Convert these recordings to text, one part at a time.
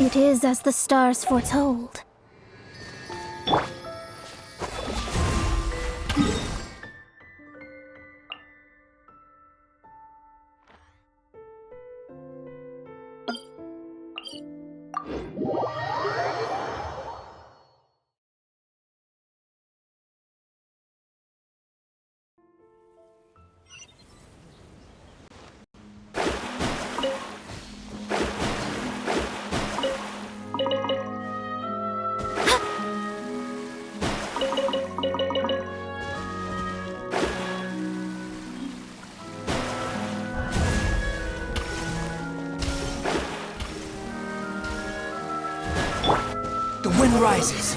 It is as the stars foretold. The wind rises.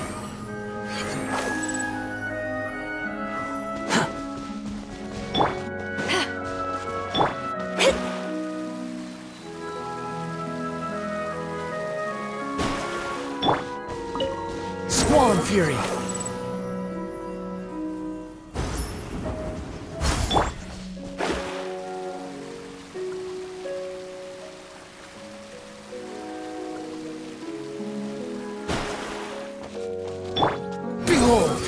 Squall and fury. Behold!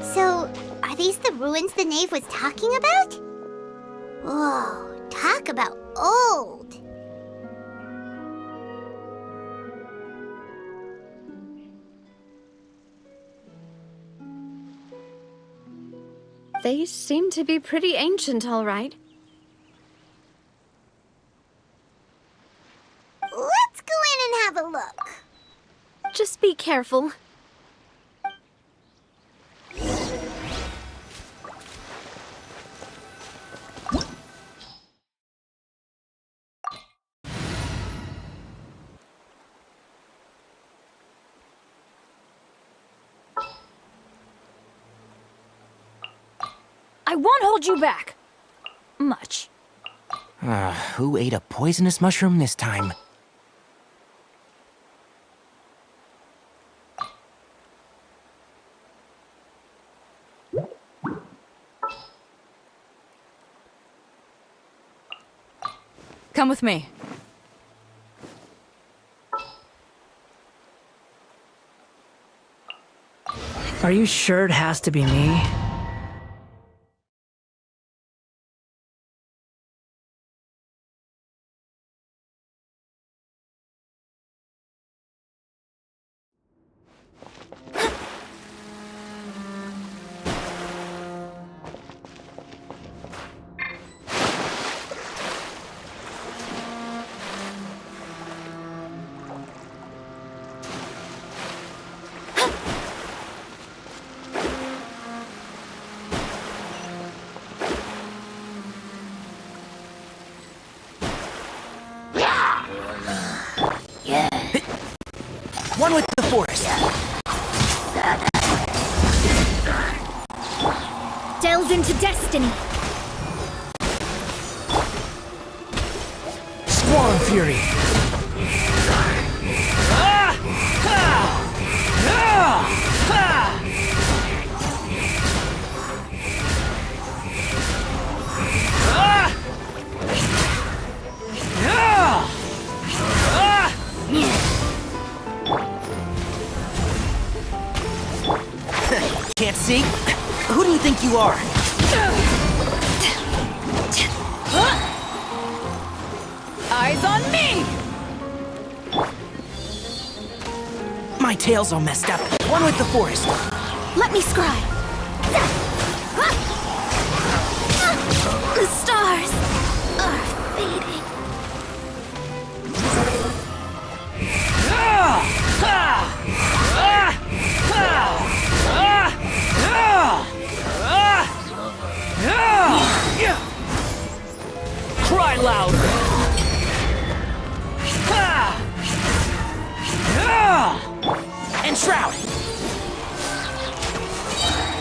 So, are these the ruins the knave was talking about? Whoa, talk about old. They seem to be pretty ancient, all right. Let's go in and have a look. Just be careful. I won't hold you back. Much. Who ate a poisonous mushroom this time? Come with me. Are you sure it has to be me? One with the forest. Delve into destiny. Squall and fury. Can't see? Who do you think you are? Eyes on me! My tail's all messed up. One with the forest. Let me scry. The stars are fading. Cry louder. And shroud.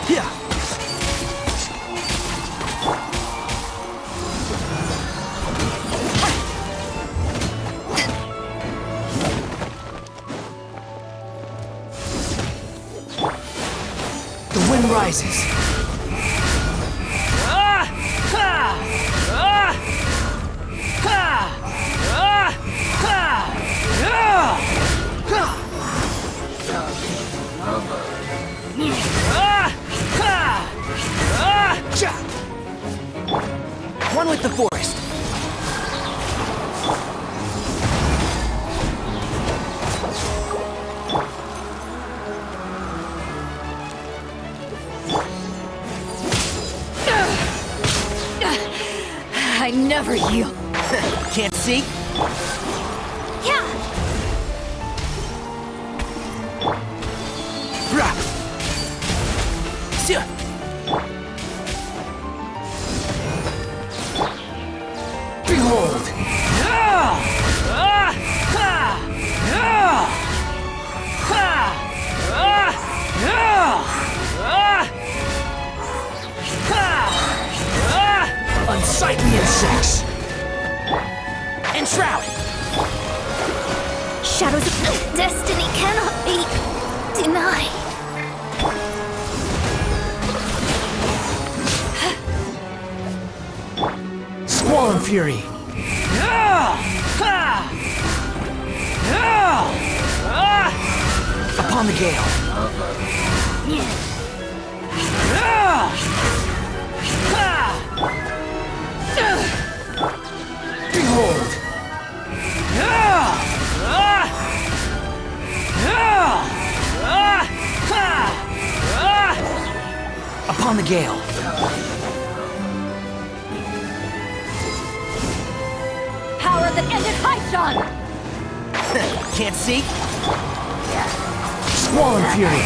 Yeah. rises. One with the forest. I never yield. Can't see? Yeah! Rah! Sia! Behold! Unsightly insects! Enshroud! Shadows of destiny cannot be denied. Squall Fury! Upon the gale! Behold! Upon the gale! Power that ended Haishan! Can't see? Squall and Fury!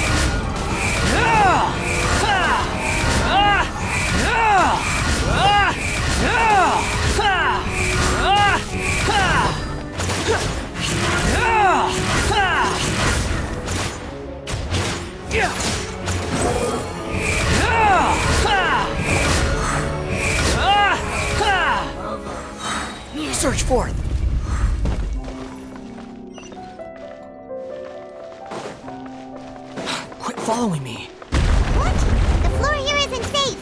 Search forth! Quit following me. What? The floor here isn't safe.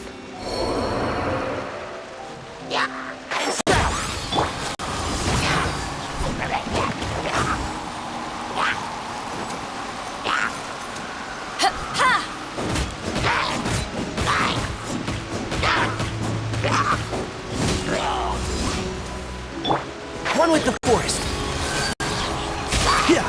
One with the forest. Yeah.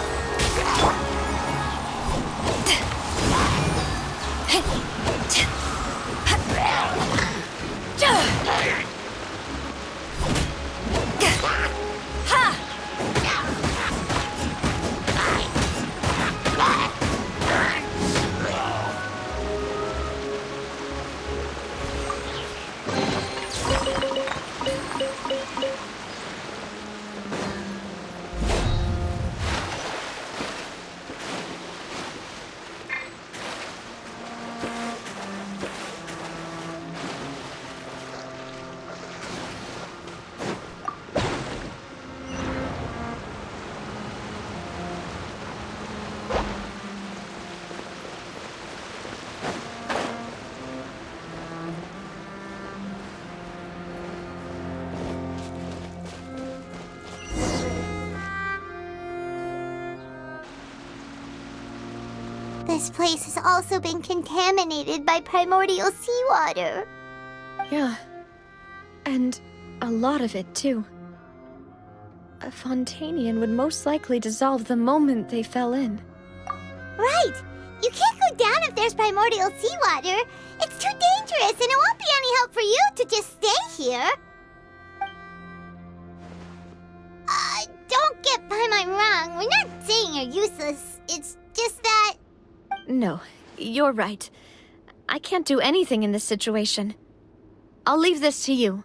This place has also been contaminated by primordial seawater. Yeah. And a lot of it, too. A Fontanian would most likely dissolve the moment they fell in. Right! You can't go down if there's primordial seawater. It's too dangerous, and it won't be any help for you to just stay here. Don't get by my wrong. We're not saying you're useless. It's just that... No, you're right. I can't do anything in this situation. I'll leave this to you.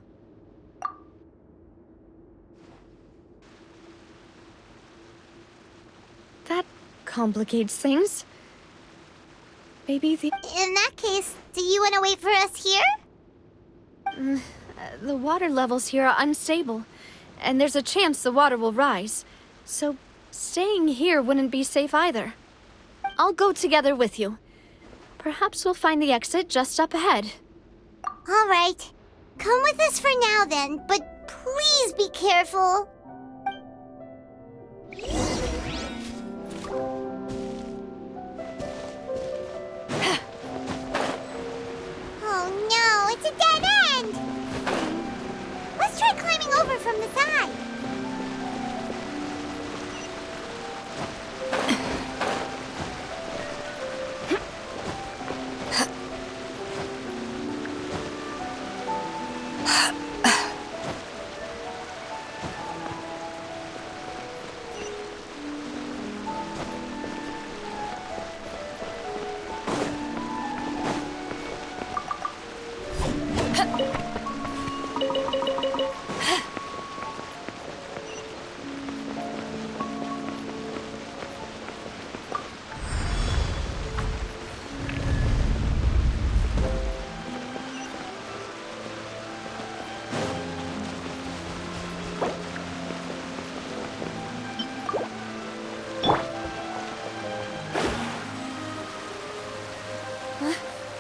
That complicates things. Maybe the... In that case, do you want to wait for us here? The water levels here are unstable, and there's a chance the water will rise. So, staying here wouldn't be safe either. I'll go together with you. Perhaps we'll find the exit just up ahead. All right. Come with us for now then, but please be careful. Oh no, it's a dead end! Let's try climbing over from the side.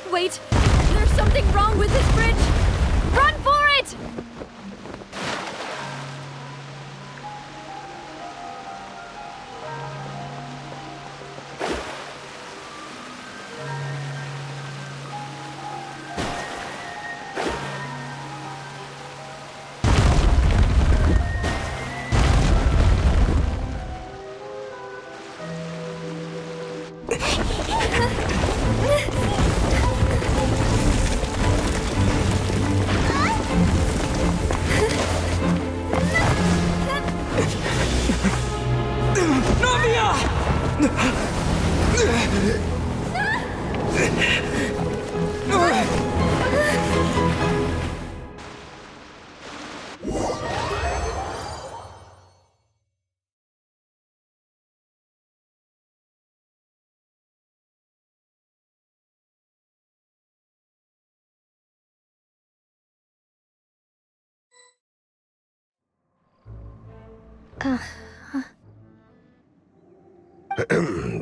Wait! There's something wrong with this bridge! Run for it!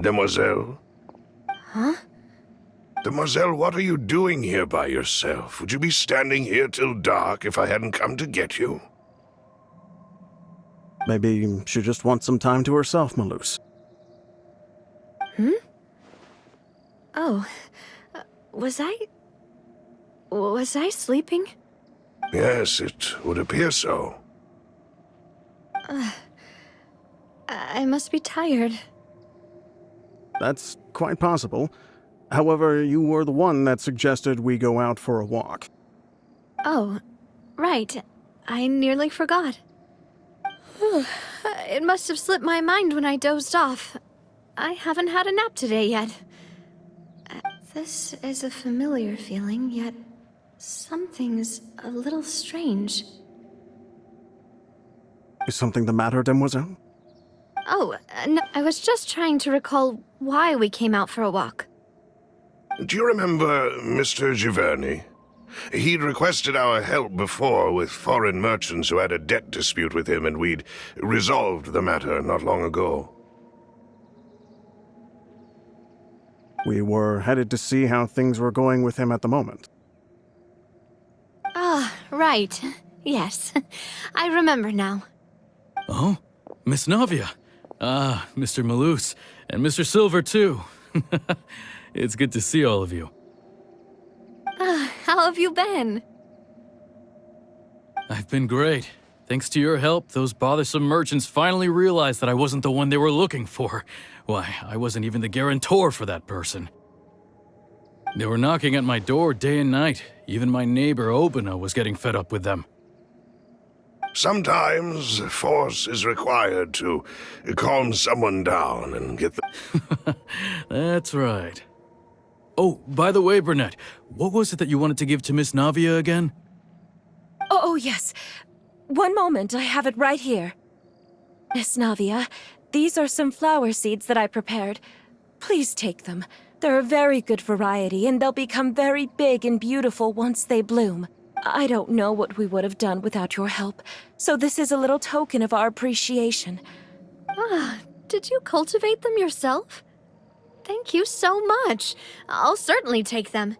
Demoiselle? Huh? Demoiselle, what are you doing here by yourself? Would you be standing here till dark if I hadn't come to get you? Maybe she just wants some time to herself, Maloose. Oh, was I sleeping? Yes, it would appear so. I must be tired. That's quite possible. However, you were the one that suggested we go out for a walk. Oh, right. I nearly forgot. It must have slipped my mind when I dozed off. I haven't had a nap today yet. This is a familiar feeling, yet something's a little strange. Is something the matter, Demoiselle? Oh, no, I was just trying to recall why we came out for a walk. Do you remember Mr. Giverny? He'd requested our help before with foreign merchants who had a debt dispute with him, and we'd resolved the matter not long ago. We were headed to see how things were going with him at the moment. Ah, right. Yes. I remember now. Oh, Miss Navia. Ah, Mr. Maloose. And Mr. Silver, too. It's good to see all of you. How have you been? I've been great. Thanks to your help, those bothersome merchants finally realized that I wasn't the one they were looking for. Why, I wasn't even the guarantor for that person. They were knocking at my door day and night. Even my neighbor, Obina, was getting fed up with them. Sometimes force is required to calm someone down and get the... That's right. Oh, by the way, Burnett, what was it that you wanted to give to Miss Navia again? Oh, yes. One moment, I have it right here. Miss Navia, these are some flower seeds that I prepared. Please take them. They're a very good variety, and they'll become very big and beautiful once they bloom. I don't know what we would have done without your help, so this is a little token of our appreciation. Did you cultivate them yourself? Thank you so much. I'll certainly take them.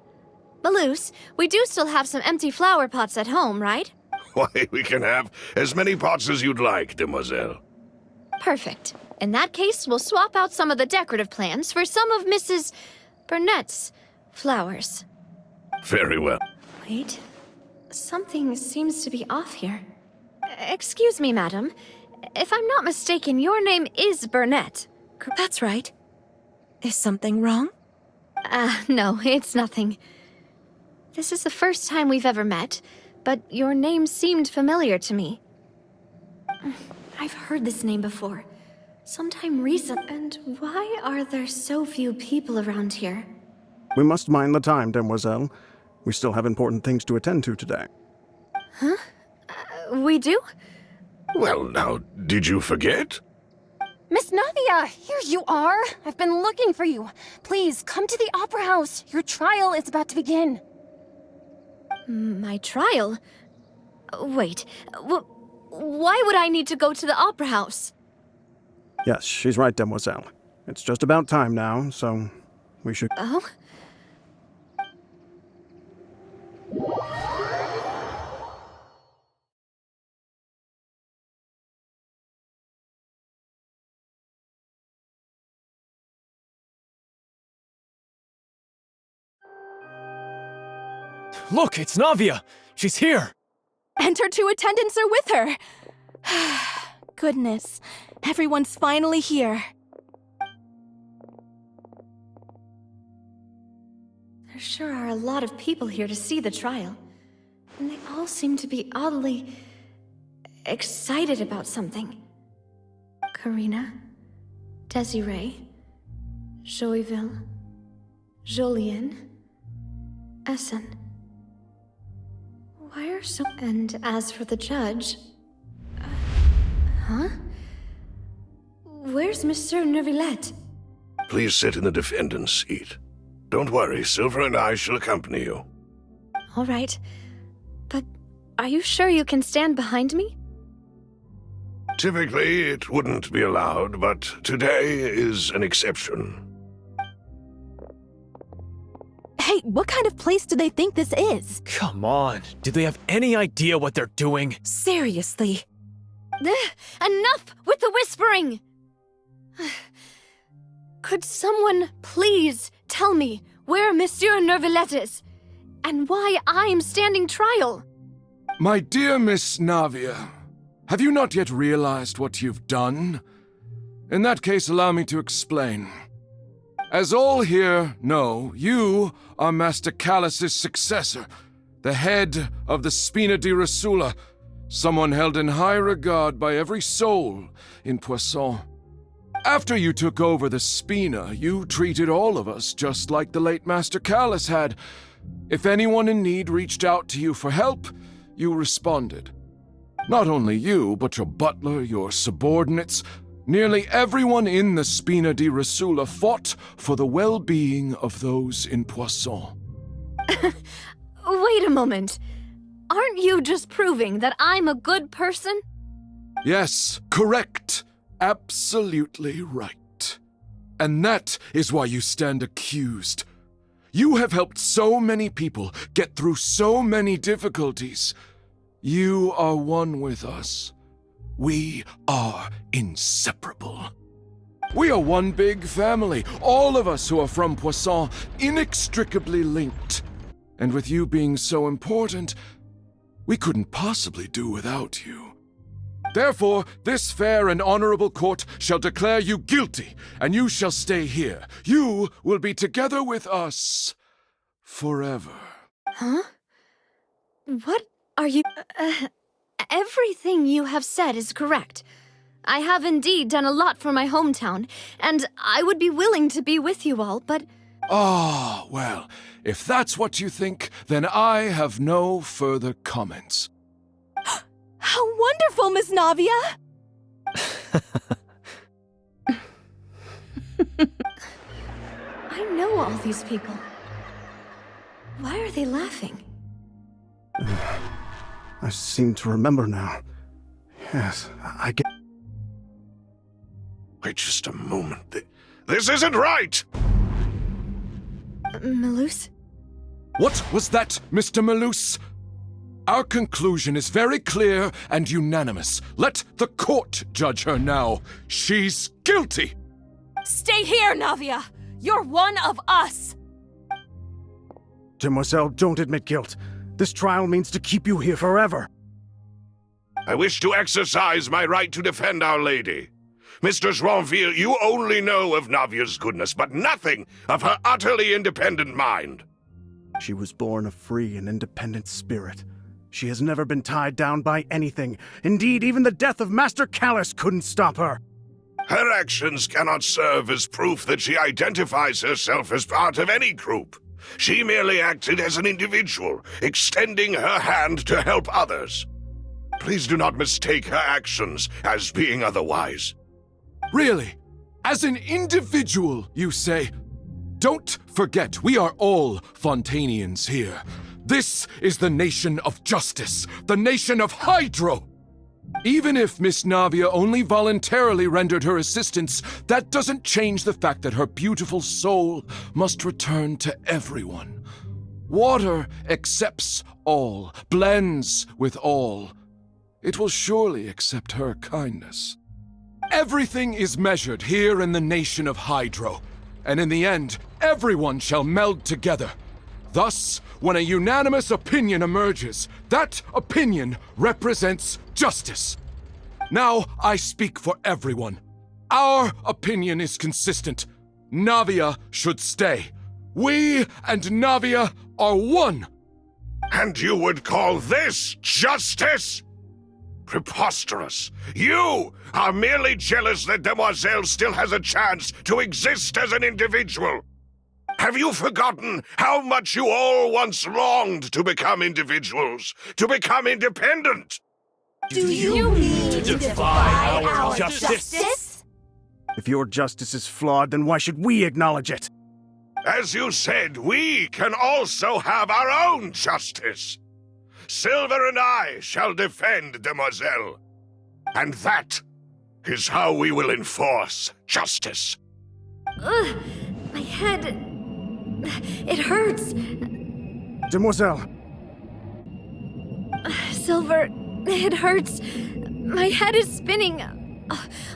Balloose, we do still have some empty flower pots at home, right? Why, we can have as many pots as you'd like, demoiselle. Perfect. In that case, we'll swap out some of the decorative plants for some of Mrs. Burnett's flowers. Very well. Wait. Something seems to be off here. Excuse me, madam. If I'm not mistaken, your name is Burnett. That's right. Is something wrong? No, it's nothing. This is the first time we've ever met, but your name seemed familiar to me. I've heard this name before. Sometime recent. And why are there so few people around here? We must mind the time, demoiselle. We still have important things to attend to today. Huh? We do? Well, now, did you forget? Miss Navia, here you are. I've been looking for you. Please, come to the Opera House. Your trial is about to begin. My trial? Wait, why would I need to go to the Opera House? Yes, she's right, demoiselle. It's just about time now, so we should... Oh? Look, it's Navia! She's here! And her two attendants are with her. Goodness, everyone's finally here. There sure are a lot of people here to see the trial. And they all seem to be oddly excited about something. Karina, Desiree, Joyville, Jolien, Essen. Why are so... And as for the judge... huh? Where's Monsieur Neuvillette? Please sit in the defendant's seat. Don't worry, Silver and I shall accompany you. All right. But are you sure you can stand behind me? Typically, it wouldn't be allowed, but today is an exception. Hey, what kind of place do they think this is? Come on, do they have any idea what they're doing? Seriously. Enough with the whispering! Could someone please tell me where Monsieur Neuvillette is? And why I'm standing trial? My dear Miss Navia, have you not yet realized what you've done? In that case, allow me to explain. As all here know, you are Master Callus's successor, the head of the Spina di Rosula, someone held in high regard by every soul in Poisson. After you took over the Spina, you treated all of us just like the late Master Callus had. If anyone in need reached out to you for help, you responded. Not only you, but your butler, your subordinates, nearly everyone in the Spina di Rosula fought for the well-being of those in Poisson. Wait a moment. Aren't you just proving that I'm a good person? Yes, correct. Absolutely right. And that is why you stand accused. You have helped so many people get through so many difficulties. You are one with us. We are inseparable. We are one big family, all of us who are from Poisson, inextricably linked. And with you being so important, we couldn't possibly do without you. Therefore, this fair and honorable court shall declare you guilty, and you shall stay here. You will be together with us forever. Huh? What are you... everything you have said is correct. I have indeed done a lot for my hometown, and I would be willing to be with you all, but... Ah, well, if that's what you think, then I have no further comments. How wonderful, Miss Navia! I know all these people. Why are they laughing? I seem to remember now. Yes, I get... Wait just a moment. This isn't right! Malus? What was that, Mr. Malus? Our conclusion is very clear and unanimous. Let the court judge her now. She's guilty! Stay here, Navia! You're one of us! Demoiselle, don't admit guilt. This trial means to keep you here forever. I wish to exercise my right to defend Our Lady. Mr. Joinville, you only know of Navia's goodness, but nothing of her utterly independent mind. She was born a free and independent spirit. She has never been tied down by anything. Indeed, even the death of Master Callus couldn't stop her. Her actions cannot serve as proof that she identifies herself as part of any group. She merely acted as an individual, extending her hand to help others. Please do not mistake her actions as being otherwise. Really? As an individual, you say? Don't forget, we are all Fontanians here. This is the nation of justice, the nation of Hydro! Even if Miss Navia only voluntarily rendered her assistance, that doesn't change the fact that her beautiful soul must return to everyone. Water accepts all, blends with all. It will surely accept her kindness. Everything is measured here in the nation of Hydro, and in the end, everyone shall meld together. Thus, when a unanimous opinion emerges, that opinion represents justice. Now I speak for everyone. Our opinion is consistent. Navia should stay. We and Navia are one. And you would call this justice? Preposterous. You are merely jealous that Demoiselle still has a chance to exist as an individual. Have you forgotten how much you all once longed to become individuals, to become independent? Do you mean to defy our justice? If your justice is flawed, then why should we acknowledge it? As you said, we can also have our own justice. Silver and I shall defend Demoiselle. And that is how we will enforce justice. Ugh, my head... It hurts. Demoiselle! Silver, it hurts. My head is spinning.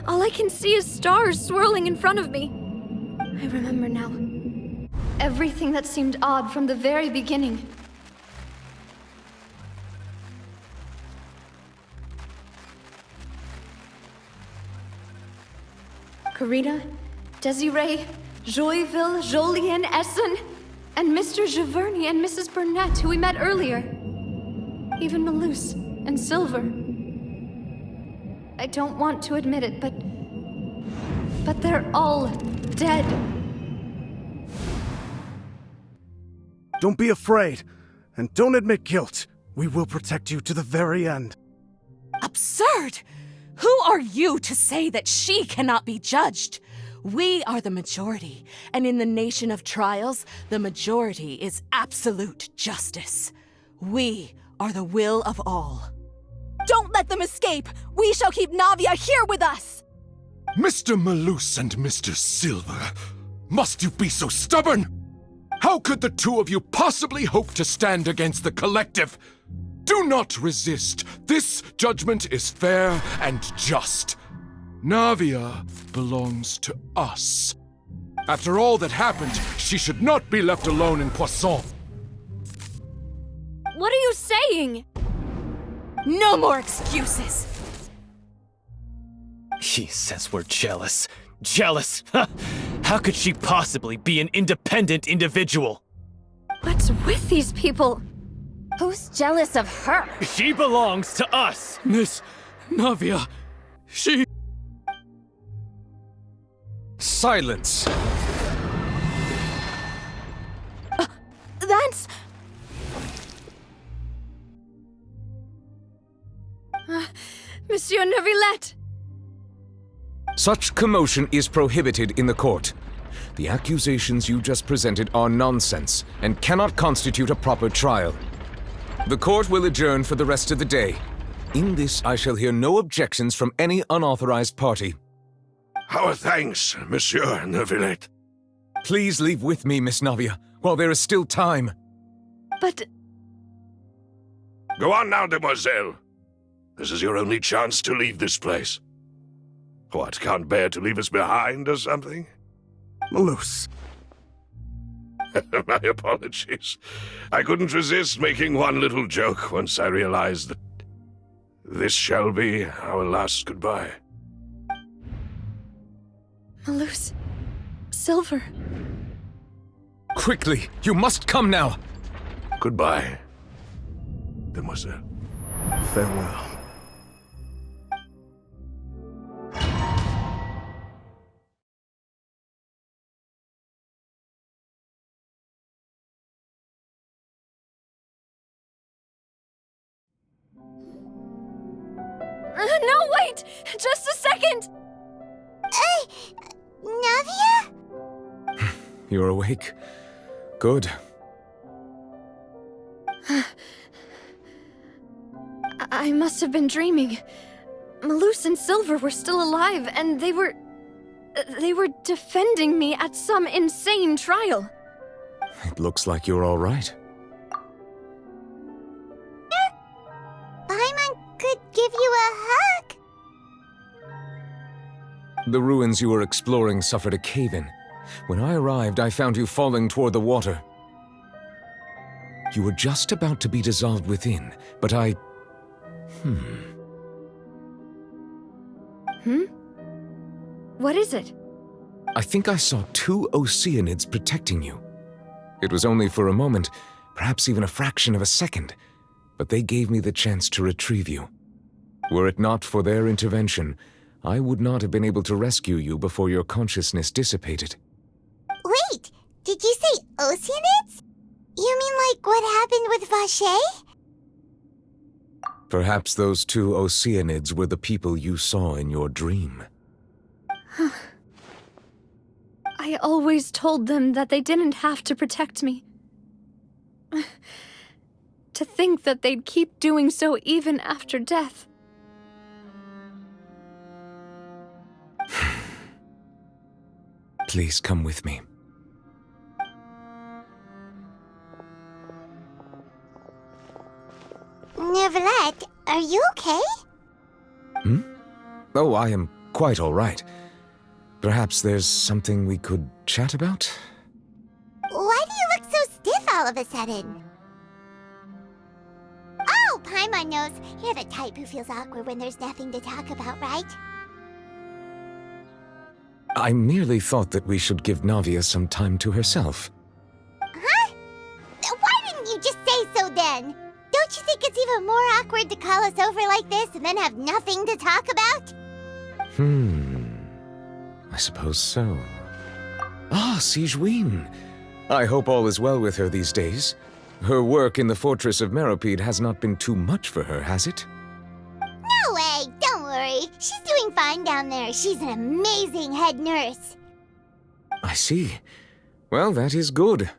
All I can see is stars swirling in front of me. I remember now. Everything that seemed odd from the very beginning. Karina, Desiree, Joyville, Jolien, Essen, and Mr. Giverny and Mrs. Burnett, who we met earlier. Even Malus and Silver. I don't want to admit it, but they're all dead. Don't be afraid, and don't admit guilt. We will protect you to the very end. Absurd! Who are you to say that she cannot be judged? We are the majority, and in the nation of trials, the majority is absolute justice. We are the will of all. Don't let them escape! We shall keep Navia here with us! Mr. Malus and Mr. Silver, must you be so stubborn? How could the two of you possibly hope to stand against the collective? Do not resist. This judgment is fair and just. Navia belongs to us. After all that happened, she should not be left alone in Poisson. What are you saying? No more excuses! He says we're jealous. Jealous? How could she possibly be an independent individual? What's with these people? Who's jealous of her? She belongs to us! Miss Navia, she... Silence! That's... Monsieur Neuvillette! Such commotion is prohibited in the court. The accusations you just presented are nonsense and cannot constitute a proper trial. The court will adjourn for the rest of the day. In this, I shall hear no objections from any unauthorized party. Our thanks, Monsieur Neuvillette. Please leave with me, Miss Navia. while there is still time. But Go on now, demoiselle. This is your only chance to leave this place. What, can't bear to leave us behind or something? Malus. My apologies. I couldn't resist making one little joke once I realized that this shall be our last goodbye. Malus, Silver. Quickly, you must come now! Goodbye, demoiselle. Farewell. No, wait! Just a second! Navia? You're awake. Good. I must have been dreaming. Malus and Silver were still alive, and they were defending me at some insane trial. It looks like you're all right. Paimon could give you a hug. The ruins you were exploring suffered a cave-in. When I arrived, I found you falling toward the water. You were just about to be dissolved within, but I... What is it? I think I saw 2 Oceanids protecting you. It was only for a moment, perhaps even a fraction of a second, but they gave me the chance to retrieve you. Were it not for their intervention, I would not have been able to rescue you before your consciousness dissipated. Wait, did you say Oceanids? You mean like what happened with Vache? Perhaps those 2 Oceanids were the people you saw in your dream. I always told them that they didn't have to protect me. To think that they'd keep doing so even after death. Please come with me. Neverlet, are you okay? Oh, I am quite all right. Perhaps there's something we could chat about? Why do you look so stiff all of a sudden? Oh, Paimon knows. You're the type who feels awkward when there's nothing to talk about, right? I merely thought that we should give Navia some time to herself. Huh? Why didn't you just say so then? Don't you think it's even more awkward to call us over like this and then have nothing to talk about? I suppose so. Ah, Sigewinne. I hope all is well with her these days. Her work in the Fortress of Meropide has not been too much for her, has it? No way, don't worry. She's doing fine down there. She's an amazing head nurse. I see. Well, that is good.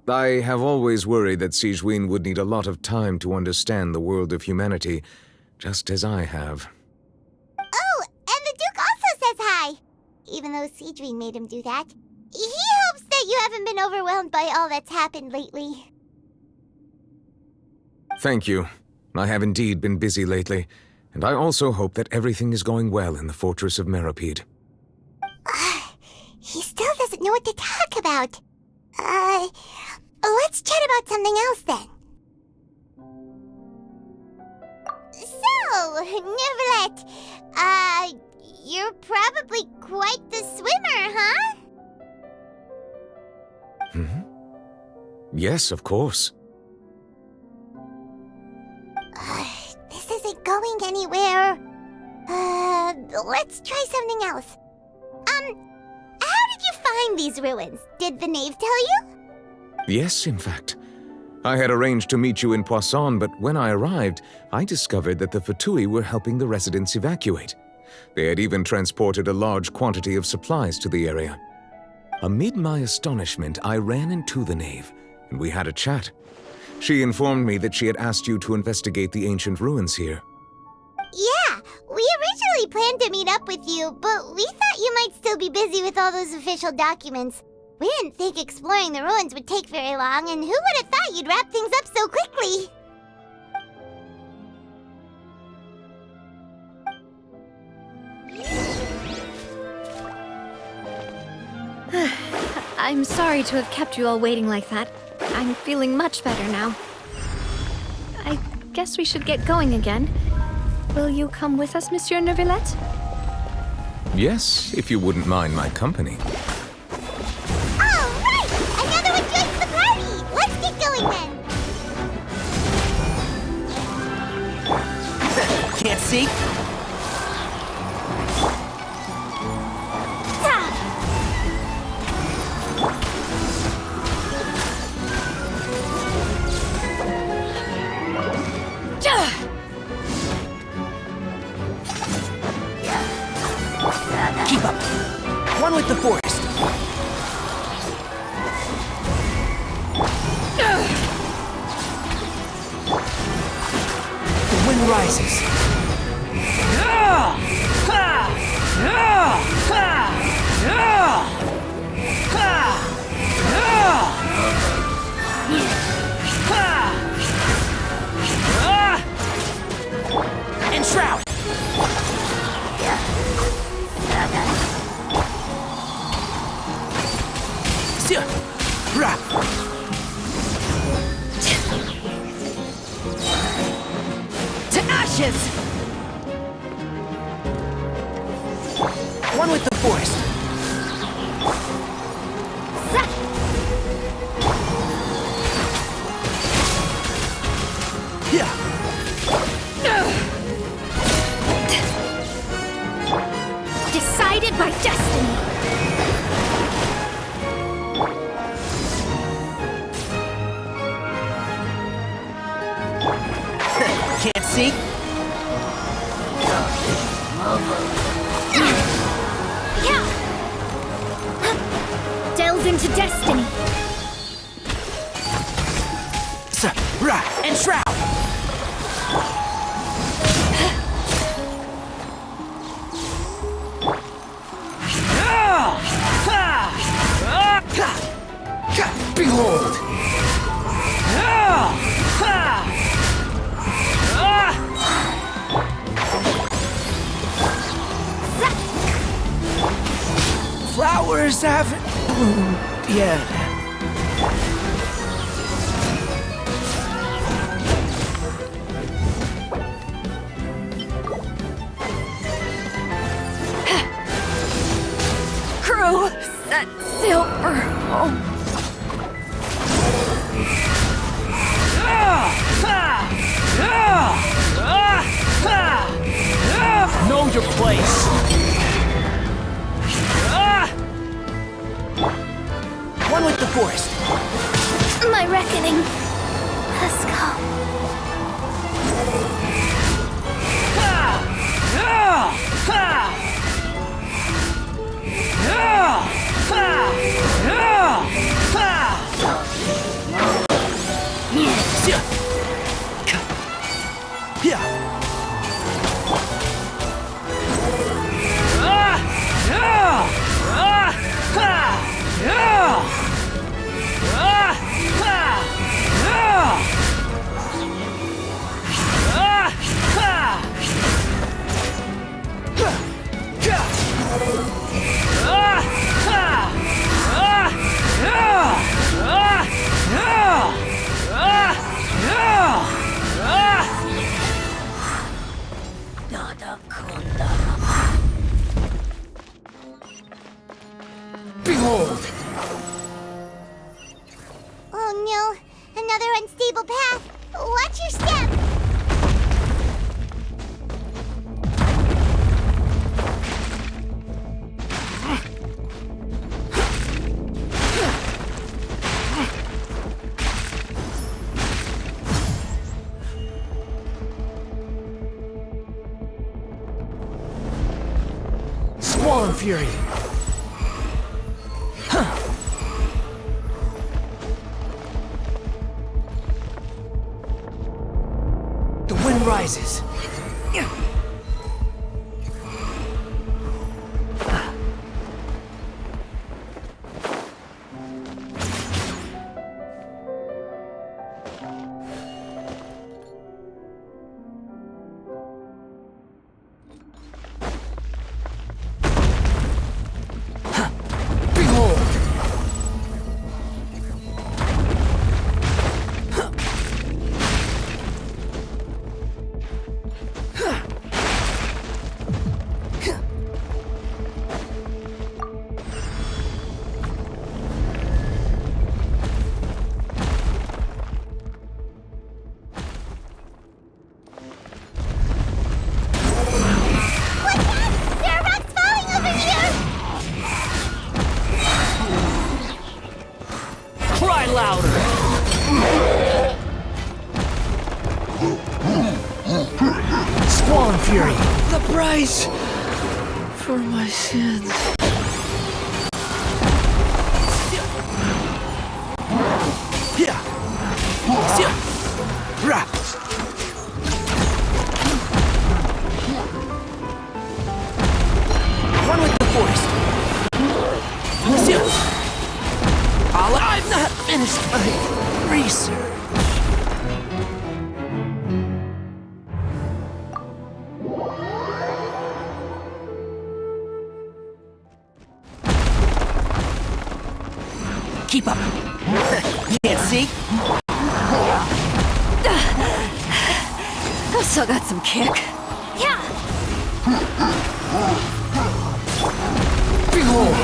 I have always worried that Sigewinne would need a lot of time to understand the world of humanity, just as I have. Oh, and the Duke also says hi. Even though Sigewinne made him do that. He hopes that you haven't been overwhelmed by all that's happened lately. Thank you. I have indeed been busy lately, and I also hope that everything is going well in the Fortress of Meropide. He still doesn't know what to talk about. Let's chat about something else then. So, Neverlet, you're probably quite the swimmer, huh? Yes, of course. This isn't going anywhere. Let's try something else. How did you find these ruins? Did the knave tell you? Yes, in fact. I had arranged to meet you in Poisson, but when I arrived, I discovered that the Fatui were helping the residents evacuate. They had even transported a large quantity of supplies to the area. Amid my astonishment, I ran into the knave, and we had a chat. She informed me that she had asked you to investigate the ancient ruins here. Yeah, we originally planned to meet up with you, but we thought you might still be busy with all those official documents. We didn't think exploring the ruins would take very long, and who would have thought you'd wrap things up so quickly? I'm sorry to have kept you all waiting like that. I'm feeling much better now. I guess we should get going again. Will you come with us, Monsieur Neuvillette? Yes, if you wouldn't mind my company. All right! Another one joins the party! Let's get going then! Can't see? Keep up. One with the forest. The wind rises. And shroud. To ashes! One with the forest. Yeah. Decided by destiny! Can't see? Delve into destiny! And shroud! Behold! Flowers haven't bloomed yet. Crew, set sail for home. Know your place. One with the forest. My reckoning has come. Behold! Oh no, another unstable path. Watch your step. Swan Fury! The wind rises. The price for my sins. Run with the force. I've not finished my research. Keep up. Can't see? I've still got some kick. Yeah! Behold!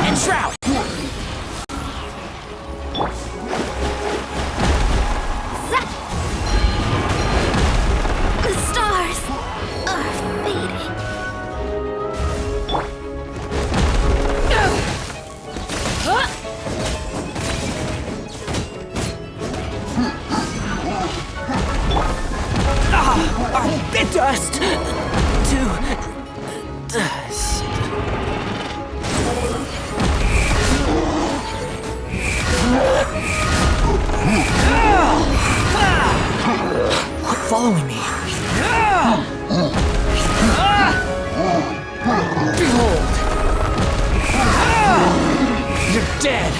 And shroud! The stars are fading. Bit dust to dust. Quit following me. Behold. You're dead.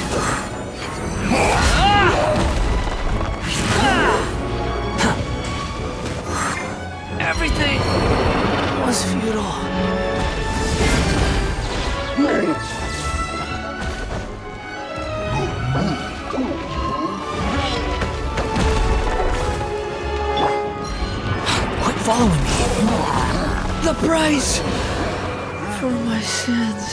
Everything was futile. Quit following me. The price for my sins.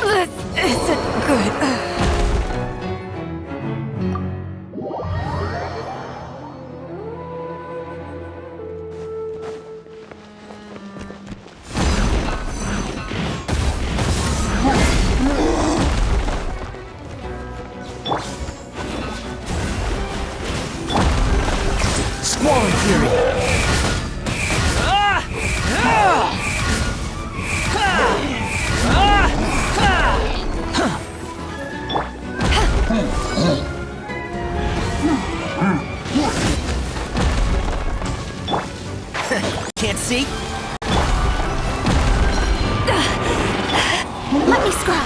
This isn't good. Squalling Fury. Can't see? Let me scry.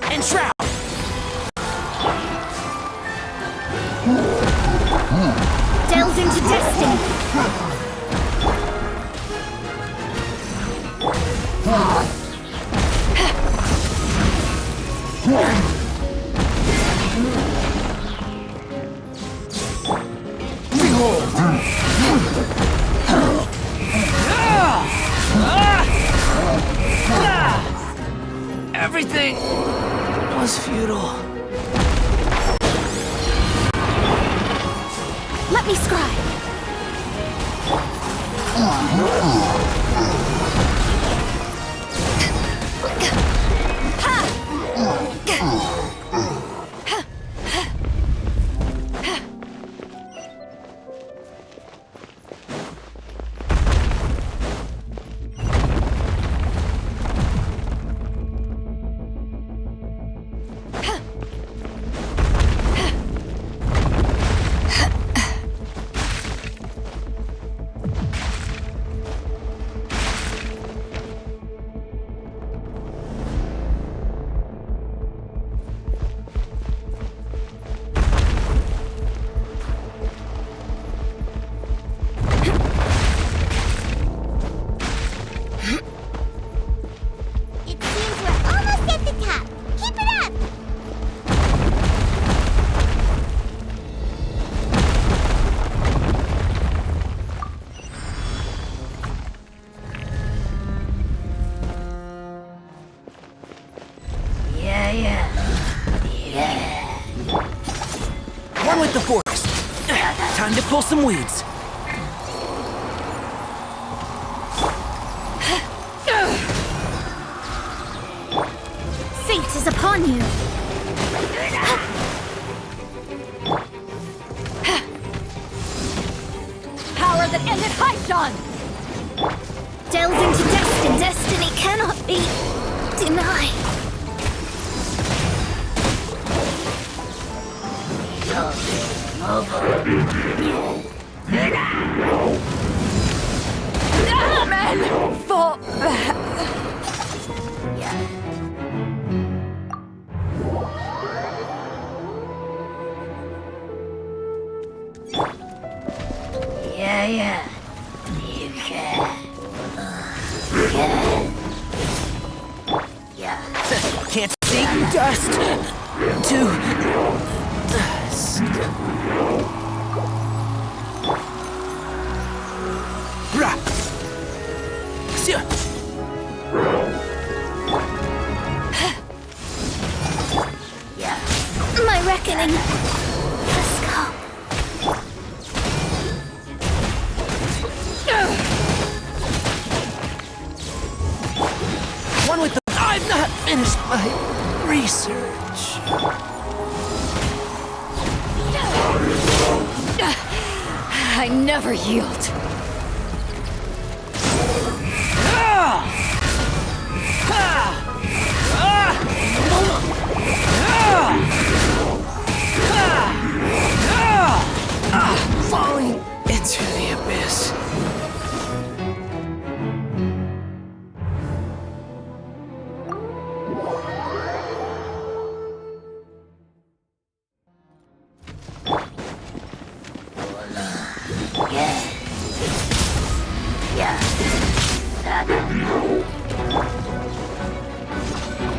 And shroud. Delve into destiny. Everything was futile. Let me scry. pull some weeds. Fate is upon you. Power that ended Haishan! Delve into destiny. Destiny cannot be denied. Men! Fall back! Yeah. You can. Can't see dust to dust. Rah. Sia. My reckoning. Let's go. One with the... I've not finished my research. I never yield. Falling into the abyss.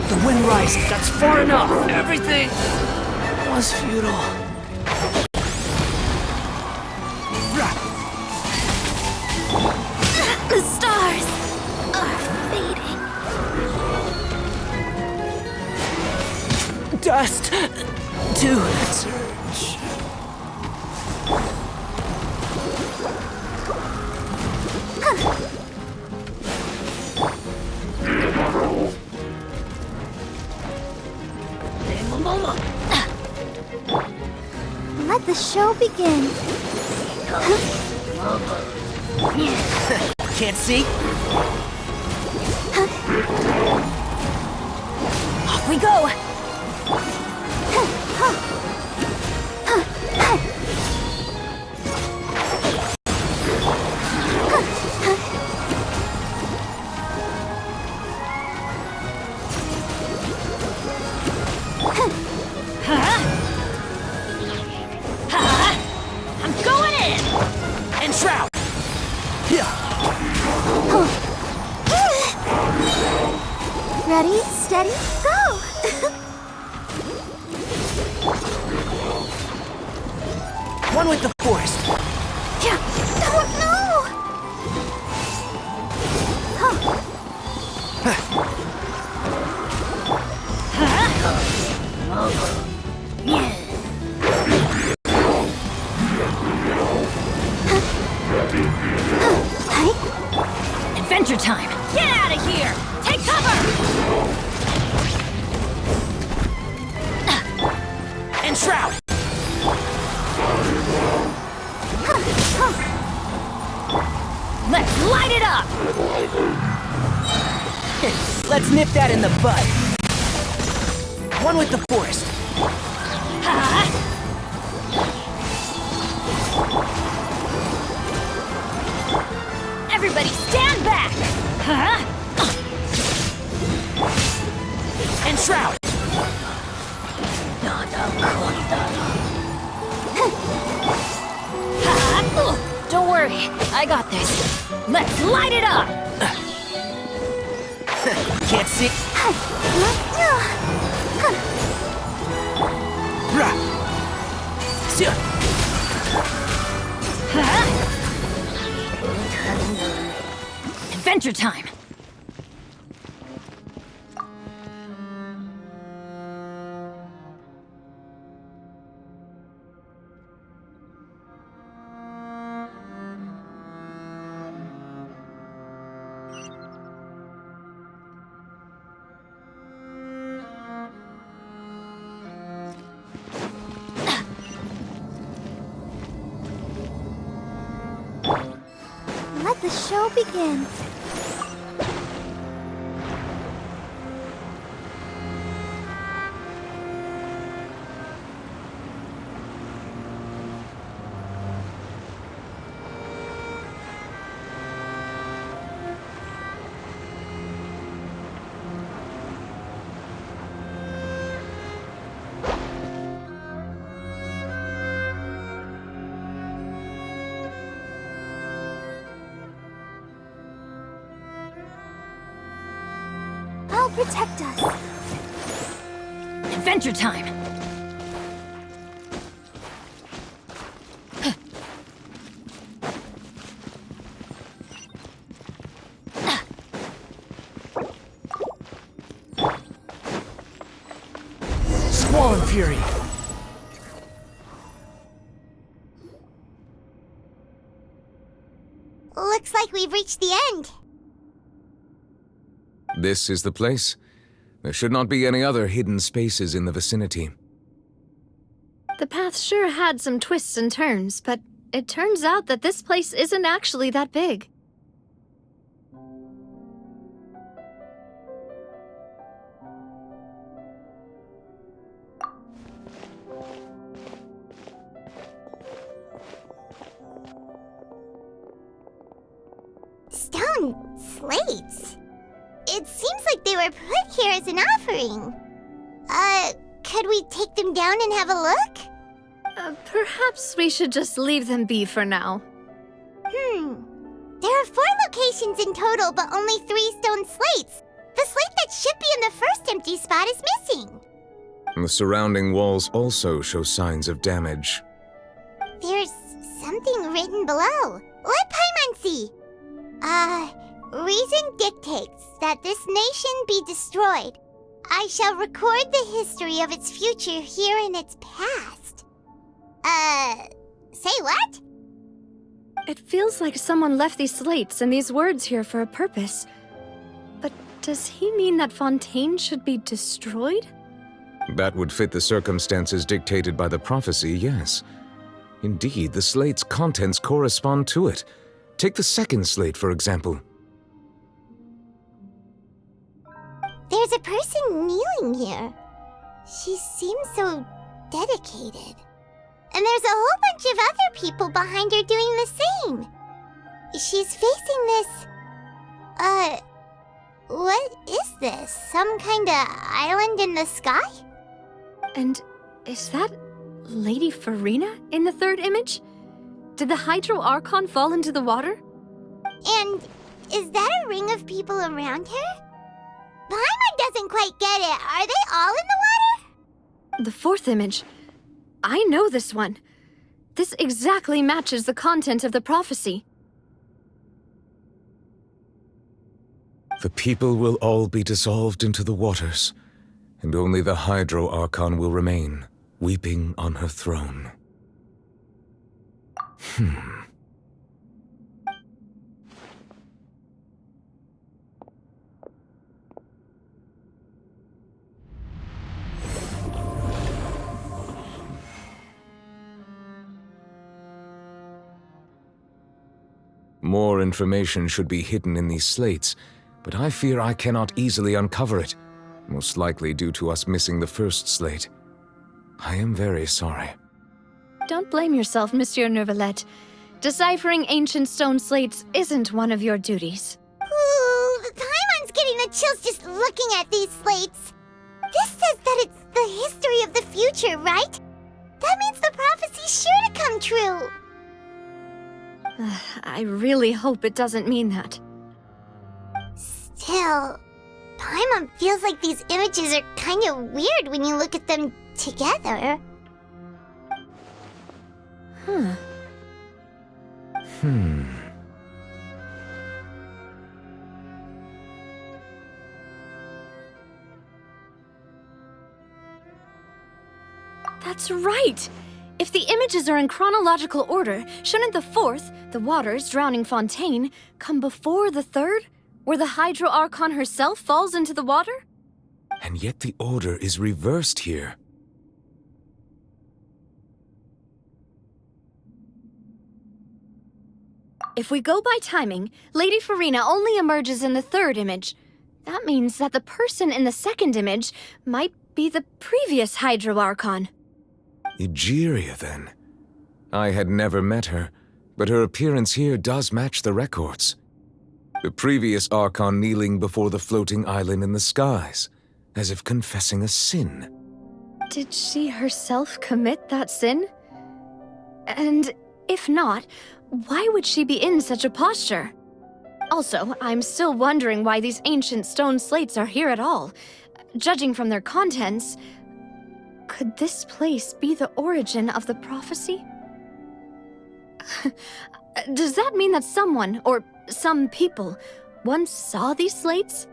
The wind rising, that's far enough. Everything was futile. The stars are fading. Dust to search. Let the show begin. Can't see? Off we go! I'm going in! And shroud! Ready, steady, go! One with the forest. Yeah. Oh no! Adventure time! Get out of here! Take cover! And shroud! Let's light it up! Let's nip that in the bud. One with the forest. Everybody stand back! And shroud! Don't worry, I got this. Let's light it up! Can't see. Rah. Sia. Adventure time! let the show begin. I'll protect us. Adventure time! Squall and Fury! Looks like we've reached the end. This is the place. There should not be any other hidden spaces in the vicinity. The path sure had some twists and turns, but it turns out that this place isn't actually that big. Stone slates? It seems like they were put here as an offering. Could we take them down and have a look? Perhaps we should just leave them be for now. There are 4 locations in total, but only 3 stone slates. The slate that should be in the first empty spot is missing. The surrounding walls also show signs of damage. There's something written below. Let Paimon see. Reason dictates that this nation be destroyed. I shall record the history of its future here in its past. Say what? It feels like someone left these slates and these words here for a purpose. But does he mean that Fontaine should be destroyed? That would fit the circumstances dictated by the prophecy, yes. Indeed, the slate's contents correspond to it. Take the second slate, for example. There's a person kneeling here. She seems so dedicated. And there's a whole bunch of other people behind her doing the same. She's facing this... what is this? Some kind of island in the sky? And is that Lady Farina in the third image? Did the Hydro Archon fall into the water? And is that a ring of people around her? Paimon doesn't quite get it. Are they all in the water? The fourth image. I know this one. This exactly matches the content of the prophecy. The people will all be dissolved into the waters, and only the Hydro Archon will remain, weeping on her throne. More information should be hidden in these slates, but I fear I cannot easily uncover it, most likely due to us missing the first slate. I am very sorry. Don't blame yourself, Monsieur Neuvillette. Deciphering ancient stone slates isn't one of your duties. Ooh, Paimon's getting the chills just looking at these slates. This says that it's the history of the future, right? That means the prophecy's sure to come true. I really hope it doesn't mean that. Still, Paimon feels like these images are kind of weird when you look at them together. That's right! If the images are in chronological order, shouldn't the fourth, the waters drowning Fontaine, come before the third, where the Hydro Archon herself falls into the water? And yet the order is reversed here. if we go by timing, Lady Farina only emerges in the third image. That means that the person in the second image might be the previous Hydro Archon. Egeria, then. I had never met her, but her appearance here does match the records. The previous Archon kneeling before the floating island in the skies, as if confessing a sin. Did she herself commit that sin? And if not, why would she be in such a posture? Also, I'm still wondering why these ancient stone slates are here at all. Judging from their contents, could this place be the origin of the prophecy? Does that mean that someone, or some people, once saw these slates?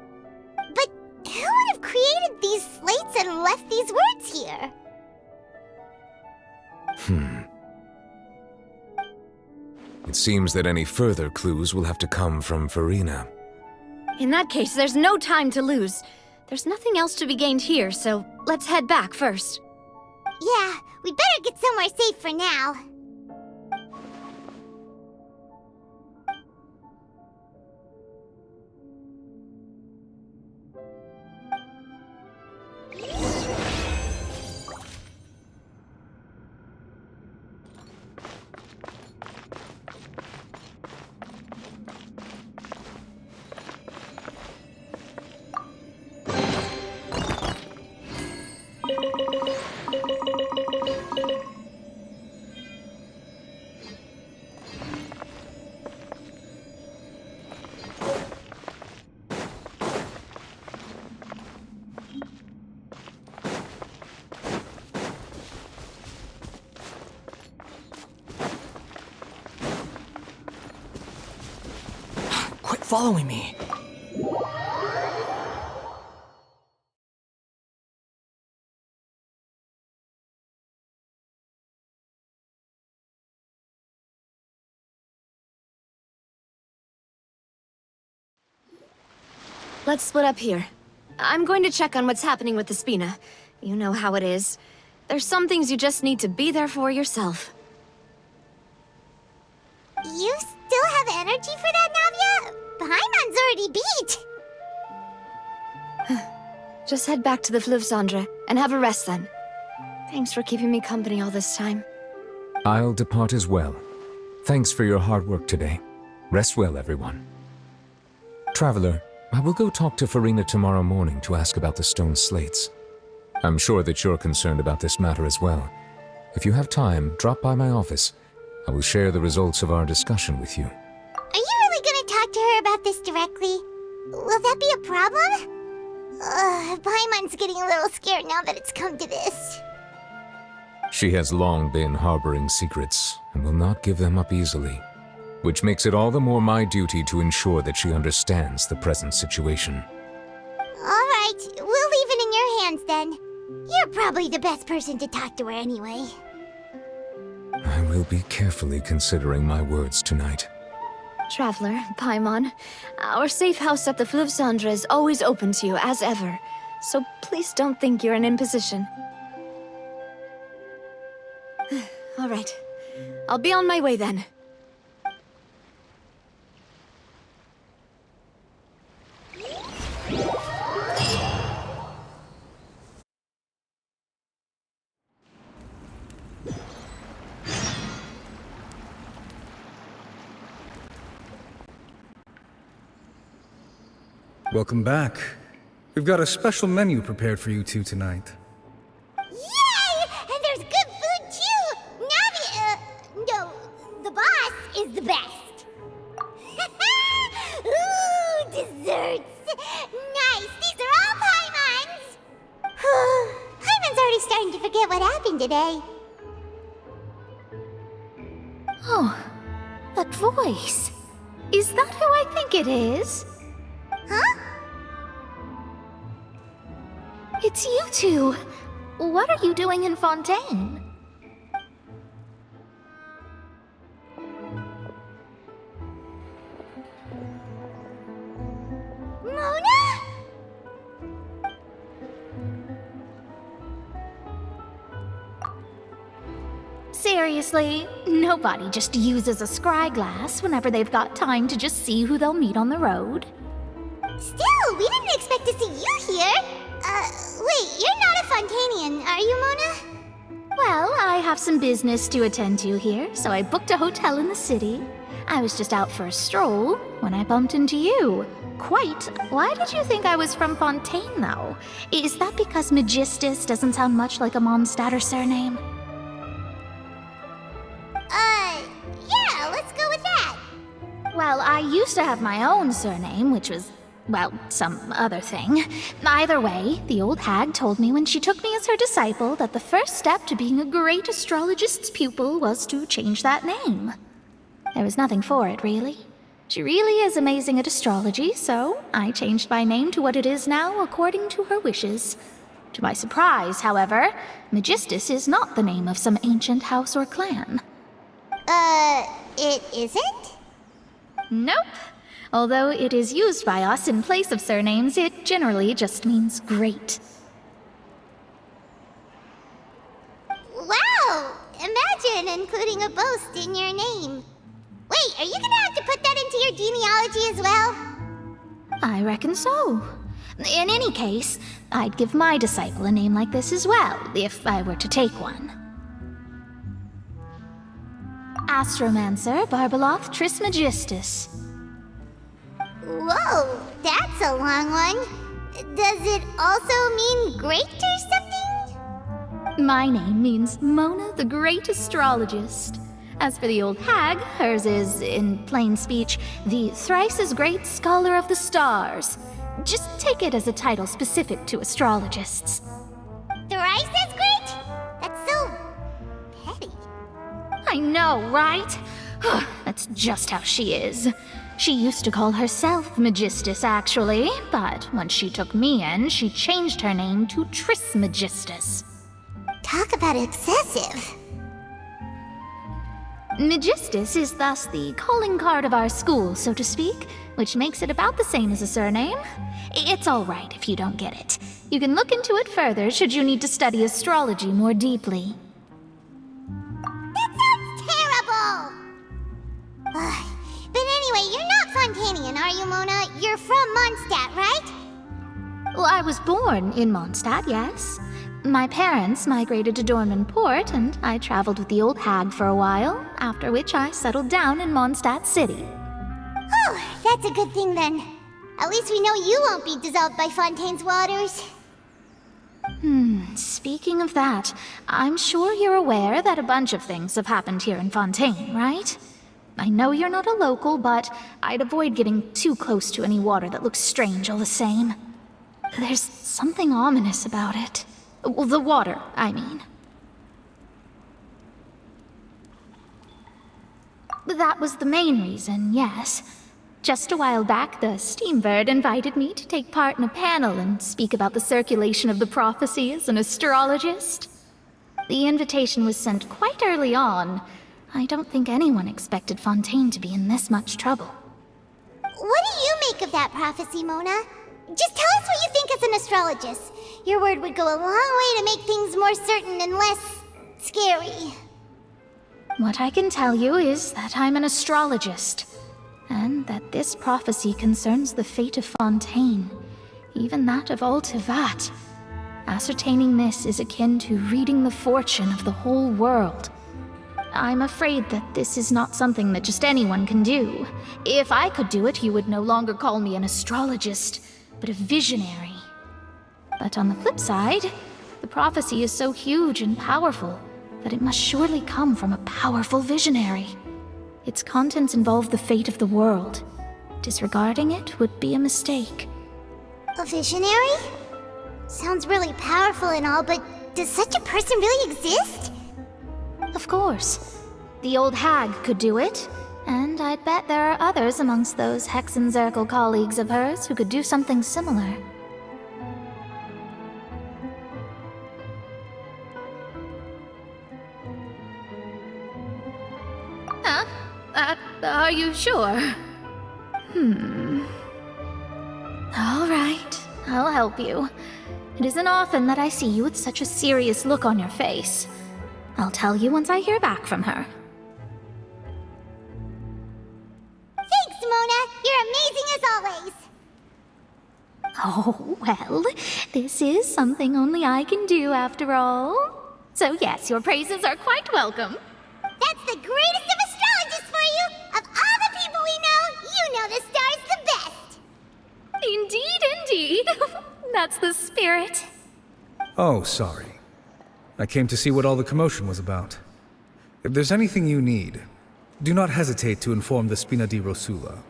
But who would have created these slates and left these words here? It seems that any further clues will have to come from Farina. In that case, there's no time to lose. There's nothing else to be gained here, so let's head back first. Yeah, we better get somewhere safe for now. Quit following me. Let's split up here. I'm going to check on what's happening with the Spina. You know how it is. There's some things you just need to be there for yourself. You still have energy for that, Navia? Paimon's already beat. Just head back to the Fleuve Cendre and have a rest then. Thanks for keeping me company all this time. I'll depart as well. Thanks for your hard work today. Rest well, everyone. Traveler, I will go talk to Farina tomorrow morning to ask about the stone slates. I'm sure that you're concerned about this matter as well. If you have time, drop by my office. I will share the results of our discussion with you. Are you really gonna talk to her about this directly? Will that be a problem? Paimon's getting a little scared now that it's come to this. She has long been harboring secrets and will not give them up easily, which makes it all the more my duty to ensure that she understands the present situation. Alright, we'll leave it in your hands then. You're probably the best person to talk to her anyway. I will be carefully considering my words tonight. Traveler, Paimon, our safe house at the Fleuve Cendre is always open to you as ever, so please don't think you're an imposition. All right, I'll be on my way then. Welcome back. We've got a special menu prepared for you two tonight. Yay! And there's good food too! Navi, no, the boss is the best. Ooh, desserts! Nice, these are all Paimon's! Paimon's already starting to forget what happened today. Oh, that voice. Is that who I think it is? Huh? It's you two. What are you doing in Fontaine? Mona? seriously, nobody just uses a scry glass whenever they've got time to just see who they'll meet on the road. Still, we didn't expect to see you here. Wait, you're not a Fontanian, are you, Mona? Well, I have some business to attend to here, so I booked a hotel in the city. I was just out for a stroll when I bumped into you. Quite. Why did you think I was from Fontaine, though? Is that because Magistus doesn't sound much like a Mondstadter surname? Yeah, let's go with that. Well, I used to have my own surname, which was, well, some other thing. Either way, the old hag told me when she took me as her disciple that the first step to being a great astrologist's pupil was to change that name. There was nothing for it, really. She really is amazing at astrology, so I changed my name to what it is now according to her wishes. To my surprise, however, Magistus is not the name of some ancient house or clan. It isn't? Nope. Although it is used by us in place of surnames, it generally just means great. Wow! Imagine including a boast in your name. Wait, are you gonna have to put that into your genealogy as well? I reckon so. In any case, I'd give my disciple a name like this as well, if I were to take one. Astromancer Barbeloth Trismegistus. Whoa, that's a long one. Does it also mean great or something? My name means Mona the Great Astrologist. As for the old hag, hers is, in plain speech, the thrice-as-great Scholar of the Stars. Just take it as a title specific to astrologists. Thrice as great? That's so petty. I know, right? That's just how she is. She used to call herself Magistus, actually, but when she took me in, she changed her name to Trismegistus. Talk about excessive. Magistus is thus the calling card of our school, so to speak, which makes it about the same as a surname. It's all right if you don't get it. You can look into it further should you need to study astrology more deeply. That sounds terrible! But anyway, you're not Fontanian, are you, Mona? You're from Mondstadt, right? Well, I was born in Mondstadt, yes. My parents migrated to Dornman Port, and I traveled with the old hag for a while, after which I settled down in Mondstadt City. Oh, that's a good thing then. At least we know you won't be dissolved by Fontaine's waters. Speaking of that, I'm sure you're aware that a bunch of things have happened here in Fontaine, right? I know you're not a local, but I'd avoid getting too close to any water that looks strange all the same. There's something ominous about it. Well, the water, I mean. That was the main reason, yes. Just a while back, the Steambird invited me to take part in a panel and speak about the circulation of the prophecy as an astrologist. The invitation was sent quite early on. I don't think anyone expected Fontaine to be in this much trouble. What do you make of that prophecy, Mona? Just tell us what you think as an astrologist. Your word would go a long way to make things more certain and less scary. What I can tell you is that I'm an astrologist, and that this prophecy concerns the fate of Fontaine, even that of all Tevat. Ascertaining this is akin to reading the fortune of the whole world. I'm afraid that this is not something that just anyone can do. If I could do it, you would no longer call me an astrologist, but a visionary. But on the flip side, the prophecy is so huge and powerful that it must surely come from a powerful visionary. Its contents involve the fate of the world. Disregarding it would be a mistake. A visionary? Sounds really powerful and all, but does such a person really exist? Of course. The old hag could do it, and I'd bet there are others amongst those Hexenzirkel colleagues of hers who could do something similar. Huh? Are you sure? All right, I'll help you. It isn't often that I see you with such a serious look on your face. I'll tell you once I hear back from her. Thanks, Mona! You're amazing as always! Oh, well, this is something only I can do after all. So yes, your praises are quite welcome. That's the greatest of astrologists for you! Of all the people we know, you know the star's the best! Indeed, indeed. That's the spirit. Oh, sorry. I came to see what all the commotion was about. If there's anything you need, do not hesitate to inform the Spina di Rosula.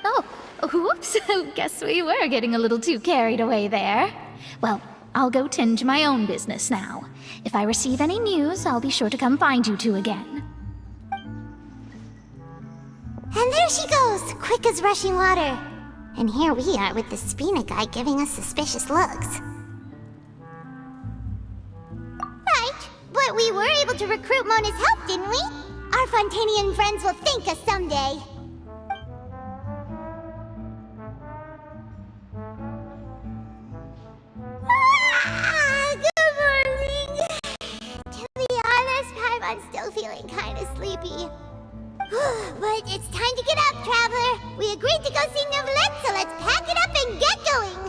Oh, whoops. Guess we were getting a little too carried away there. Well, I'll go tend to my own business now. If I receive any news, I'll be sure to come find you two again. And there she goes, quick as rushing water. And here we are with the Spina guy giving us suspicious looks. Right, but we were able to recruit Mona's help, didn't we? Our Fontanian friends will thank us someday. Good morning. To be honest, I'm still feeling kind of sleepy. But it's time to get up, Traveler. We agreed to go see Neuvillette, so let's pack it up and get going.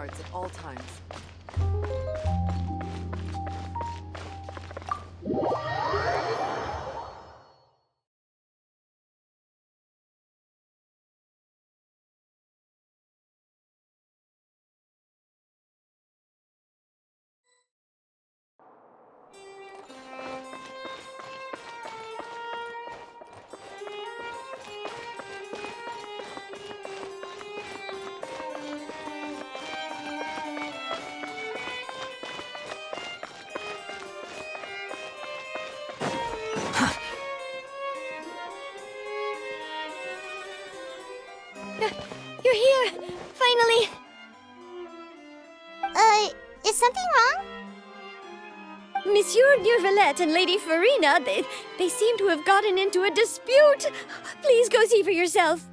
At all times. You're here! Finally! Is something wrong? Monsieur Neuvillette and Lady Farina, they seem to have gotten into a dispute. Please go see for yourself.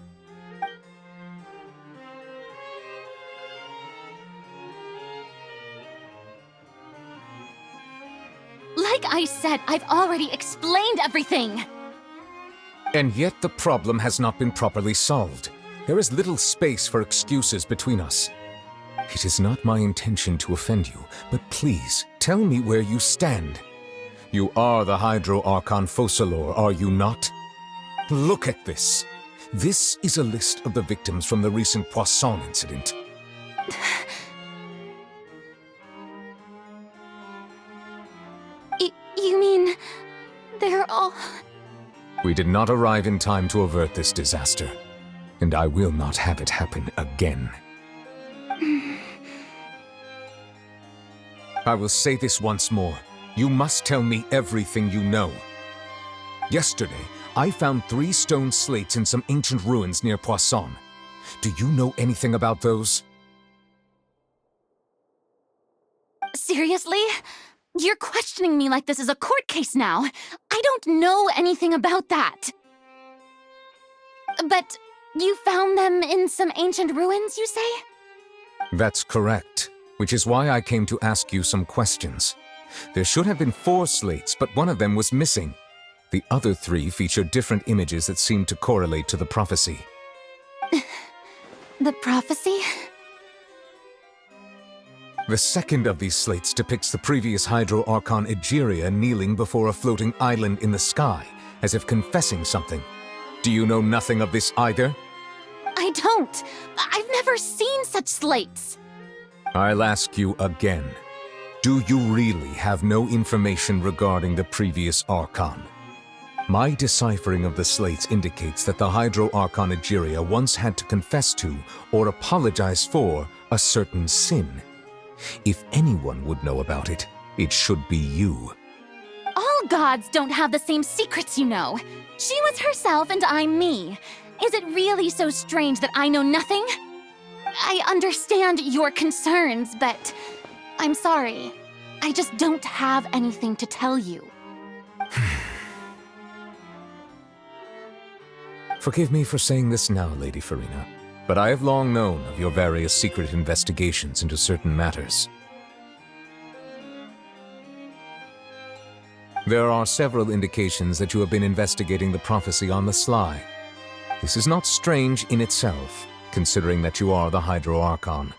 Like I said, I've already explained everything! And yet the problem has not been properly solved. There is little space for excuses between us. It is not my intention to offend you, but please, tell me where you stand. You are the Hydro Archon Focalor, are you not? Look at this. This is a list of the victims from the recent Poisson incident. You mean... they're all... We did not arrive in time to avert this disaster, and I will not have it happen again. I will say this once more. You must tell me everything you know. Yesterday, I found 3 stone slates in some ancient ruins near Poisson. Do you know anything about those? Seriously? You're questioning me like this is a court case now. I don't know anything about that. But you found them in some ancient ruins, you say? That's correct, which is why I came to ask you some questions. There should have been 4 slates, but one of them was missing. The other 3 feature different images that seem to correlate to the prophecy. The prophecy? The second of these slates depicts the previous Hydro Archon Egeria kneeling before a floating island in the sky, as if confessing something. Do you know nothing of this either? I don't. I've never seen such slates. I'll ask you again. Do you really have no information regarding the previous Archon? My deciphering of the slates indicates that the Hydro Archon Egeria once had to confess to or apologize for a certain sin. If anyone would know about it, it should be you. All gods don't have the same secrets, you know. She was herself and I'm me. Is it really so strange that I know nothing? I understand your concerns, but I'm sorry. I just don't have anything to tell you. Forgive me for saying this now, Lady Farina, but I have long known of your various secret investigations into certain matters. There are several indications that you have been investigating the prophecy on the sly. This is not strange in itself, considering that you are the Hydro Archon.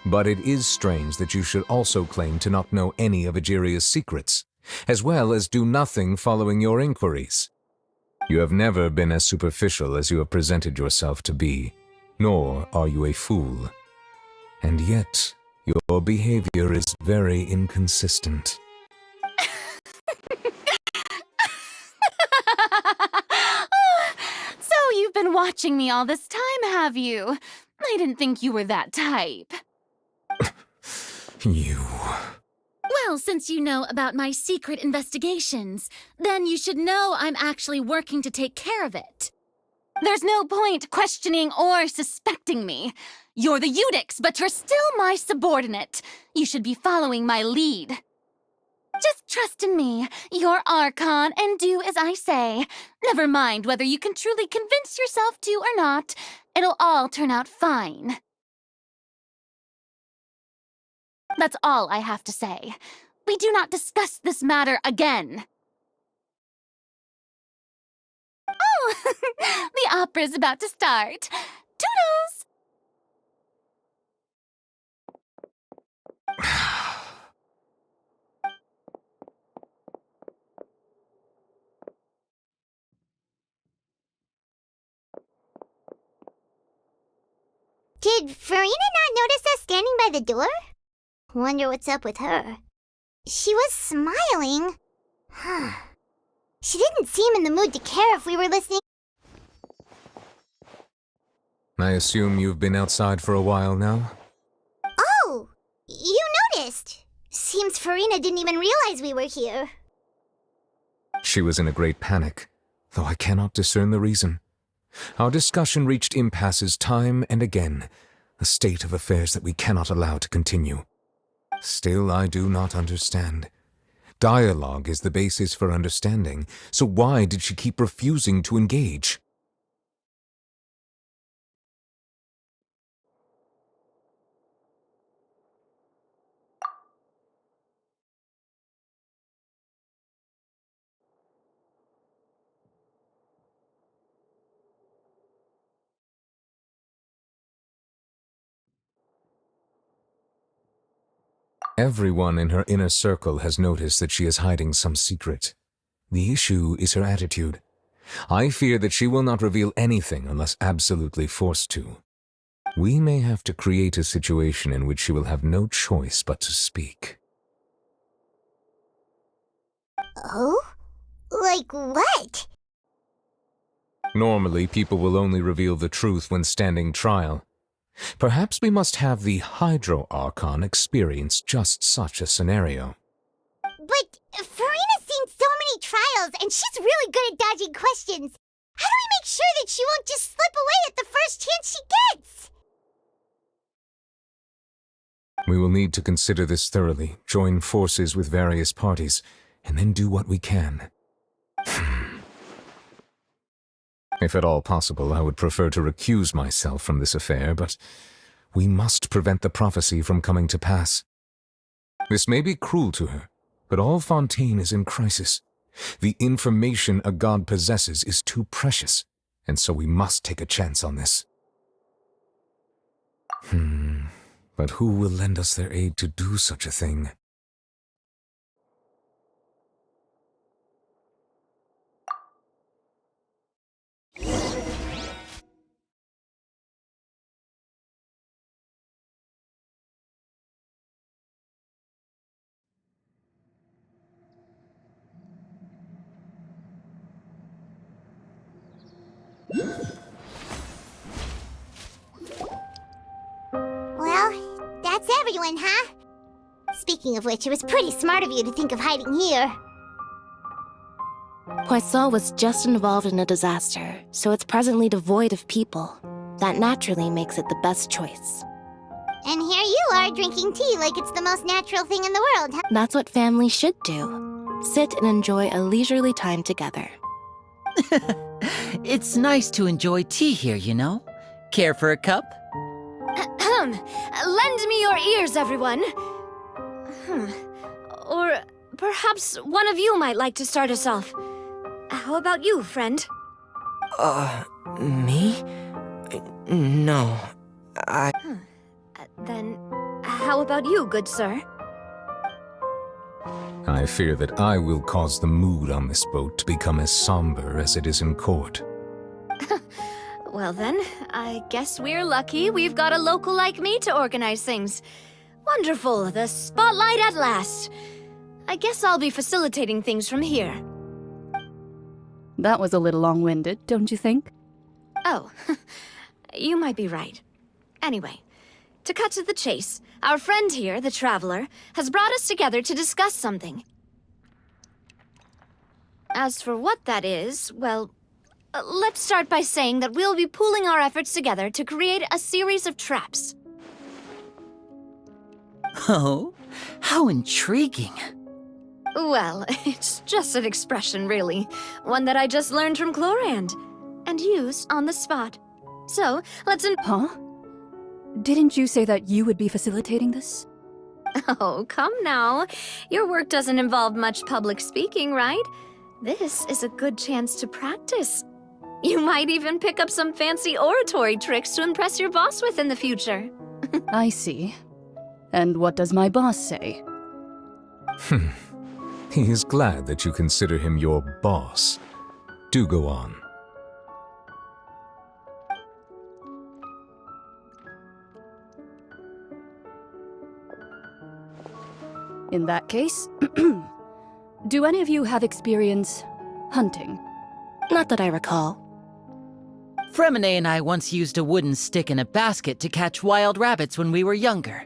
But it is strange that you should also claim to not know any of Egeria's secrets, as well as do nothing following your inquiries. You have never been as superficial as you have presented yourself to be, nor are you a fool. And yet, your behavior is very inconsistent. So you've been watching me all this time, have you? I didn't think you were that type. You... Well, since you know about my secret investigations, then you should know I'm actually working to take care of it. There's no point questioning or suspecting me. You're the Eudix, but you're still my subordinate. You should be following my lead. Just trust in me, you're Archon, and do as I say. Never mind whether you can truly convince yourself to or not. It'll all turn out fine. That's all I have to say. We do not discuss this matter again. Oh, the opera's about to start. Toodles! Did Farina not notice us standing by the door? Wonder what's up with her. She was smiling. She didn't seem in the mood to care if we were listening. I assume you've been outside for a while now? Oh, you noticed. Seems Farina didn't even realize we were here. She was in a great panic, though I cannot discern the reason. Our discussion reached impasses time and again, a state of affairs that we cannot allow to continue. Still, I do not understand. Dialogue is the basis for understanding, so why did she keep refusing to engage? Everyone in her inner circle has noticed that she is hiding some secret. The issue is her attitude. I fear that she will not reveal anything unless absolutely forced to. We may have to create a situation in which she will have no choice but to speak. Oh? Like what? Normally, people will only reveal the truth when standing trial. Perhaps we must have the Hydro Archon experience just such a scenario. But Farina's seen so many trials, and she's really good at dodging questions. How do we make sure that she won't just slip away at the first chance she gets? We will need to consider this thoroughly, join forces with various parties, and then do what we can. If at all possible, I would prefer to recuse myself from this affair, but we must prevent the prophecy from coming to pass. This may be cruel to her, but all Fontaine is in crisis. The information a god possesses is too precious, and so we must take a chance on this. But who will lend us their aid to do such a thing? Well, that's everyone, huh? Speaking of which, it was pretty smart of you to think of hiding here. Poisson was just involved in a disaster, so it's presently devoid of people. That naturally makes it the best choice. And here you are drinking tea like it's the most natural thing in the world, huh? That's what families should do. Sit and enjoy a leisurely time together. It's nice to enjoy tea here, you know? Care for a cup? Lend me your ears, everyone. Or perhaps one of you might like to start us off. How about you, friend? Me? No. Then, how about you, good sir? I fear that I will cause the mood on this boat to become as somber as it is in court. Well then, I guess we're lucky we've got a local like me to organize things. Wonderful, the spotlight at last. I guess I'll be facilitating things from here. That was a little long-winded, don't you think? Oh, you might be right. Anyway, to cut to the chase, our friend here, the Traveler, has brought us together to discuss something. As for what that is, well, let's start by saying that we'll be pooling our efforts together to create a series of traps. Oh, how intriguing. Well, it's just an expression, really. One that I just learned from Chlorand, and used on the spot. So, Huh? Didn't you say that you would be facilitating this? Oh, come now. Your work doesn't involve much public speaking, right? This is a good chance to practice. You might even pick up some fancy oratory tricks to impress your boss with in the future. I see. And what does my boss say? He is glad that you consider him your boss. Do go on. In that case, do any of you have experience hunting? Not that I recall. Fremine and I once used a wooden stick in a basket to catch wild rabbits when we were younger.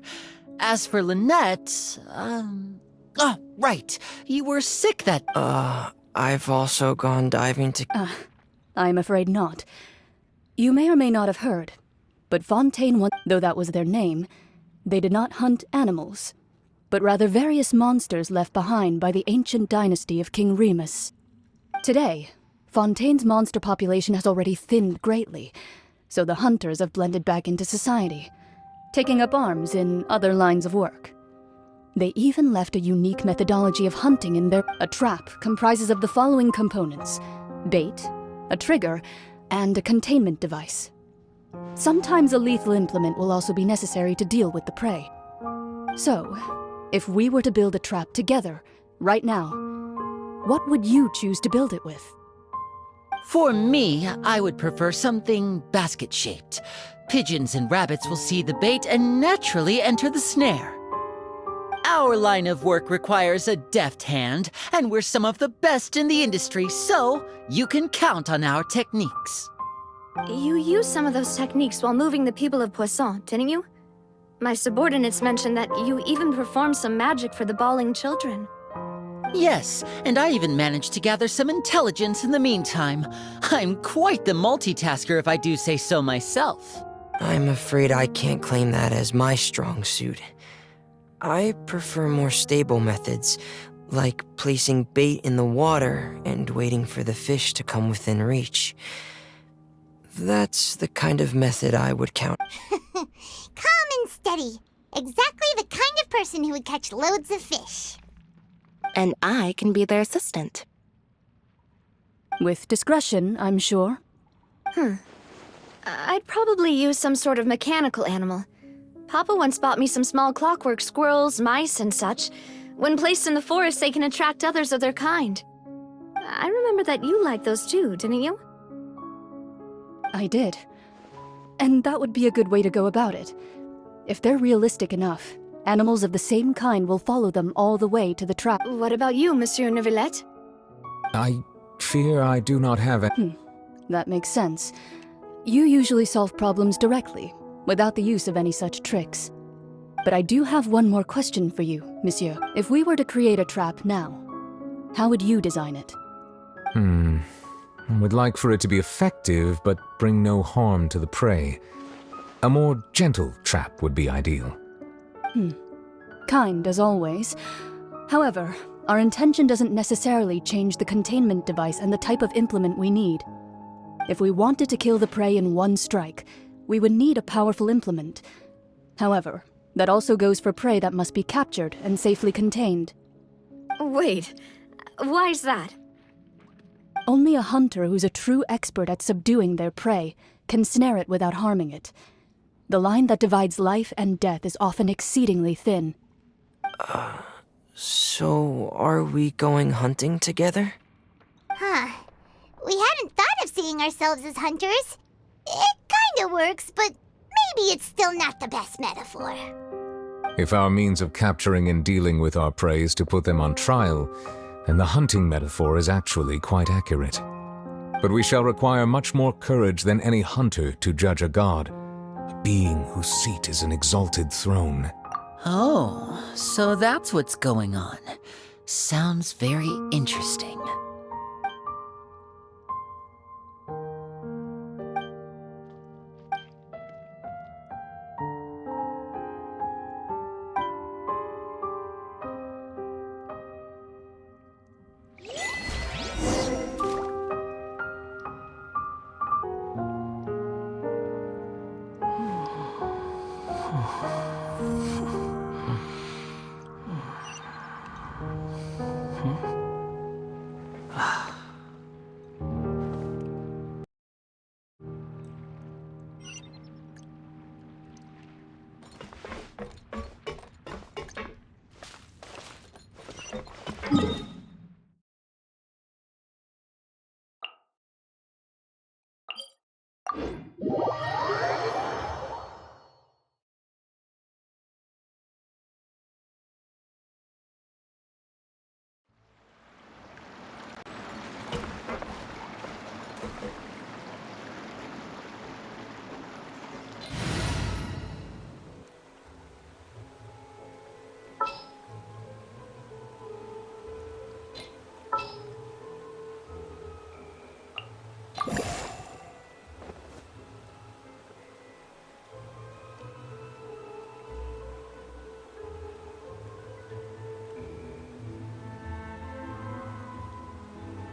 As for Lynette, oh, right. You were sick that... I've also gone diving to... I'm afraid not. You may or may not have heard, but Fontaine, though that was their name, they did not hunt animals, but rather various monsters left behind by the ancient dynasty of King Remus. Today, Fontaine's monster population has already thinned greatly, so the hunters have blended back into society, taking up arms in other lines of work. They even left a unique methodology of hunting in their... A trap comprises of the following components: bait, a trigger, and a containment device. Sometimes a lethal implement will also be necessary to deal with the prey. So, if we were to build a trap together, right now, what would you choose to build it with? For me, I would prefer something basket-shaped. Pigeons and rabbits will see the bait and naturally enter the snare. Our line of work requires a deft hand, and we're some of the best in the industry, so you can count on our techniques. You used some of those techniques while moving the people of Poisson, didn't you? My subordinates mentioned that you even performed some magic for the bawling children. Yes, and I even managed to gather some intelligence in the meantime. I'm quite the multitasker if I do say so myself. I'm afraid I can't claim that as my strong suit. I prefer more stable methods, like placing bait in the water and waiting for the fish to come within reach. That's the kind of method I would count. Calm and steady. Exactly the kind of person who would catch loads of fish. And I can be their assistant. With discretion, I'm sure. I'd probably use some sort of mechanical animal. Papa once bought me some small clockwork squirrels, mice, and such. When placed in the forest, they can attract others of their kind. I remember that you liked those too, didn't you? I did. And that would be a good way to go about it. If they're realistic enough, animals of the same kind will follow them all the way to the trap. What about you, Monsieur Neuvillette? I fear I do not have it. That makes sense. You usually solve problems directly, without the use of any such tricks. But I do have one more question for you, monsieur. If we were to create a trap now, how would you design it? I would like for it to be effective, but bring no harm to the prey. A more gentle trap would be ideal. Kind, as always. However, our intention doesn't necessarily change the containment device and the type of implement we need. If we wanted to kill the prey in one strike, we would need a powerful implement. However, that also goes for prey that must be captured and safely contained. Wait, why's that? Only a hunter who's a true expert at subduing their prey can snare it without harming it. The line that divides life and death is often exceedingly thin. So are we going hunting together? Huh. We hadn't thought of seeing ourselves as hunters. It kinda works, but maybe it's still not the best metaphor. If our means of capturing and dealing with our prey is to put them on trial, then the hunting metaphor is actually quite accurate. But we shall require much more courage than any hunter to judge a god, a being whose seat is an exalted throne. Oh, so that's what's going on. Sounds very interesting.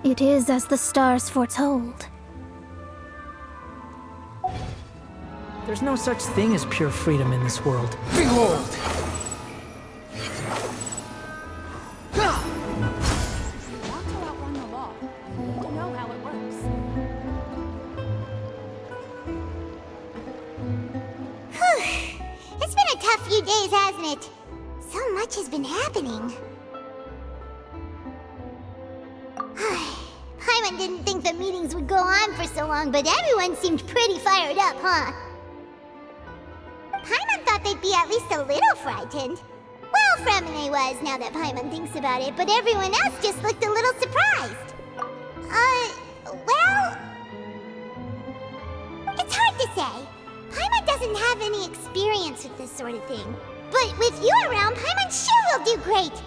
It is as the stars foretold. There's no such thing as pure freedom in this world. Behold! It's been a tough few days, hasn't it? So much has been happening. Paimon didn't think the meetings would go on for so long, but everyone seemed pretty fired up, huh? Paimon thought they'd be at least a little frightened. Well, Fremine was, now that Paimon thinks about it, but everyone else just looked a little surprised. Well... It's hard to say. Paimon doesn't have any experience with this sort of thing. But with you around, Paimon sure will do great.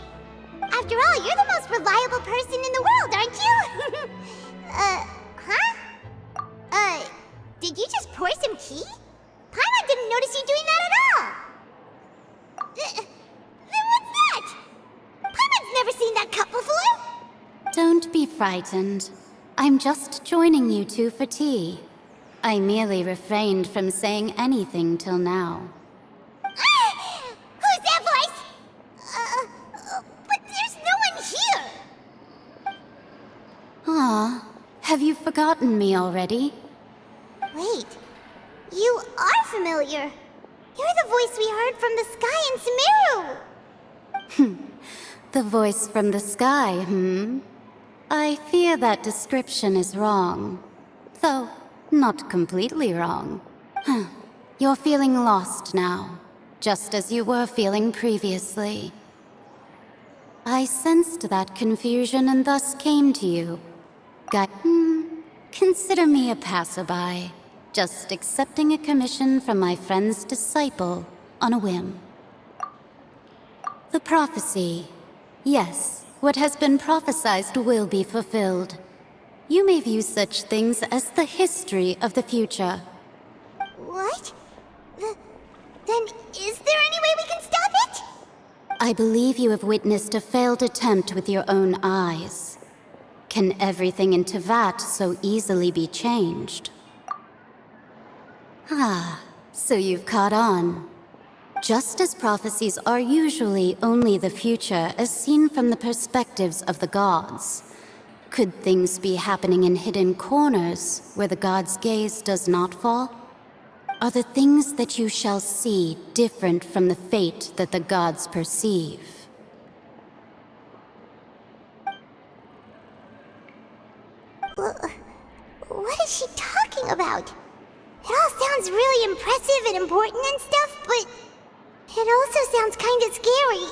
After all, you're the most reliable person in the world, aren't you? Did you just pour some tea? Paimon didn't notice you doing that at all. Then what's that? Paimon's never seen that cup before. Don't be frightened. I'm just joining you two for tea. I merely refrained from saying anything till now. Who's that voice? But there's no one here. Ah, have you forgotten me already? Wait, you are familiar. You're the voice we heard from the sky in Sumeru. The voice from the sky, I fear that description is wrong. Though, not completely wrong. You're feeling lost now, just as you were feeling previously. I sensed that confusion and thus came to you. consider me a passerby, just accepting a commission from my friend's disciple on a whim. The prophecy. Yes, what has been prophesied will be fulfilled. You may view such things as the history of the future. What? Then is there any way we can stop it? I believe you have witnessed a failed attempt with your own eyes. Can everything in Teyvat so easily be changed? Ah, so you've caught on. Just as prophecies are usually only the future as seen from the perspectives of the gods, could things be happening in hidden corners where the gods' gaze does not fall? Are the things that you shall see different from the fate that the gods perceive? What is she talking about? It all sounds really impressive and important and stuff, but it also sounds kind of scary.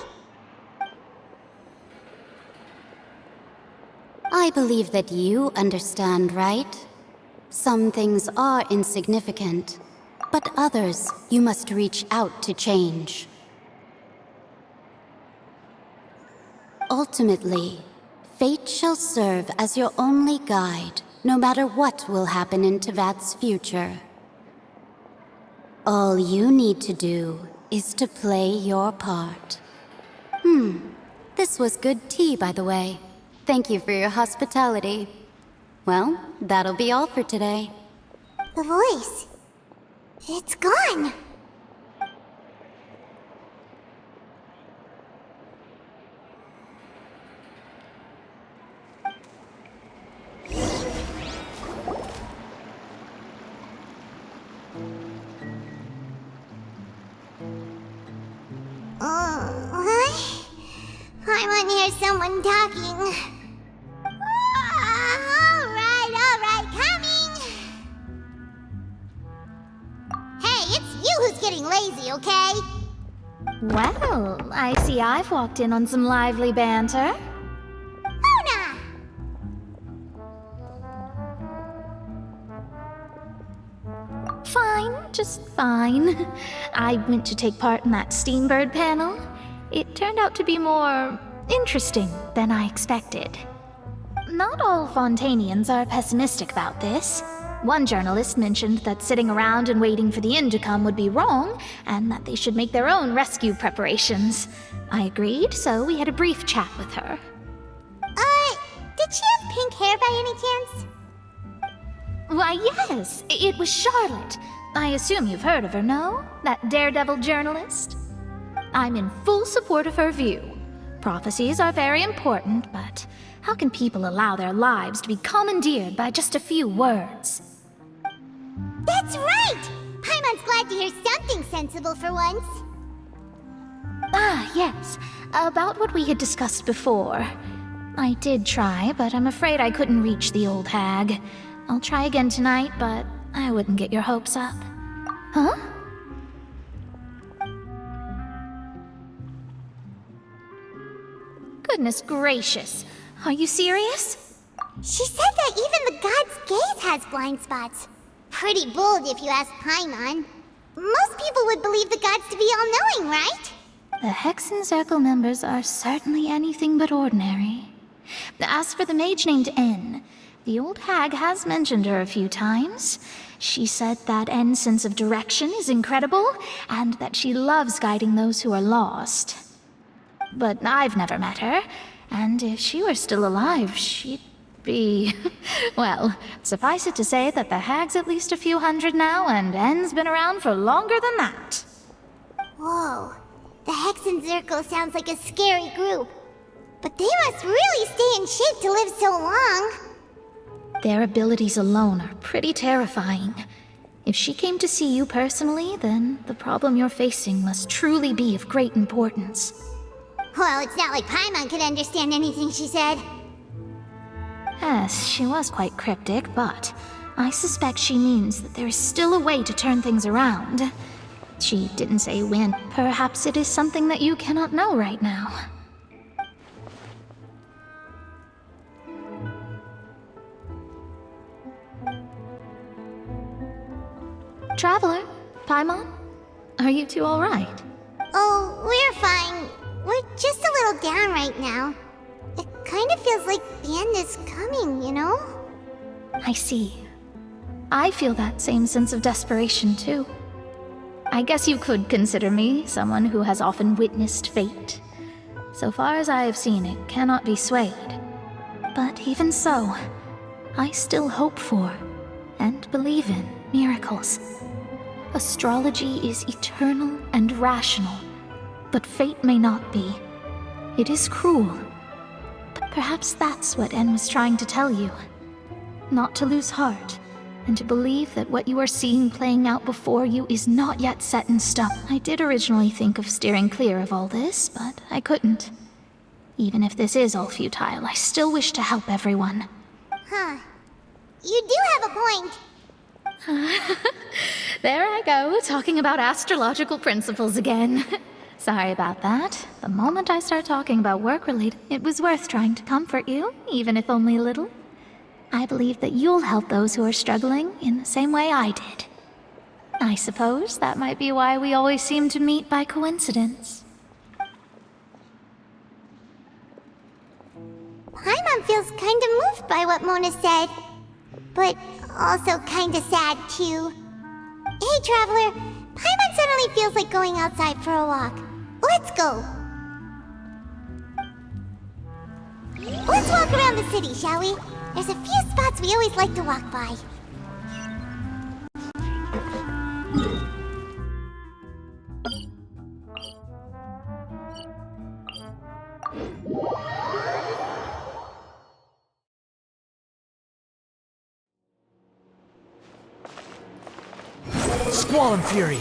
I believe that you understand, right? Some things are insignificant, but others you must reach out to change. Ultimately, fate shall serve as your only guide, no matter what will happen in Teyvat's future. All you need to do is to play your part. This was good tea, by the way. Thank you for your hospitality. Well, that'll be all for today. The voice. It's gone. I want to hear someone talking. All right, coming. Hey, it's you who's getting lazy, okay? Well, I see I've walked in on some lively banter. Luna! Fine, just fine. I went to take part in that Steambird panel. It turned out to be more interesting than I expected. Not all Fontanians are pessimistic about this. One journalist mentioned that sitting around and waiting for the end to come would be wrong, and that they should make their own rescue preparations. I agreed, so we had a brief chat with her. Did she have pink hair by any chance? Why, yes, it was Charlotte. I assume you've heard of her, no? That daredevil journalist? I'm in full support of her view. Prophecies are very important, but how can people allow their lives to be commandeered by just a few words? That's right! Paimon's glad to hear something sensible for once. Ah, yes. About what we had discussed before. I did try, but I'm afraid I couldn't reach the old hag. I'll try again tonight, but I wouldn't get your hopes up. Huh? Goodness gracious. Are you serious? She said that even the god's gaze has blind spots. Pretty bold if you ask Paimon. Most people would believe the gods to be all-knowing, right? The Hexen Circle members are certainly anything but ordinary. As for the mage named N, the old hag has mentioned her a few times. She said that N's sense of direction is incredible, and that she loves guiding those who are lost. But I've never met her, and if she were still alive, she'd be... well, suffice it to say that the hag's at least a few hundred now, and N's been around for longer than that. Whoa, the Hexen Circle sounds like a scary group. But they must really stay in shape to live so long. Their abilities alone are pretty terrifying. If she came to see you personally, then the problem you're facing must truly be of great importance. Well, it's not like Paimon could understand anything she said. Yes, she was quite cryptic, but I suspect she means that there is still a way to turn things around. She didn't say when. Perhaps it is something that you cannot know right now. Traveler, Paimon, are you two alright? Oh, we're fine. We're just a little down right now. It kind of feels like the end is coming, you know? I see. I feel that same sense of desperation, too. I guess you could consider me someone who has often witnessed fate. So far as I have seen, it cannot be swayed. But even so, I still hope for, and believe in, miracles. Astrology is eternal and rational, but fate may not be. It is cruel. But perhaps that's what En was trying to tell you. Not to lose heart, and to believe that what you are seeing playing out before you is not yet set in stone. I did originally think of steering clear of all this, but I couldn't. Even if this is all futile, I still wish to help everyone. Huh. You do have a point. There I go, talking about astrological principles again. Sorry about that. The moment I start talking about work-related, it was worth trying to comfort you, even if only a little. I believe that you'll help those who are struggling in the same way I did. I suppose that might be why we always seem to meet by coincidence. Paimon feels kind of moved by what Mona said, but also kind of sad too. Hey, Traveler, Paimon suddenly feels like going outside for a walk. Let's go. Let's walk around the city, shall we? There's a few spots we always like to walk by. Squall and Fury!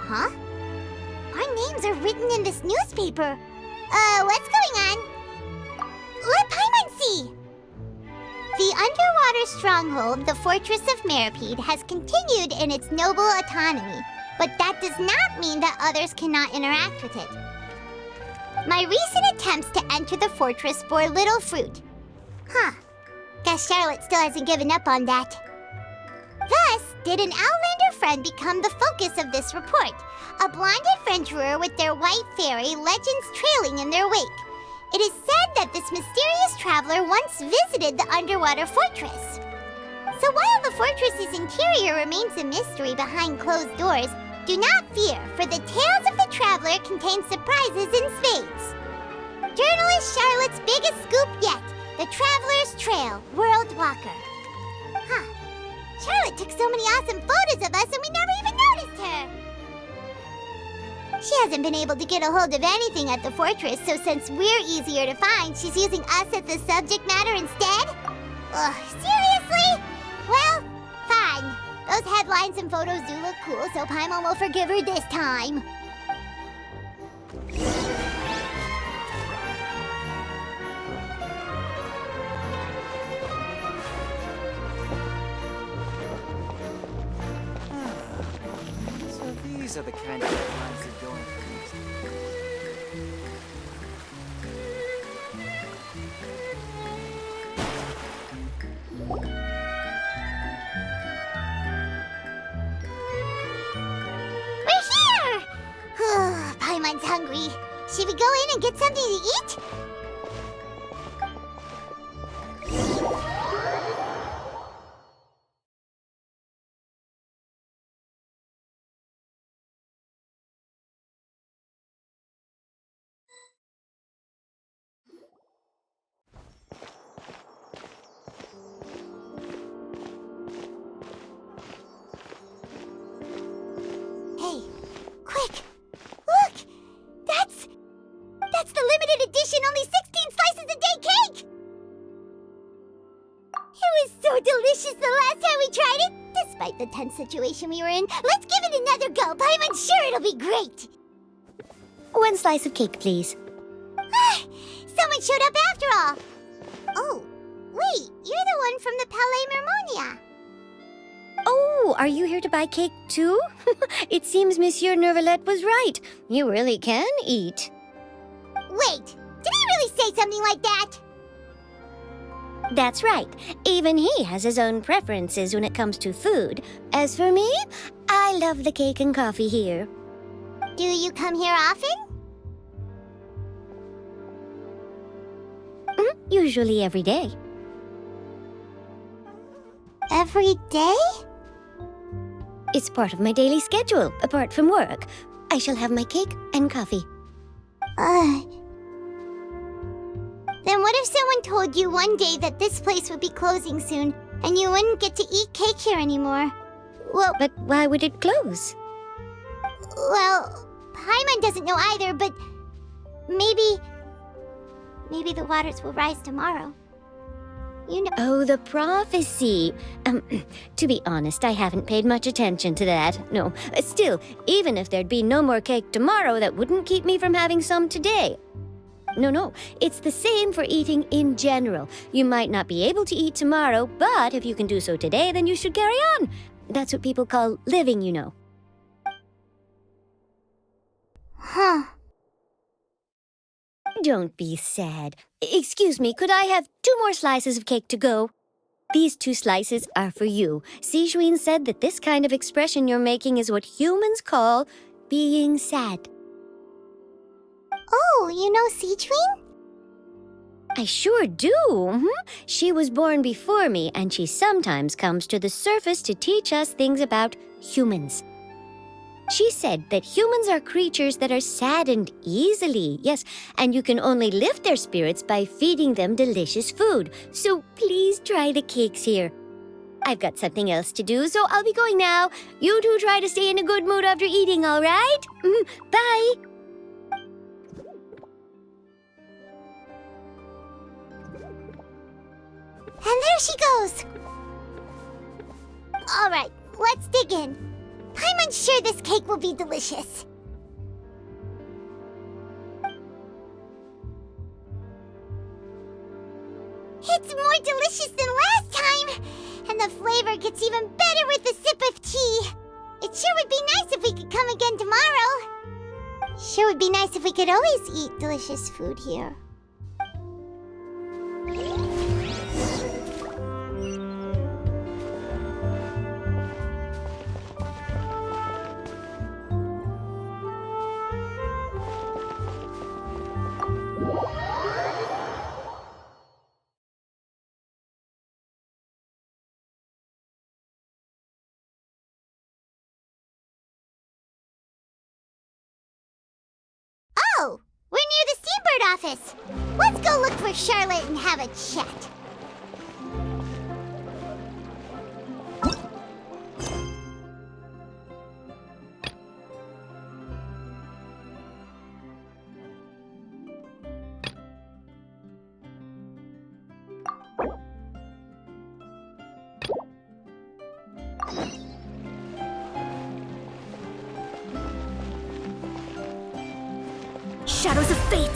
Huh? Our names are written in this newspaper. What's going on? Let Paimon see! The underwater stronghold, the Fortress of Meripede, has continued in its noble autonomy, but that does not mean that others cannot interact with it. My recent attempts to enter the fortress bore little fruit. Huh. Guess Charlotte still hasn't given up on that. Thus, did an Outlander friend become the focus of this report, a blonde adventurer with their white fairy, legends trailing in their wake. It is said that this mysterious traveler once visited the underwater fortress. So while the fortress's interior remains a mystery behind closed doors, do not fear, for the tales of the traveler contain surprises in spades. Journalist Charlotte's biggest scoop yet, the Traveler's Trail, World Walker. Huh. Charlotte took so many awesome photos of us and we never even noticed her. She hasn't been able to get a hold of anything at the fortress, so since we're easier to find, she's using us as the subject matter instead? Ugh, seriously? Well, fine. Those headlines and photos do look cool, so Paimon will forgive her this time. So these are the kind of headlines that go in for We're here! Paimon's hungry. Should we go in and get something to eat? Hey, quick! Look! That's the limited edition only 16 slices a day cake! It was so delicious the last time we tried it! Despite the tense situation we were in, let's give it another go! I'm sure it'll be great! One slice of cake, please. Someone showed up after all! Oh, Wait, you're the one from the Palais Mermonia. Oh, are you here to buy cake too? It seems Monsieur Nervalet was right. You really can eat. Wait, did he really say something like that? That's right. Even he has his own preferences when it comes to food. As for me, I love the cake and coffee here. Do you come here often? Usually every day. Every day? It's part of my daily schedule, apart from work. I shall have my cake and coffee. Then what if someone told you one day that this place would be closing soon, and you wouldn't get to eat cake here anymore? Well... But why would it close? Well, Paimon doesn't know either, but... Maybe the waters will rise tomorrow. You know... Oh, the prophecy. To be honest, I haven't paid much attention to that. No, still, even if there'd be no more cake tomorrow, that wouldn't keep me from having some today. No, it's the same for eating in general. You might not be able to eat tomorrow, but if you can do so today, then you should carry on. That's what people call living, you know. Huh. Don't be sad. Excuse me, could I have 2 more slices of cake to go? These 2 slices are for you. Sijuin said that this kind of expression you're making is what humans call being sad. Oh, you know Sijuin? I sure do. She was born before me, and she sometimes comes to the surface to teach us things about humans. She said that humans are creatures that are saddened easily, yes, and you can only lift their spirits by feeding them delicious food. So please try the cakes here. I've got something else to do, so I'll be going now. You two try to stay in a good mood after eating, all right? Bye! And there she goes! Alright, let's dig in. Paimon's sure this cake will be delicious. It's more delicious than last time! And the flavor gets even better with a sip of tea. It sure would be nice if we could come again tomorrow. Sure would be nice if we could always eat delicious food here. Oh, we're near the Steambird office. Let's go look for Charlotte and have a chat. Shadows of Fate!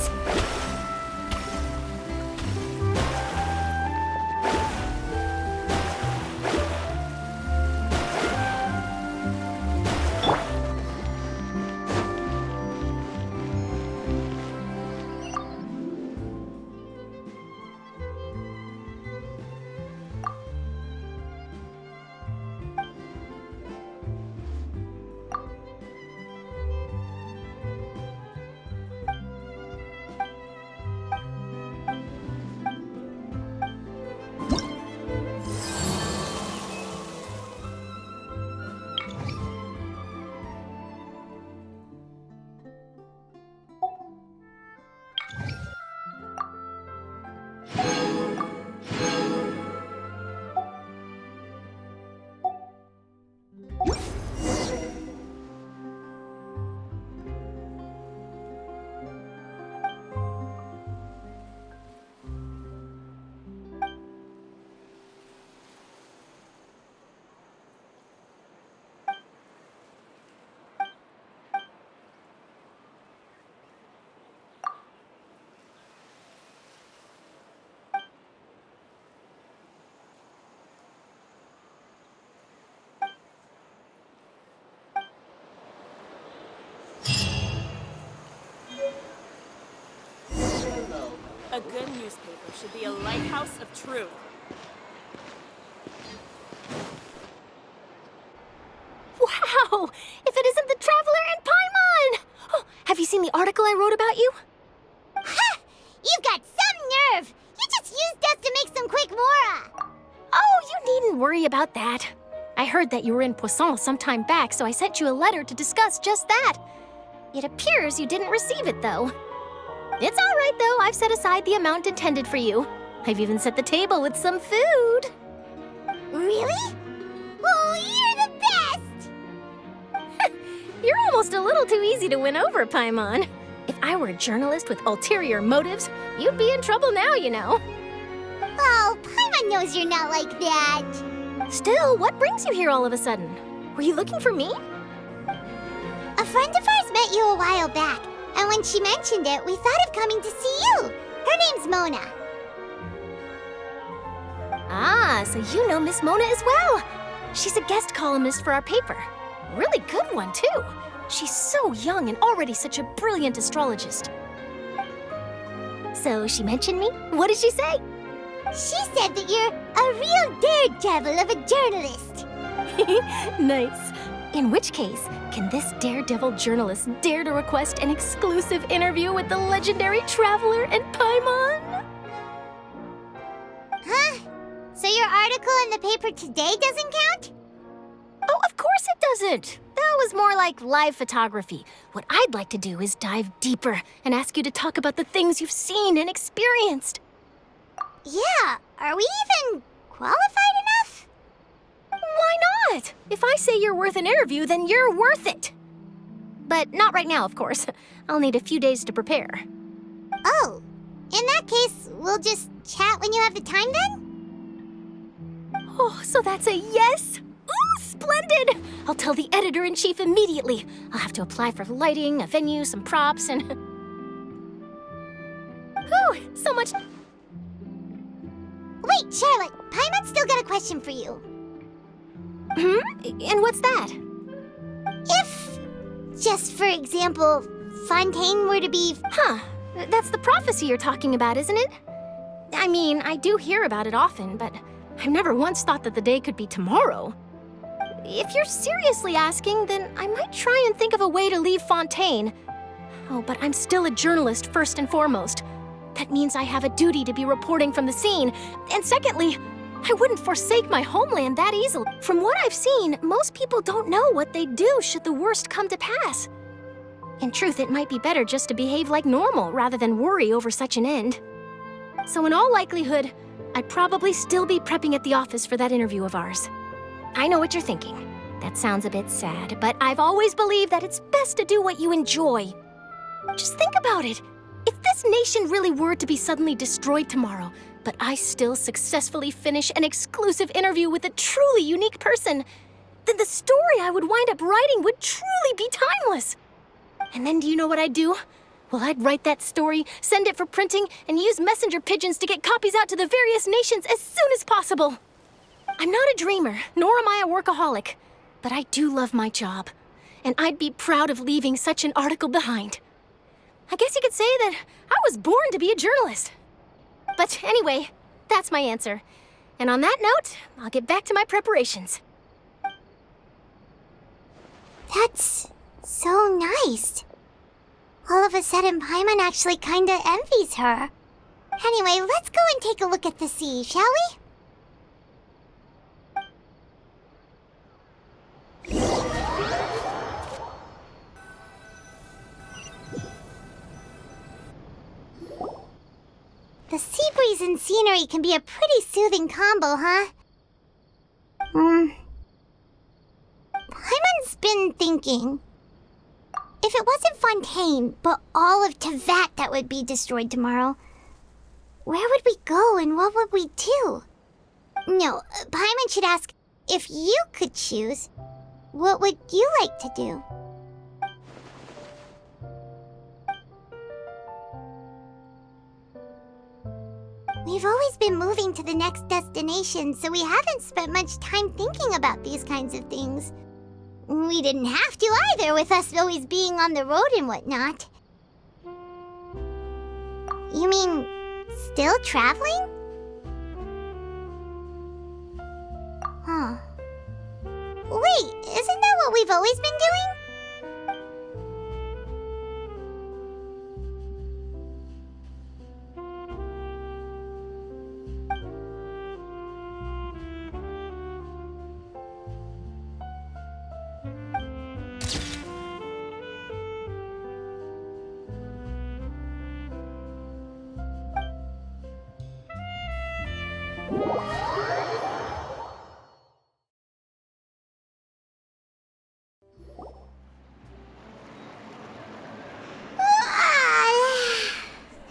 A good newspaper should be a lighthouse of truth. Wow! If it isn't the Traveler and Paimon! Oh, have you seen the article I wrote about you? Ha! You've got some nerve! You just used us to make some quick mora! Oh, you needn't worry about that. I heard that you were in Poisson some time back, so I sent you a letter to discuss just that. It appears you didn't receive it, though. It's all right, though. I've set aside the amount intended for you. I've even set the table with some food. Really? Oh, you're the best! You're almost a little too easy to win over, Paimon. If I were a journalist with ulterior motives, you'd be in trouble now, you know. Oh, Paimon knows you're not like that. Still, what brings you here all of a sudden? Were you looking for me? A friend of ours met you a while back, and when she mentioned it, we thought of coming to see you. Her name's Mona. Ah, so you know Miss Mona as well. She's a guest columnist for our paper. Really good one, too. She's so young and already such a brilliant astrologist. So she mentioned me? What did she say? She said that you're a real daredevil of a journalist. Nice. In which case, can this daredevil journalist dare to request an exclusive interview with the legendary Traveler and Paimon? Huh? So your article in the paper today doesn't count? Oh, of course it doesn't. That was more like live photography. What I'd like to do is dive deeper and ask you to talk about the things you've seen and experienced. Yeah, are we even qualified enough? Why not? If I say you're worth an interview, then you're worth it. But not right now, of course. I'll need a few days to prepare. Oh, in that case, we'll just chat when you have the time then? Oh, so that's a yes? Ooh, splendid! I'll tell the editor-in-chief immediately. I'll have to apply for lighting, a venue, some props, and... Whew, so much... Wait, Charlotte, Paimon's still got a question for you. And what's that? If, just for example, Fontaine were to be... Huh, that's the prophecy you're talking about, isn't it? I mean, I do hear about it often, but I've never once thought that the day could be tomorrow. If you're seriously asking, then I might try and think of a way to leave Fontaine. Oh, but I'm still a journalist first and foremost. That means I have a duty to be reporting from the scene. And secondly, I wouldn't forsake my homeland that easily. From what I've seen, most people don't know what they'd do should the worst come to pass. In truth, it might be better just to behave like normal rather than worry over such an end. So in all likelihood, I'd probably still be prepping at the office for that interview of ours. I know what you're thinking. That sounds a bit sad, but I've always believed that it's best to do what you enjoy. Just think about it. If this nation really were to be suddenly destroyed tomorrow, but I still successfully finish an exclusive interview with a truly unique person, then the story I would wind up writing would truly be timeless. And then do you know what I'd do? Well, I'd write that story, send it for printing, and use messenger pigeons to get copies out to the various nations as soon as possible. I'm not a dreamer, nor am I a workaholic, but I do love my job, and I'd be proud of leaving such an article behind. I guess you could say that I was born to be a journalist. But anyway, that's my answer. And on that note, I'll get back to my preparations. That's so nice. All of a sudden, Paimon actually kinda envies her. Anyway, let's go and take a look at the sea, shall we? The sea breeze and scenery can be a pretty soothing combo, huh? Paimon's been thinking. If it wasn't Fontaine, but all of Tevat that would be destroyed tomorrow, where would we go and what would we do? No, Paimon should ask, if you could choose, what would you like to do? We've always been moving to the next destination, so we haven't spent much time thinking about these kinds of things. We didn't have to either, with us always being on the road and whatnot. You mean, Still traveling? Huh. Wait, isn't that what we've always been doing?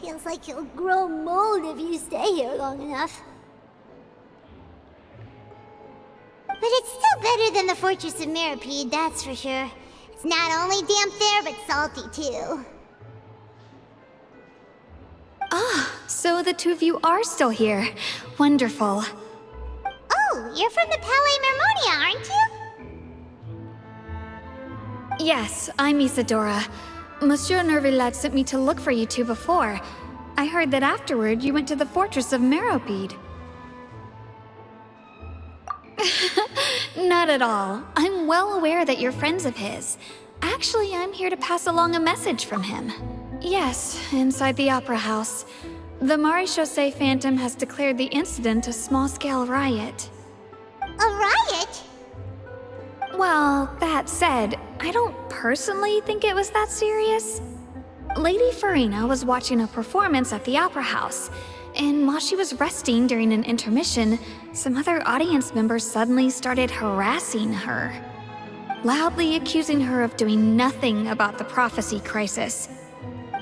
Feels like you'll grow mold if you stay here long enough. But it's still better than the Fortress of Meropide, that's for sure. It's not only damp there, but salty too. Ah, so the two of you are still here. Wonderful. Oh, you're from the Palais Mermonia, aren't you? Yes, I'm Isadora. Monsieur Nervillet sent me to look for you two before. I heard that afterward you went to the Fortress of Meropide. Not at all. I'm well aware that you're friends of his. Actually, I'm here to pass along a message from him. Yes, inside the Opera House. The Maréchaussée Phantom has declared the incident a small-scale riot. A riot? Well, that said, I don't personally think it was that serious. Lady Farina was watching a performance at the Opera House, and while she was resting during an intermission, some other audience members suddenly started harassing her, loudly accusing her of doing nothing about the prophecy crisis.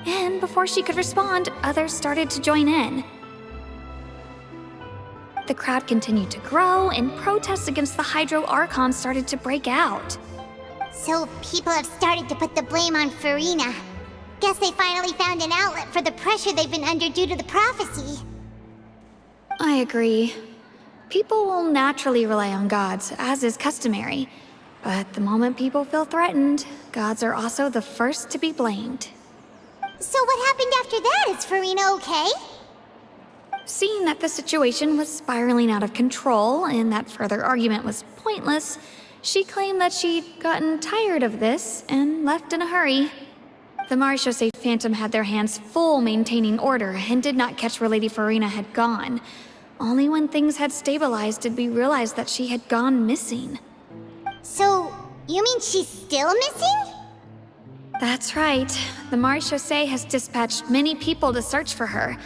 And before she could respond, others started to join in. The crowd continued to grow, and protests against the Hydro Archon started to break out. So people have started to put the blame on Farina. Guess they finally found an outlet for the pressure they've been under due to the prophecy. I agree. People will naturally rely on gods, as is customary. But the moment people feel threatened, gods are also the first to be blamed. So what happened after that? Is Farina okay? Seeing that the situation was spiraling out of control and that further argument was pointless, she claimed that she'd gotten tired of this and left in a hurry. The Maréchaussée Phantom had their hands full maintaining order and did not catch where Lady Farina had gone. Only when things had stabilized did we realize that she had gone missing. So, you mean she's still missing? That's right. The Maréchaussée has dispatched many people to search for her.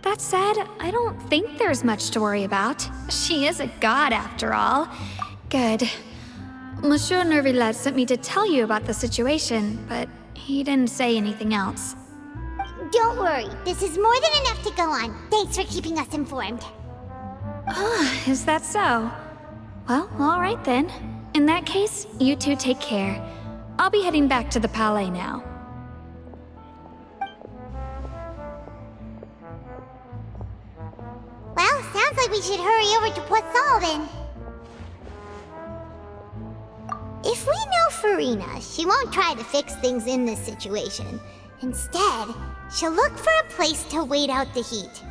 That said, I don't think there's much to worry about. She is a god after all. Good. Monsieur Nervillet sent me to tell you about the situation, but he didn't say anything else. Don't worry, this is more than enough to go on. Thanks for keeping us informed. Ah, is that so? Well, all right then. In that case, you two take care. I'll be heading back to the Palais now. Well, sounds like we should hurry over to Poisson then. If we know Farina, she won't try to fix things in this situation. Instead, she'll look for a place to wait out the heat.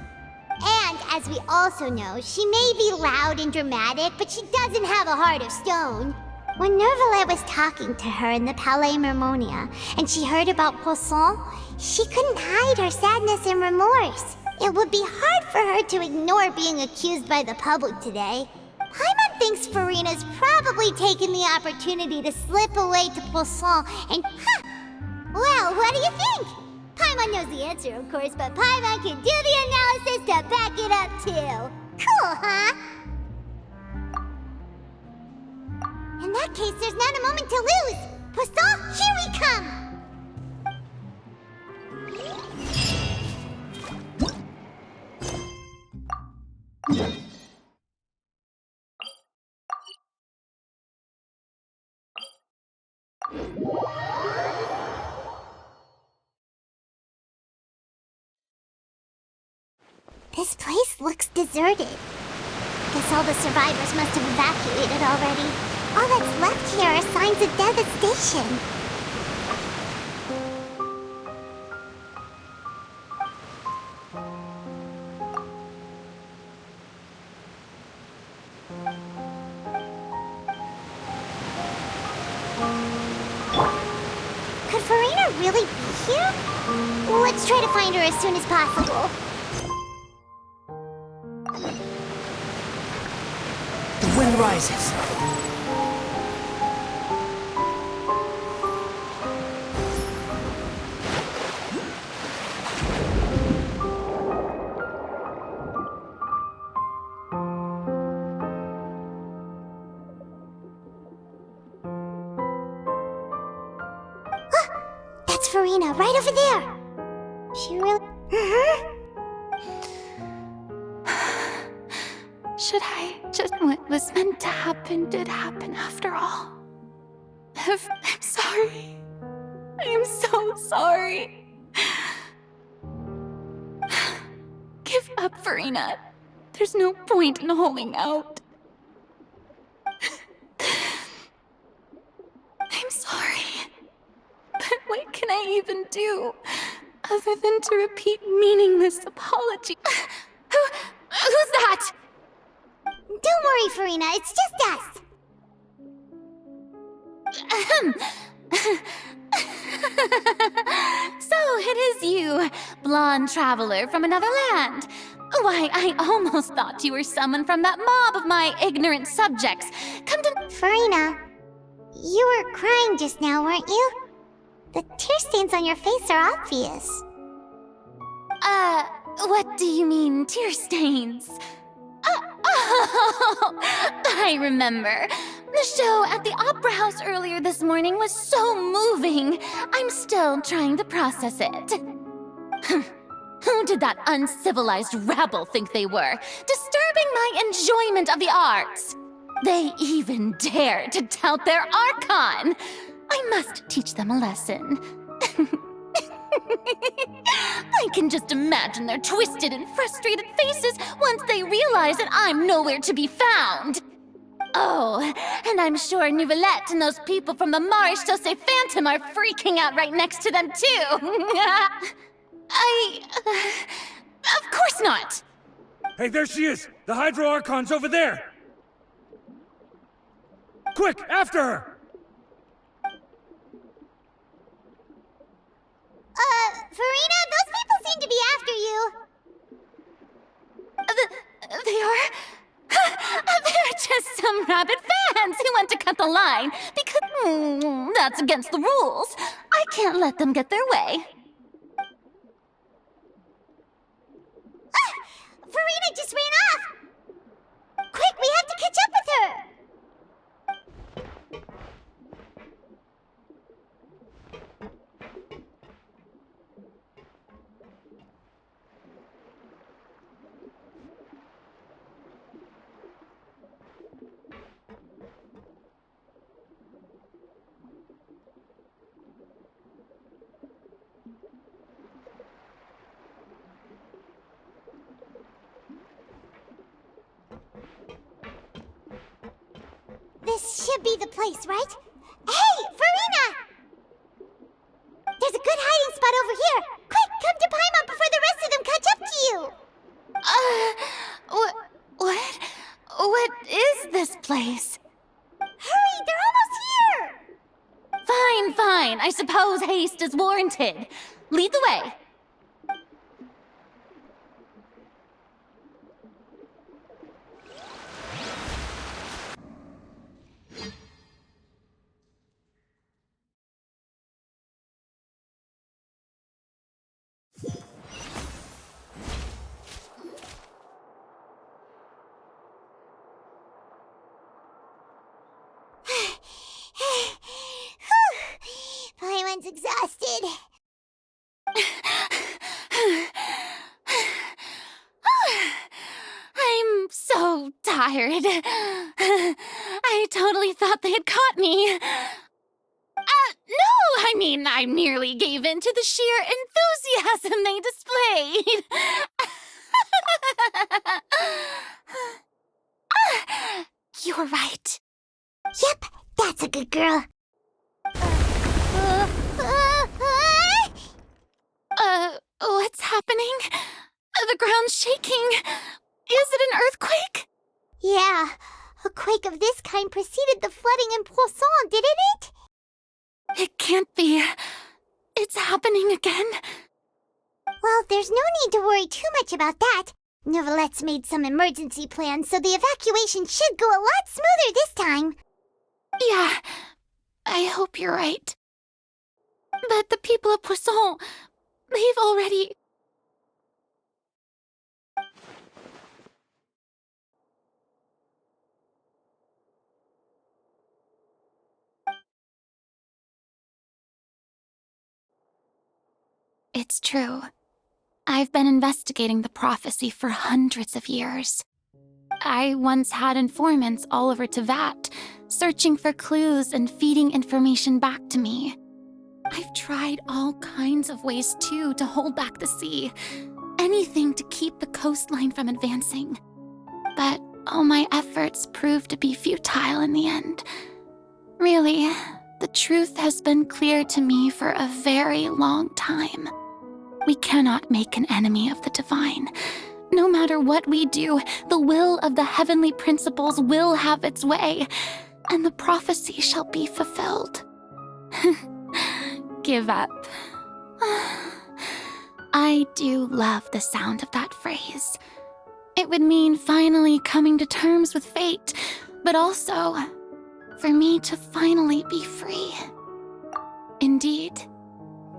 And, as we also know, she may be loud and dramatic, but she doesn't have a heart of stone. When Nervillet was talking to her in the Palais Mermonia, and she heard about Poisson, she couldn't hide her sadness and remorse. It would be hard for her to ignore being accused by the public today. Paimon thinks Farina's probably taken the opportunity to slip away to Poisson and... Well, what do you think? Paimon knows the answer, of course, but Paimon can do the analysis to back it up, too. Cool, huh? In that case, there's not a moment to lose. Poisson, here we come! This place looks deserted. Guess all the survivors must have evacuated already. All that's left here are signs of devastation. really be here? Let's try to find her as soon as possible. The wind rises. That's Farina, right over there. She really... Should I just... What was meant to happen did happen after all. I'm sorry. I am so sorry. Give up, Farina. There's no point in holding out. I'm sorry. But what can I even do other than to repeat meaningless apology? Who's that? Don't worry, Farina, it's just us. So it is you, blonde traveler from another land. Why, I almost thought you were someone from that mob of my ignorant subjects. Come to... Farina, you were crying just now, weren't you? The tear stains on your face are obvious. What do you mean, tear stains? Oh, I remember. The show at the Opera House earlier this morning was so moving. I'm still trying to process it. Who did that uncivilized rabble think they were, disturbing my enjoyment of the arts? They even dared to tout their Archon. I must teach them a lesson. I can just imagine their twisted and frustrated faces once they realize that I'm nowhere to be found. Oh, and I'm sure Nouvellette and those people from the Marish Chaussee Phantom are freaking out right next to them, too. Of course not. Hey, there she is! The Hydro Archon's over there! Quick, after her! Farina, those people seem to be after you. They are? They're just some rabid fans who want to cut the line because that's against the rules. I can't let them get their way. Farina just ran off! Quick, we have to catch up with her! This should be the place, right? Hey, Farina! There's a good hiding spot over here. Quick, come to Paimon before the rest of them catch up to you. What is this place? Hurry, they're almost here! Fine. I suppose haste is warranted. Lead the way. Paimon's exhausted. I'm so tired. I totally thought they had caught me. No, I mean, I merely gave in to the sheer enthusiasm they displayed. You're right. Yep, that's a good girl. What's happening? The ground's shaking. Is it an earthquake? Yeah, a quake of this kind preceded the flooding in Poisson, didn't it? It can't be. It's happening again? Well, there's no need to worry too much about that. Novelette's made some emergency plans, so the evacuation should go a lot smoother this time. Yeah, I hope you're right. But the people of Poisson, they've already... It's true. I've been investigating the prophecy for hundreds of years. I once had informants all over Tevat, searching for clues and feeding information back to me. I've tried all kinds of ways, too, to hold back the sea. Anything to keep the coastline from advancing. But all my efforts proved to be futile in the end. Really, the truth has been clear to me for a very long time. We cannot make an enemy of the divine. No matter what we do, the will of the heavenly principles will have its way, and the prophecy shall be fulfilled. Give up. I do love the sound of that phrase. It would mean finally coming to terms with fate, but also for me to finally be free. Indeed,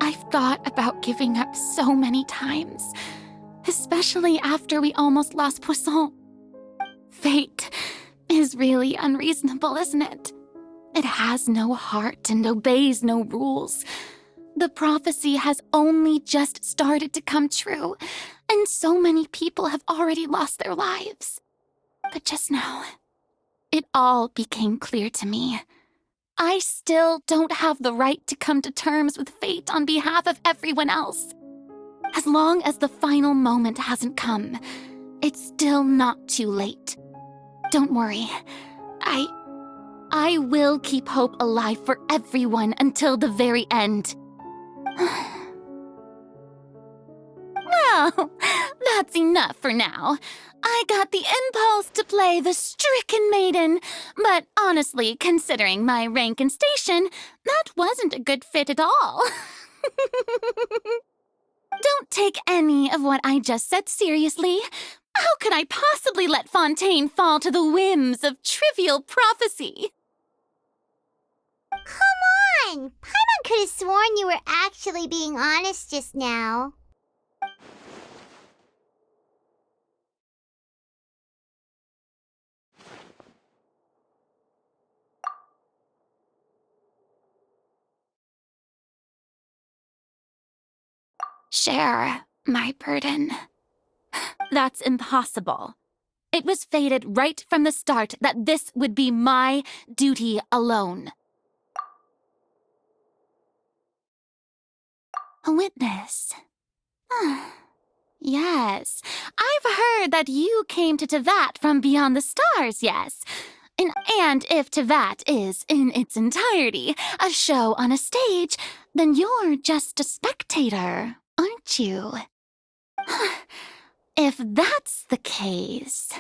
I've thought about giving up so many times, especially after we almost lost Poisson. Fate is really unreasonable, isn't it? It has no heart and obeys no rules. The prophecy has only just started to come true, and so many people have already lost their lives. But just now, it all became clear to me. I still don't have the right to come to terms with fate on behalf of everyone else. As long as the final moment hasn't come, it's still not too late. Don't worry. I will keep hope alive for everyone until the very end. Well, that's enough for now. I got the impulse to play the stricken maiden, but honestly, considering my rank and station, that wasn't a good fit at all. Don't take any of what I just said seriously. How could I possibly let Fontaine fall to the whims of trivial prophecy? Come on! Paimon could have sworn you were actually being honest just now. Share my burden. That's impossible. It was fated right from the start that this would be my duty alone. A witness. Yes, I've heard that you came to Tevat from beyond the stars, yes. And if Tevat is, in its entirety, a show on a stage, then you're just a spectator, aren't you? If that's the case...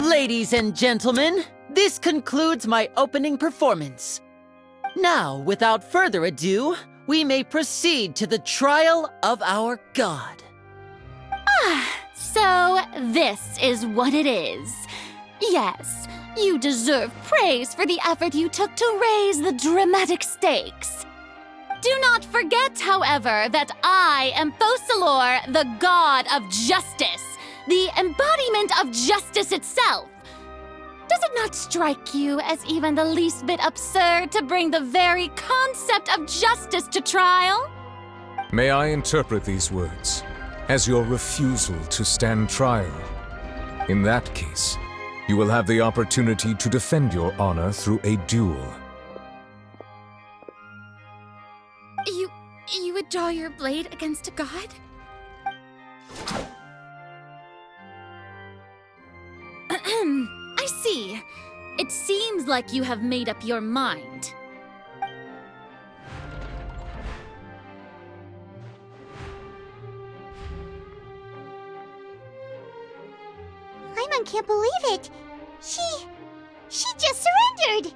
Ladies and gentlemen, this concludes my opening performance. Now, without further ado, we may proceed to the trial of our god. So this is what it is. Yes, you deserve praise for the effort you took to raise the dramatic stakes. Do not forget, however, that I am Focalor, the god of justice, the embodiment of justice itself. Does it not strike you as even the least bit absurd to bring the very concept of justice to trial? May I interpret these words as your refusal to stand trial? In that case, you will have the opportunity to defend your honor through a duel. You would draw your blade against a god? I see. It seems like you have made up your mind. Paimon can't believe it. She just surrendered.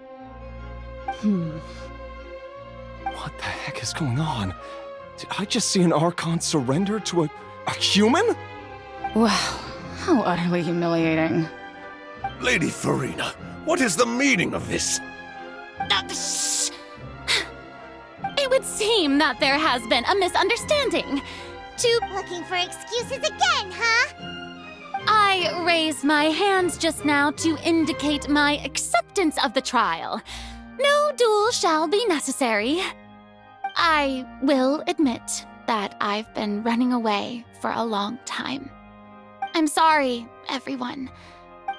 What the heck is going on? Did I just see an Archon surrender to a human? Wow, how utterly humiliating. Lady Farina, what is the meaning of this? Shh! It would seem that there has been a misunderstanding. Looking for excuses again, huh? I raised my hands just now to indicate my acceptance of the trial. No duel shall be necessary. I will admit that I've been running away for a long time. I'm sorry, everyone.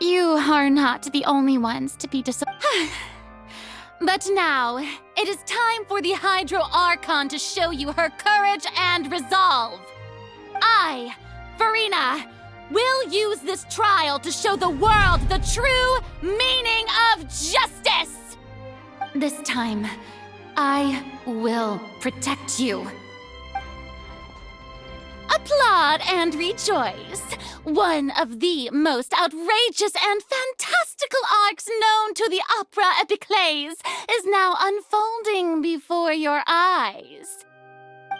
You are not the only ones to be disappointed. But now, it is time for the Hydro Archon to show you her courage and resolve. I, Farina, will use this trial to show the world the true meaning of justice. This time, I will protect you. Applaud and rejoice! One of the most outrageous and fantastical arcs known to the opera epiclese is now unfolding before your eyes.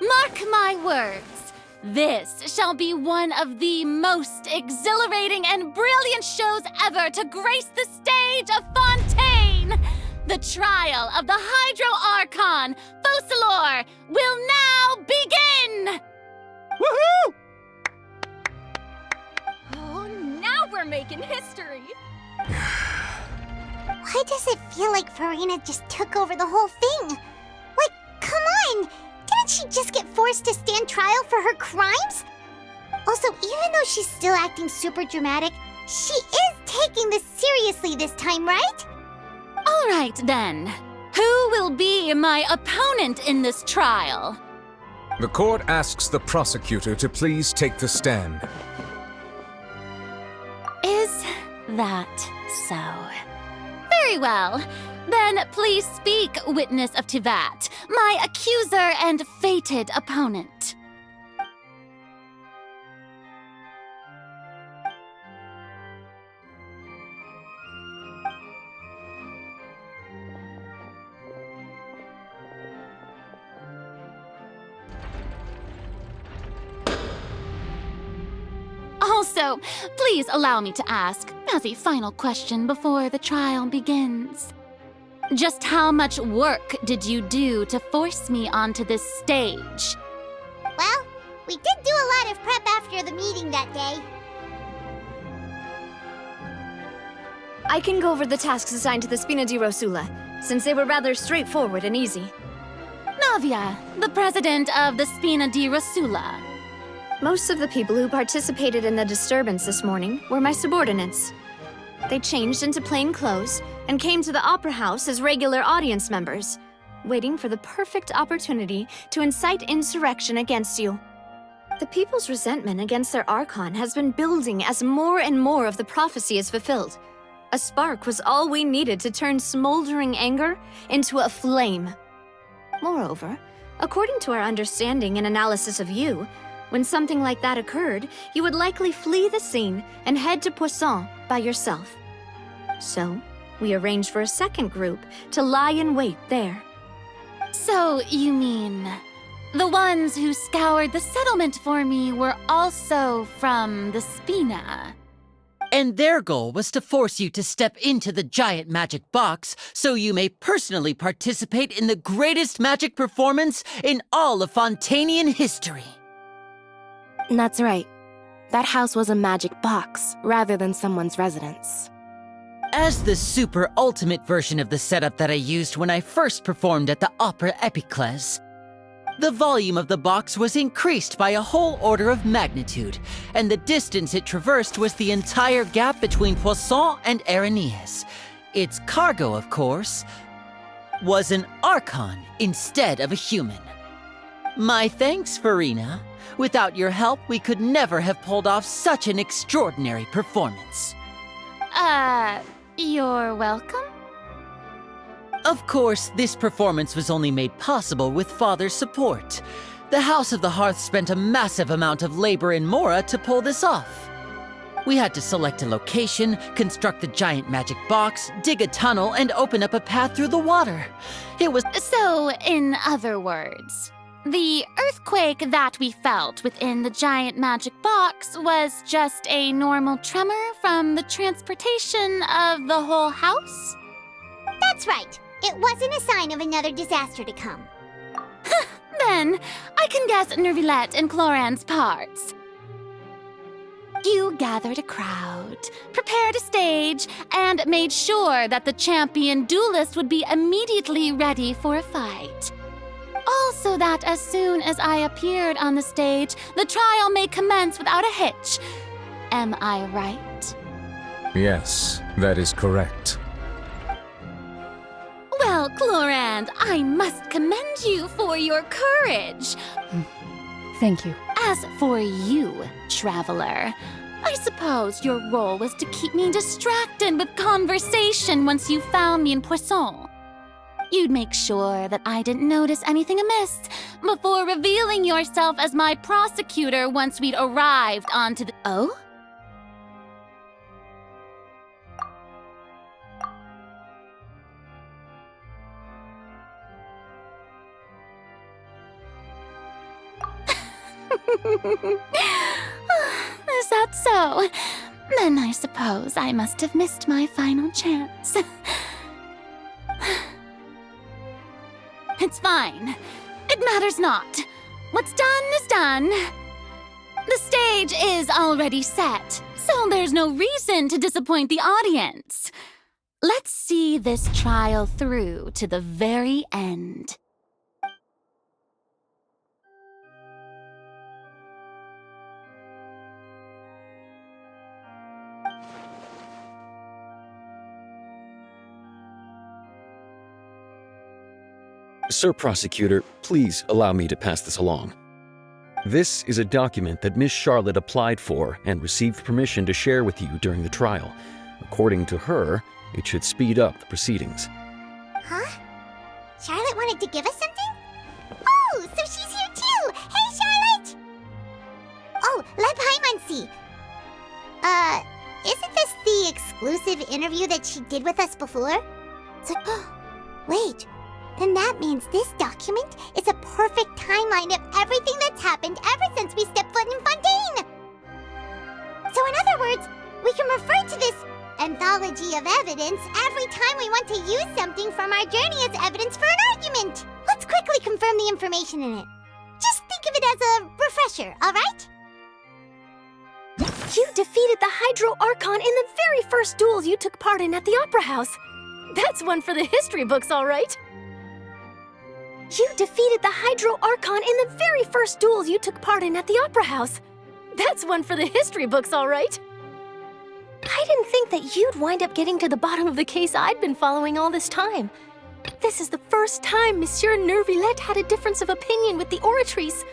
Mark my words, this shall be one of the most exhilarating and brilliant shows ever to grace the stage of Fontaine! The trial of the Hydro Archon, Focalor, will now begin! Woohoo! Oh, now we're making history! Why does it feel like Farina just took over the whole thing? Like, come on! Didn't she just get forced to stand trial for her crimes? Also, even though she's still acting super dramatic, she is taking this seriously this time, right? All right, then. Who will be my opponent in this trial? The court asks the prosecutor to please take the stand. Is that so? Very well. Then please speak, witness of Tivat, my accuser and fated opponent. Also, please allow me to ask, as a final question before the trial begins. Just how much work did you do to force me onto this stage? Well, we did do a lot of prep after the meeting that day. I can go over the tasks assigned to the Spina di Rosula, since they were rather straightforward and easy. Navia, the president of the Spina di Rosula. Most of the people who participated in the disturbance this morning were my subordinates. They changed into plain clothes and came to the Opera House as regular audience members, waiting for the perfect opportunity to incite insurrection against you. The people's resentment against their Archon has been building as more and more of the prophecy is fulfilled. A spark was all we needed to turn smoldering anger into a flame. Moreover, according to our understanding and analysis of you, when something like that occurred, you would likely flee the scene and head to Poisson by yourself. So, we arranged for a second group to lie in wait there. So, you mean, the ones who scoured the settlement for me were also from the Spina? And their goal was to force you to step into the giant magic box so you may personally participate in the greatest magic performance in all of Fontainian history. That's right. That house was a magic box, rather than someone's residence. As the super ultimate version of the setup that I used when I first performed at the Opera Epiclese, the volume of the box was increased by a whole order of magnitude, and the distance it traversed was the entire gap between Poisson and Araneas. Its cargo, of course, was an Archon instead of a human. My thanks, Farina. Without your help, we could never have pulled off such an extraordinary performance. You're welcome? Of course, this performance was only made possible with Father's support. The House of the Hearth spent a massive amount of labor in Mora to pull this off. We had to select a location, construct the giant magic box, dig a tunnel, and open up a path through the water. It was— So, in other words, the earthquake that we felt within the giant magic box was just a normal tremor from the transportation of the whole house? That's right. It wasn't a sign of another disaster to come. Then, I can guess Nervilette and Cloran's parts. You gathered a crowd, prepared a stage, and made sure that the champion duelist would be immediately ready for a fight. Also that as soon as I appeared on the stage, the trial may commence without a hitch. Am I right? Yes, that is correct. Well, Clorand, I must commend you for your courage. Thank you. As for you, traveler, I suppose your role was to keep me distracted with conversation once you found me in Poisson. You'd make sure that I didn't notice anything amiss before revealing yourself as my prosecutor once we'd arrived onto the— Oh? Is that so? Then I suppose I must have missed my final chance. It's fine. It matters not. What's done is done. The stage is already set, so there's no reason to disappoint the audience. Let's see this trial through to the very end. Sir Prosecutor, please allow me to pass this along. This is a document that Miss Charlotte applied for and received permission to share with you during the trial. According to her, it should speed up the proceedings. Huh? Charlotte wanted to give us something? Oh, so she's here too! Hey, Charlotte! Oh, let Paimon see. Isn't this the exclusive interview that she did with us before? Wait. Then that means this document is a perfect timeline of everything that's happened ever since we stepped foot in Fontaine! So in other words, we can refer to this anthology of evidence every time we want to use something from our journey as evidence for an argument! Let's quickly confirm the information in it. Just think of it as a refresher, alright? You defeated the Hydro Archon in the very first duel you took part in at the Opera House. That's one for the history books, alright? You defeated the Hydro Archon in the very first duel you took part in at the Opera House. That's one for the history books, all right. I didn't think that you'd wind up getting to the bottom of the case I'd been following all this time. This is the first time Monsieur Nervilette had a difference of opinion with the Oratrice.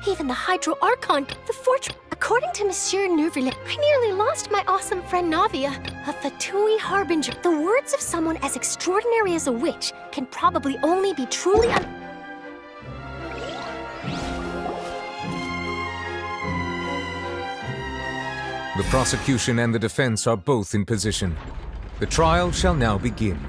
Even the Hydro Archon, the fortress. According to Monsieur Nervilette, I nearly lost my awesome friend Navia, a Fatui harbinger. The words of someone as extraordinary as a witch can probably only be truly The prosecution and the defense are both in position. The trial shall now begin.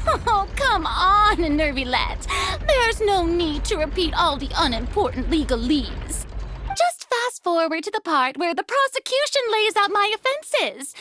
Oh, come on, Nervilette. There's no need to repeat all the unimportant legalese. Just fast forward to the part where the prosecution lays out my offenses.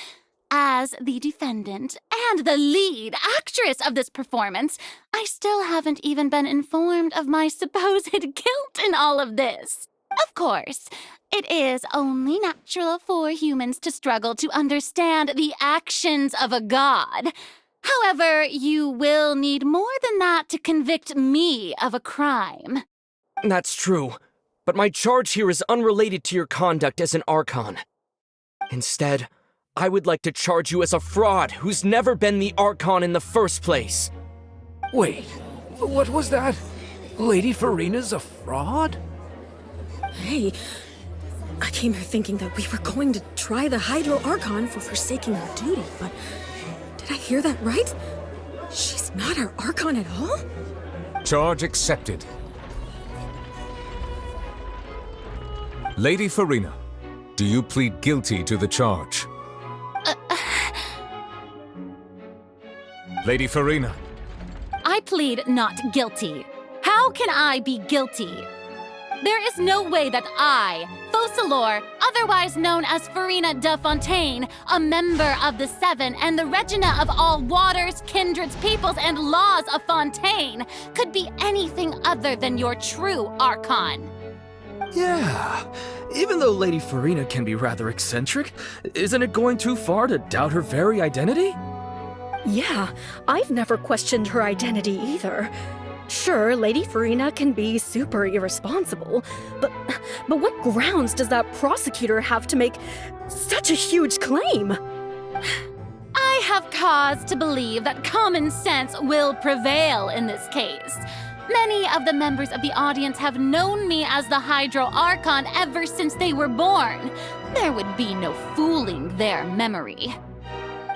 As the defendant and the lead actress of this performance, I still haven't even been informed of my supposed guilt in all of this. Of course, it is only natural for humans to struggle to understand the actions of a god. However, you will need more than that to convict me of a crime. That's true, but my charge here is unrelated to your conduct as an Archon. Instead, I would like to charge you as a fraud who's never been the Archon in the first place. Wait, what was that? Lady Farina's a fraud? Hey, I came here thinking that we were going to try the Hydro Archon for forsaking our duty, but did I hear that right? She's not our Archon at all? Charge accepted. Lady Farina, do you plead guilty to the charge? Lady Farina. I plead not guilty. How can I be guilty? There is no way that I, Focalor, otherwise known as Farina de Fontaine, a member of the Seven and the Regina of all waters, kindreds, peoples, and laws of Fontaine, could be anything other than your true Archon. Yeah, even though Lady Farina can be rather eccentric, isn't it going too far to doubt her very identity? Yeah, I've never questioned her identity either. Sure, Lady Farina can be super irresponsible, but what grounds does that prosecutor have to make such a huge claim? I have cause to believe that common sense will prevail in this case. Many of the members of the audience have known me as the Hydro Archon ever since they were born. There would be no fooling their memory.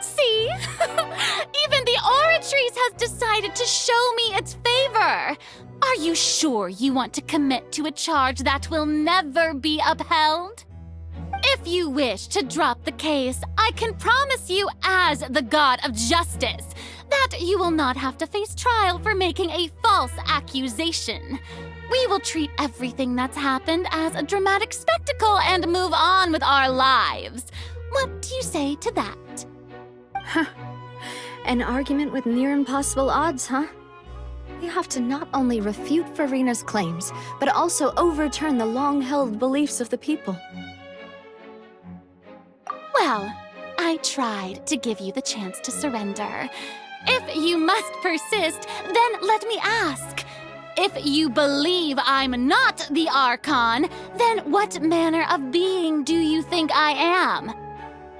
See? Even the Oratrice has decided to show me its favor. Are you sure you want to commit to a charge that will never be upheld? If you wish to drop the case, I can promise you as the God of Justice that you will not have to face trial for making a false accusation. We will treat everything that's happened as a dramatic spectacle and move on with our lives. What do you say to that? Huh. An argument with near impossible odds, huh? You have to not only refute Farina's claims, but also overturn the long-held beliefs of the people. Well, I tried to give you the chance to surrender. If you must persist, then let me ask. If you believe I'm not the Archon, then what manner of being do you think I am?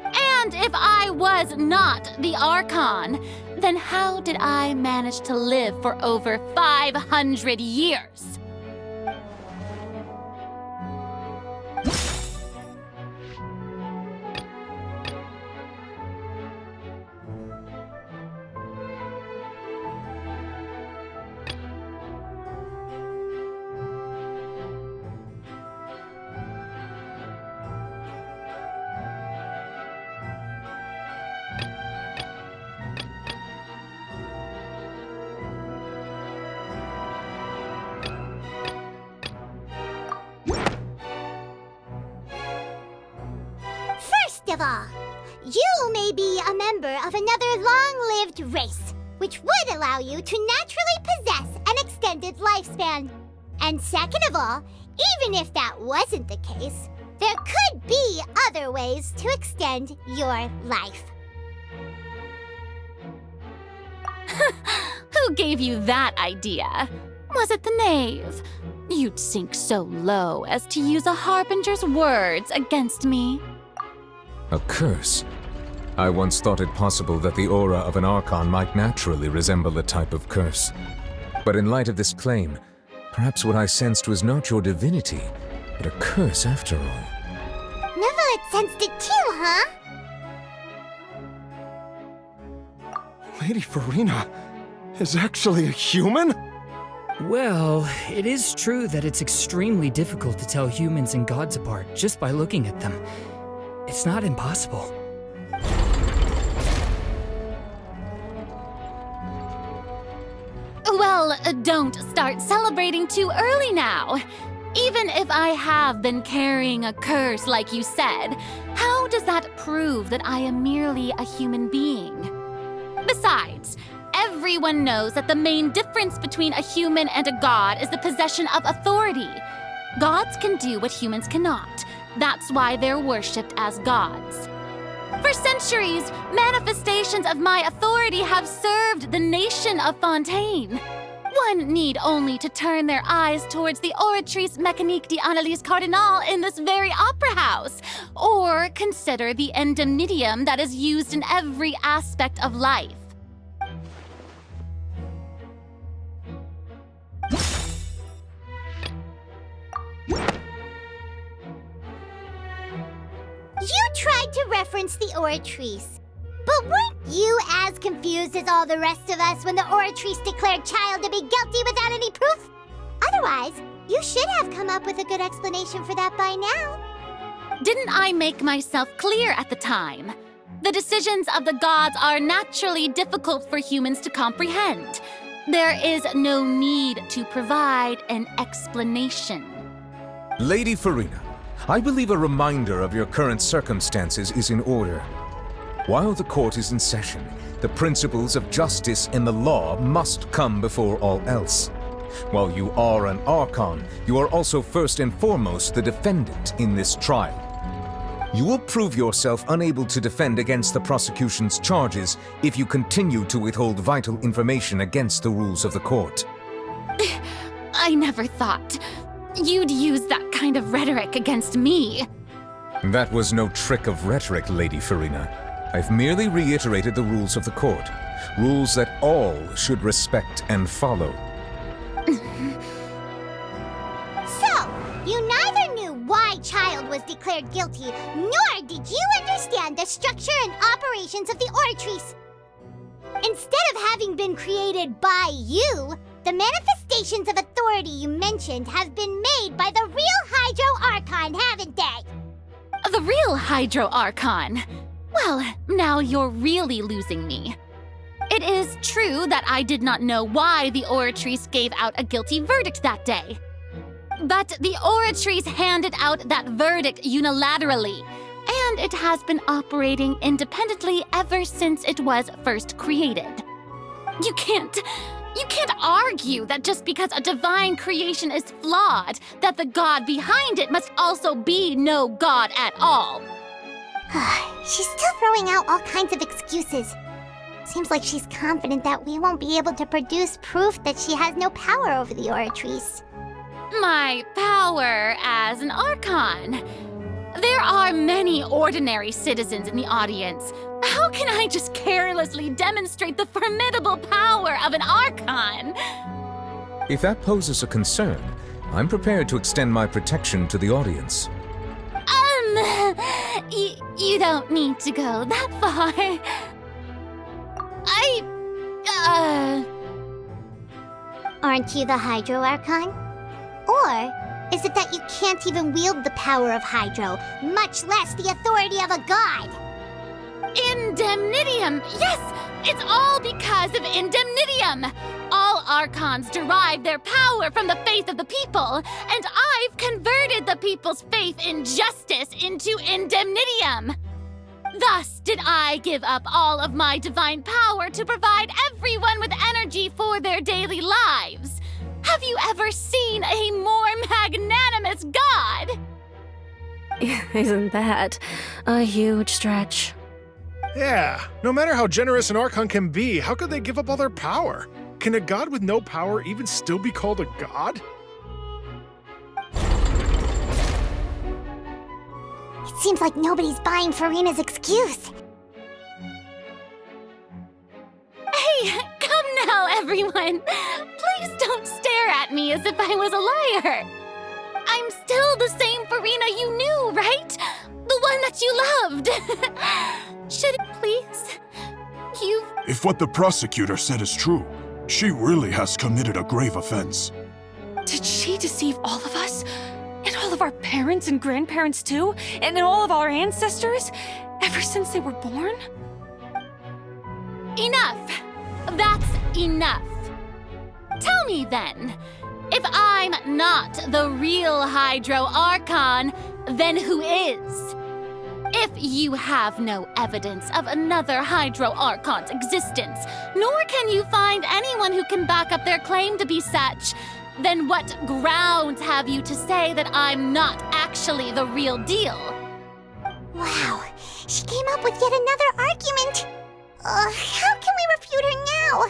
And if I was not the Archon, then how did I manage to live for over 500 years? First of all, you may be a member of another long-lived race, which would allow you to naturally possess an extended lifespan. And second of all, even if that wasn't the case, there could be other ways to extend your life. Who gave you that idea? Was it the knave? You'd sink so low as to use a harbinger's words against me. A curse? I once thought it possible that the aura of an Archon might naturally resemble a type of curse. But in light of this claim, perhaps what I sensed was not your divinity, but a curse after all. Neverlet sensed it too, huh? Lady Farina is actually a human? Well, it is true that it's extremely difficult to tell humans and gods apart just by looking at them. It's not impossible. Well, don't start celebrating too early now. Even if I have been carrying a curse like you said, how does that prove that I am merely a human being? Besides, everyone knows that the main difference between a human and a god is the possession of authority. Gods can do what humans cannot. That's why they're worshipped as gods. For centuries, manifestations of my authority have served the nation of Fontaine. One need only to turn their eyes towards the Oratrice Mécanique d'Analyse Cardinal in this very opera house, or consider the indemnitium that is used in every aspect of life. You tried to reference the Oratrice. But weren't you as confused as all the rest of us when the Oratrice declared Child to be guilty without any proof? Otherwise, you should have come up with a good explanation for that by now. Didn't I make myself clear at the time? The decisions of the gods are naturally difficult for humans to comprehend. There is no need to provide an explanation. Lady Farina, I believe a reminder of your current circumstances is in order. While the court is in session, the principles of justice and the law must come before all else. While you are an Archon, you are also first and foremost the defendant in this trial. You will prove yourself unable to defend against the prosecution's charges if you continue to withhold vital information against the rules of the court. I never thought you'd use that kind of rhetoric against me. That was no trick of rhetoric, Lady Farina. I've merely reiterated the rules of the court, rules that all should respect and follow. So, you neither knew why Child was declared guilty, nor did you understand the structure and operations of the Oratrice. Instead of having been created by you, the manifestations of authority you mentioned have been made by the real Hydro Archon, haven't they? The real Hydro Archon? Well, now you're really losing me. It is true that I did not know why the Oratrice gave out a guilty verdict that day. But the Oratrice handed out that verdict unilaterally, and it has been operating independently ever since it was first created. You can't argue that just because a divine creation is flawed, that the god behind it must also be no god at all. She's still throwing out all kinds of excuses. Seems like she's confident that we won't be able to produce proof that she has no power over the Oratrice. My power as an Archon. There are many ordinary citizens in the audience. How can I just carelessly demonstrate the formidable power of an Archon? If that poses a concern, I'm prepared to extend my protection to the audience. You don't need to go that far. Aren't you the Hydro Archon? Or is it that you can't even wield the power of Hydro, much less the authority of a god? Indemnitium! Yes! It's all because of Indemnitium! All Archons derive their power from the faith of the people, and I've converted the people's faith in justice into Indemnitium! Thus did I give up all of my divine power to provide everyone with energy for their daily lives. Have you ever seen a more magnanimous god? Isn't that a huge stretch? Yeah, no matter how generous an Archon can be, how could they give up all their power? Can a god with no power even still be called a god? It seems like nobody's buying Farina's excuse. Hey, come now, everyone! Please don't stare at me as if I was a liar! I'm still the same Farina you knew, right? The one that you loved! Should it please? If what the prosecutor said is true, she really has committed a grave offense. Did she deceive all of us? And all of our parents and grandparents too? And all of our ancestors? Ever since they were born? Enough! That's enough! Tell me then, if I'm not the real Hydro Archon, then who is? If you have no evidence of another Hydro Archon's existence, nor can you find anyone who can back up their claim to be such, then what grounds have you to say that I'm not actually the real deal? Wow, she came up with yet another argument. How can we refute her now?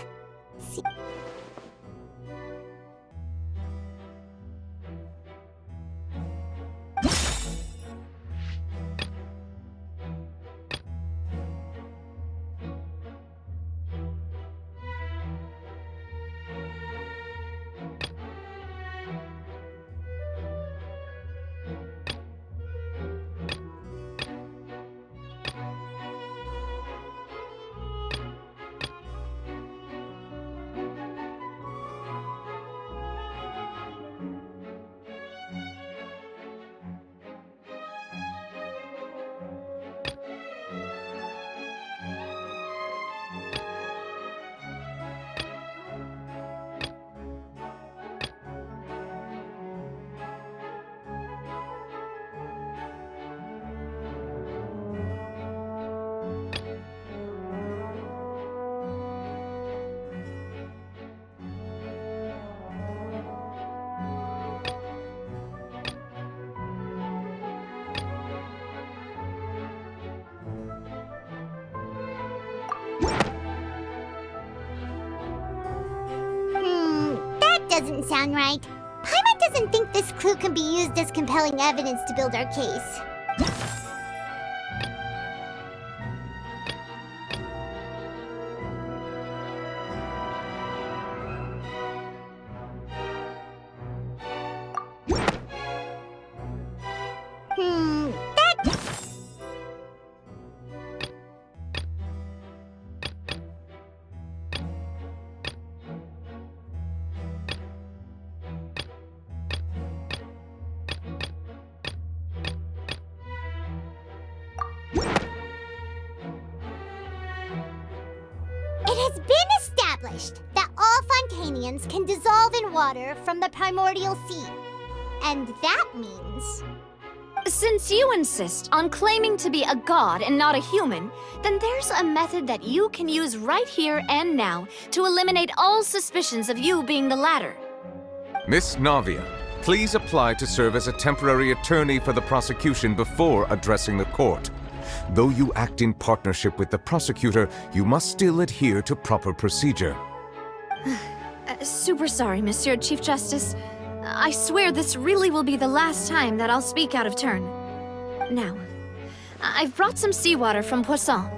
That doesn't sound right. Paimon doesn't think this clue can be used as compelling evidence to build our case. It has been established that all Fontanians can dissolve in water from the primordial sea. And that means... Since you insist on claiming to be a god and not a human, then there's a method that you can use right here and now to eliminate all suspicions of you being the latter. Miss Navia, please apply to serve as a temporary attorney for the prosecution before addressing the court. Though you act in partnership with the prosecutor, you must still adhere to proper procedure. Super sorry, Monsieur Chief Justice. I swear this really will be the last time that I'll speak out of turn. Now, I've brought some seawater from Poisson.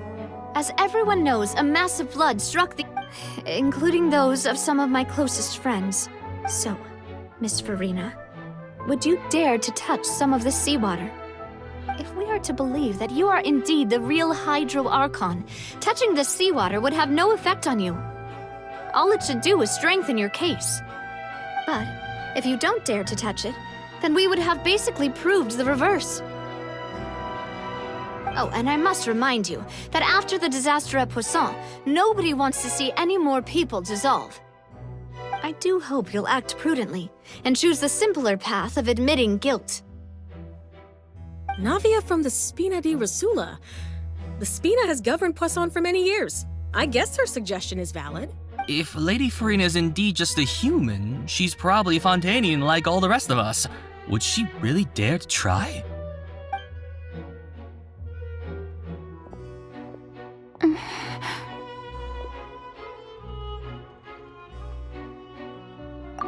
As everyone knows, a massive flood struck the... including those of some of my closest friends. So, Miss Farina, would you dare to touch some of the seawater? If we are to believe that you are indeed the real Hydro Archon, touching the seawater would have no effect on you. All it should do is strengthen your case. But if you don't dare to touch it, then we would have basically proved the reverse. Oh, and I must remind you that after the disaster at Poisson, nobody wants to see any more people dissolve. I do hope you'll act prudently and choose the simpler path of admitting guilt. Navia from the Spina di Rasula. The Spina has governed Poisson for many years. I guess her suggestion is valid. If Lady Farina is indeed just a human, she's probably Fontanian like all the rest of us. Would she really dare to try?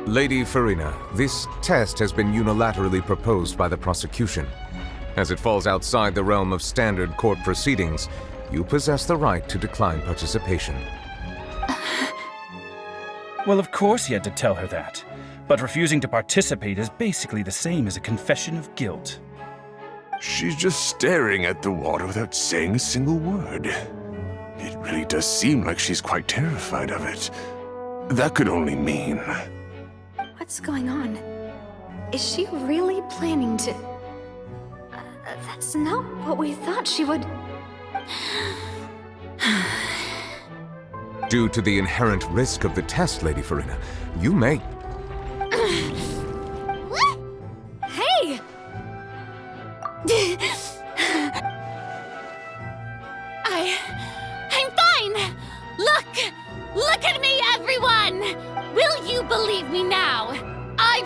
Lady Farina, this test has been unilaterally proposed by the prosecution. As it falls outside the realm of standard court proceedings, you possess the right to decline participation. Well, of course he had to tell her that. But refusing to participate is basically the same as a confession of guilt. She's just staring at the water without saying a single word. It really does seem like she's quite terrified of it. That could only mean... What's going on? Is she really planning to... that's not what we thought she would... Due to the inherent risk of the test, Lady Farina, you may... What? Hey! I'm fine! Look at me, everyone! Will you believe me now?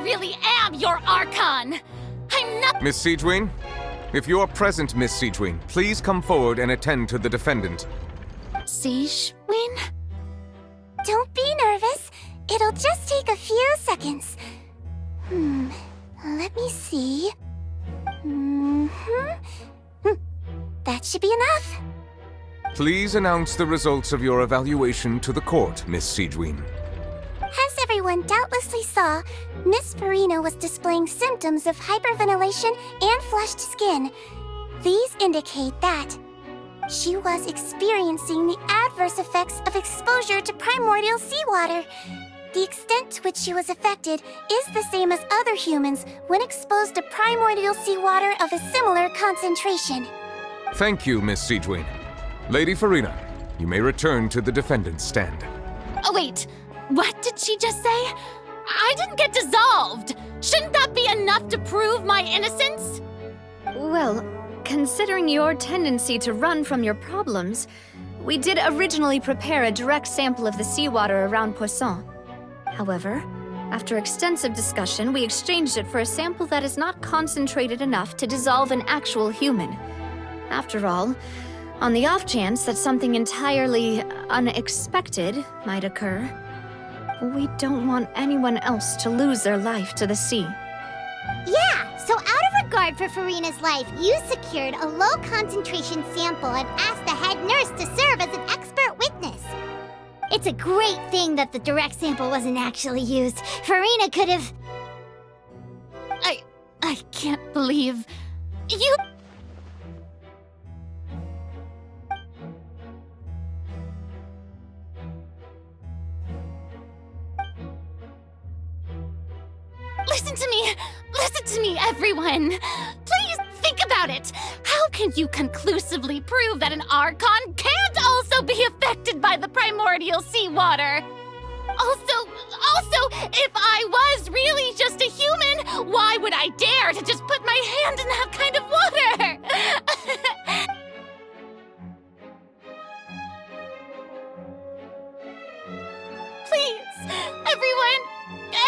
really am your Archon! I'm not— Miss Siegewien? If you are present, Miss Siegewien, please come forward and attend to the defendant. Siegewien? Don't be nervous. It'll just take a few seconds. Let me see. That should be enough. Please announce the results of your evaluation to the court, Miss Siegewien. As everyone doubtlessly saw, Miss Farina was displaying symptoms of hyperventilation and flushed skin. These indicate that she was experiencing the adverse effects of exposure to primordial seawater. The extent to which she was affected is the same as other humans when exposed to primordial seawater of a similar concentration. Thank you, Miss Siegewien. Lady Farina, you may return to the defendant's stand. Oh wait, what did she just say? I didn't get dissolved! Shouldn't that be enough to prove my innocence? Well, considering your tendency to run from your problems, we did originally prepare a direct sample of the seawater around Poisson. However, after extensive discussion, we exchanged it for a sample that is not concentrated enough to dissolve an actual human. After all, on the off chance that something entirely unexpected might occur, we don't want anyone else to lose their life to the sea. Yeah, so out of regard for Farina's life, you secured a low-concentration sample and asked the head nurse to serve as an expert witness. It's a great thing that the direct sample wasn't actually used. Farina could have... I can't believe... you... Listen to me, everyone! Please think about it! How can you conclusively prove that an Archon can't also be affected by the primordial seawater? Also, if I was really just a human, why would I dare to just put my hand in that kind of water? Please, everyone!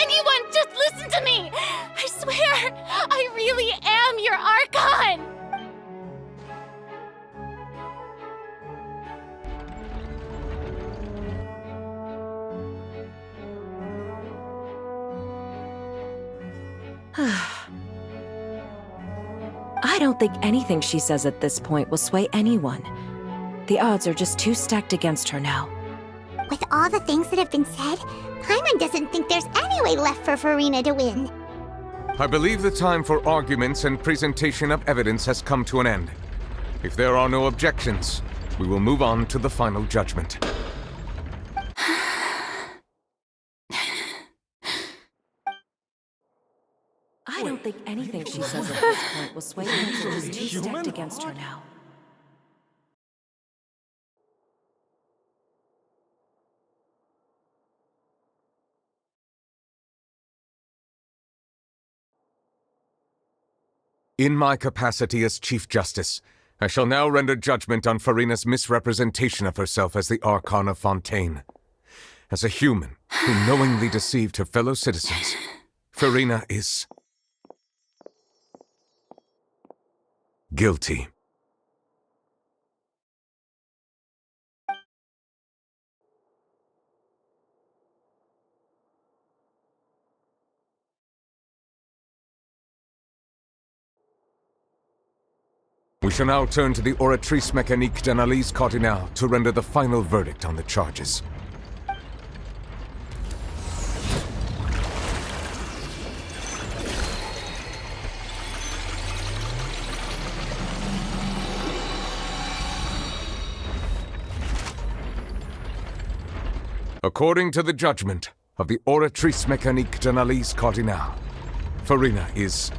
Anyone, just listen to me! I swear, I really am your Archon! I don't think anything she says at this point will sway anyone. The odds are just too stacked against her now. With all the things that have been said, Paimon doesn't think there's any way left for Farina to win. I believe the time for arguments and presentation of evidence has come to an end. If there are no objections, we will move on to the final judgment. I don't think anything she says at this point will sway anyone. She's too stacked against her now. In my capacity as Chief Justice, I shall now render judgment on Farina's misrepresentation of herself as the Archon of Fontaine. As a human who knowingly deceived her fellow citizens, Farina is... guilty. We shall now turn to the Oratrice Mécanique d'Analyse Cardinale to render the final verdict on the charges. According to the judgment of the Oratrice Mécanique d'Analyse Cardinale, Farina is...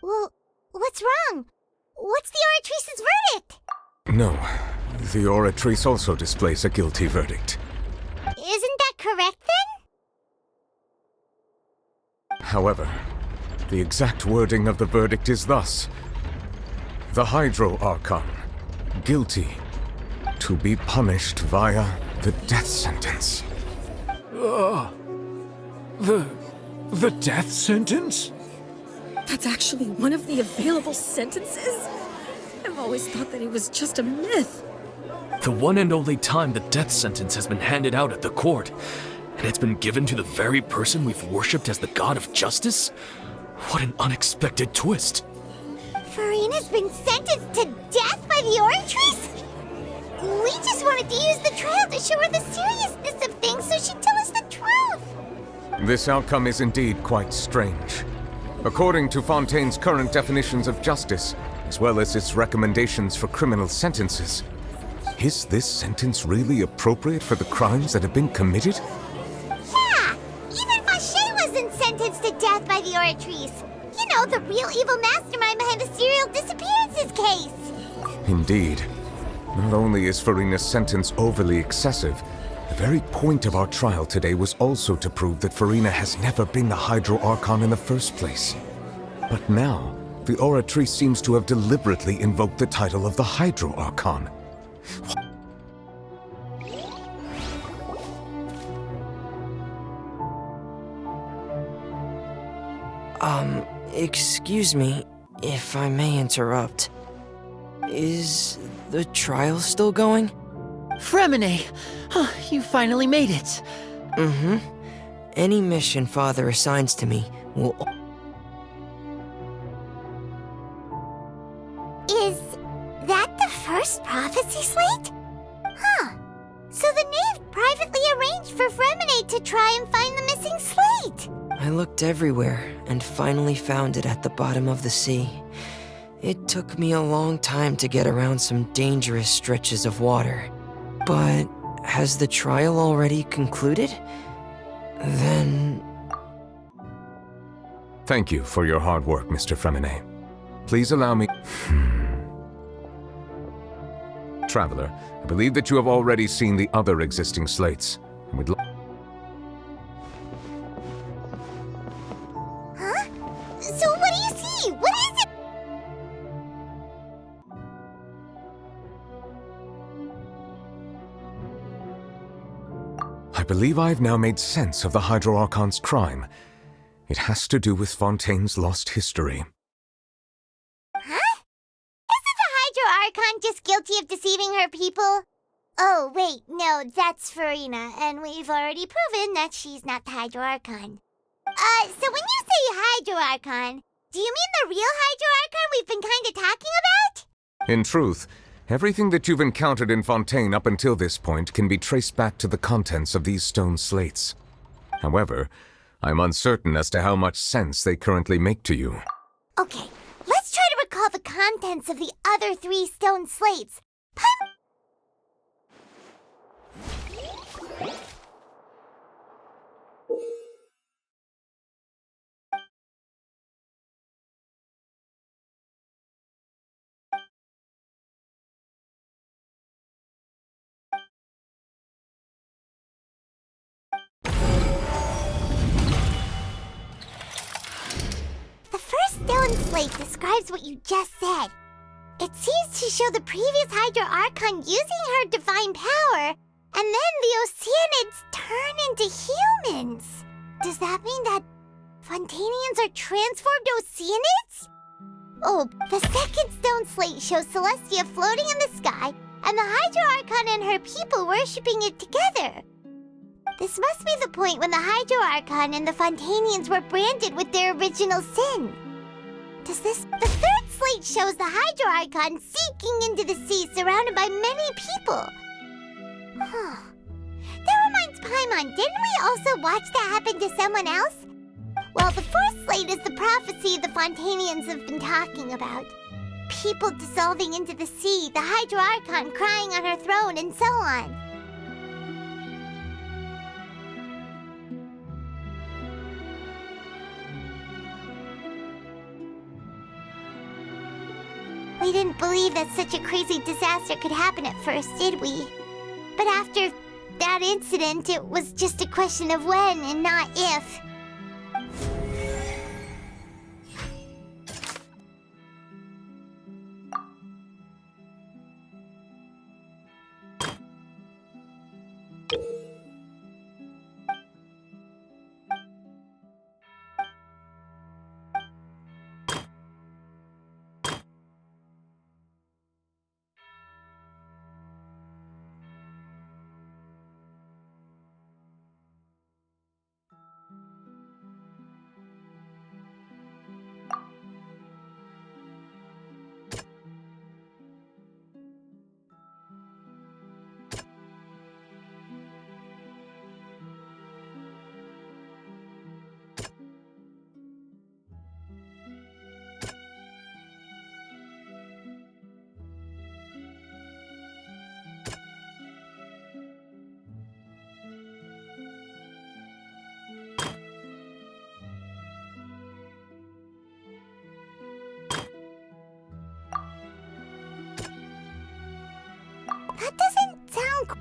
Well, what's wrong? What's the Oratrice's verdict? No, the Oratrice also displays a guilty verdict. Isn't that correct, then? However, the exact wording of the verdict is thus: the Hydro Archon, guilty, to be punished via the death sentence. The death sentence? That's actually one of the available sentences? I've always thought that it was just a myth. The one and only time the death sentence has been handed out at the court, and it's been given to the very person we've worshipped as the god of justice? What an unexpected twist. Farina's been sentenced to death by the Oratrice? We just wanted to use the trial to show her the seriousness of things so she'd tell us the truth. This outcome is indeed quite strange. According to Fontaine's current definitions of justice, as well as its recommendations for criminal sentences, is this sentence really appropriate for the crimes that have been committed? Yeah! Even Fauché wasn't sentenced to death by the Oratrice. You know, the real evil mastermind behind the serial disappearances case. Indeed. Not only is Farina's sentence overly excessive, the very point of our trial today was also to prove that Farina has never been the Hydro Archon in the first place. But now, the Oratrice seems to have deliberately invoked the title of the Hydro Archon. Excuse me, if I may interrupt. Is the trial still going? Fremine! You finally made it. Mm-hmm. Any mission Father assigns to me will... Is that the first prophecy slate? Huh. So the knave privately arranged for Fremine to try and find the missing slate. I looked everywhere and finally found it at the bottom of the sea. It took me a long time to get around some dangerous stretches of water. But has the trial already concluded? Then... Thank you for your hard work, Mr. Fremine. Please allow me... Traveler, I believe that you have already seen the other existing slates. And we'd Huh? So what do you see? What is it? I believe I've now made sense of the Hydro Archon's crime. It has to do with Fontaine's lost history. Huh? Isn't the Hydro Archon just guilty of deceiving her people? Oh, wait, no, that's Farina, and we've already proven that she's not the Hydro Archon. So when you say Hydro Archon, do you mean the real Hydro Archon we've been kinda talking about? In truth, everything that you've encountered in Fontaine up until this point can be traced back to the contents of these stone slates. However, I'm uncertain as to how much sense they currently make to you. Okay, let's try to recall the contents of the other 3 stone slates. The first stone slate describes what you just said. It seems to show the previous Hydro Archon using her divine power, and then the Oceanids turn into humans. Does that mean that Fontanians are transformed Oceanids? Oh, the second stone slate shows Celestia floating in the sky, and the Hydro Archon and her people worshipping it together. This must be the point when the Hydro Archon and the Fontanians were branded with their original sin. The third slate shows the Hydro Archon sinking into the sea surrounded by many people. Huh. That reminds Paimon, didn't we also watch that happen to someone else? Well, the fourth slate is the prophecy the Fontanians have been talking about. People dissolving into the sea, the Hydro Archon crying on her throne, and so on. We didn't believe that such a crazy disaster could happen at first, did we? But after that incident, it was just a question of when and not if. That doesn't sound...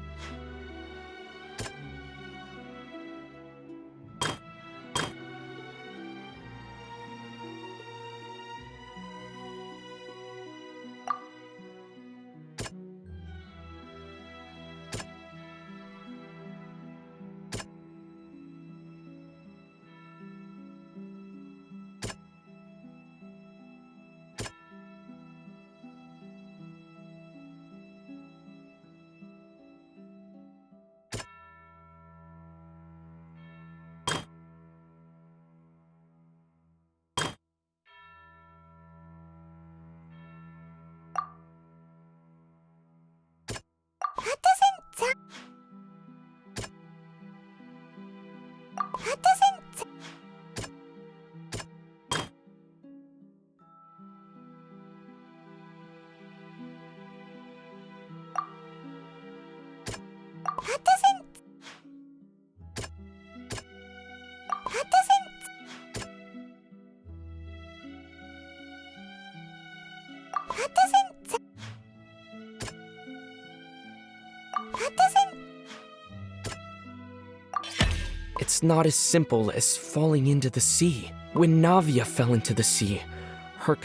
It's not as simple as falling into the sea. When Navia fell into the sea, her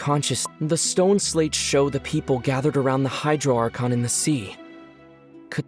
the stone slates show the people gathered around the Hydro Archon in the sea. Could...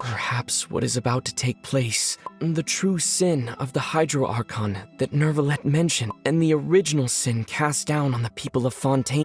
Perhaps what is about to take place, the true sin of the Hydro Archon that Nervalet mentioned, and the original sin cast down on the people of Fontaine.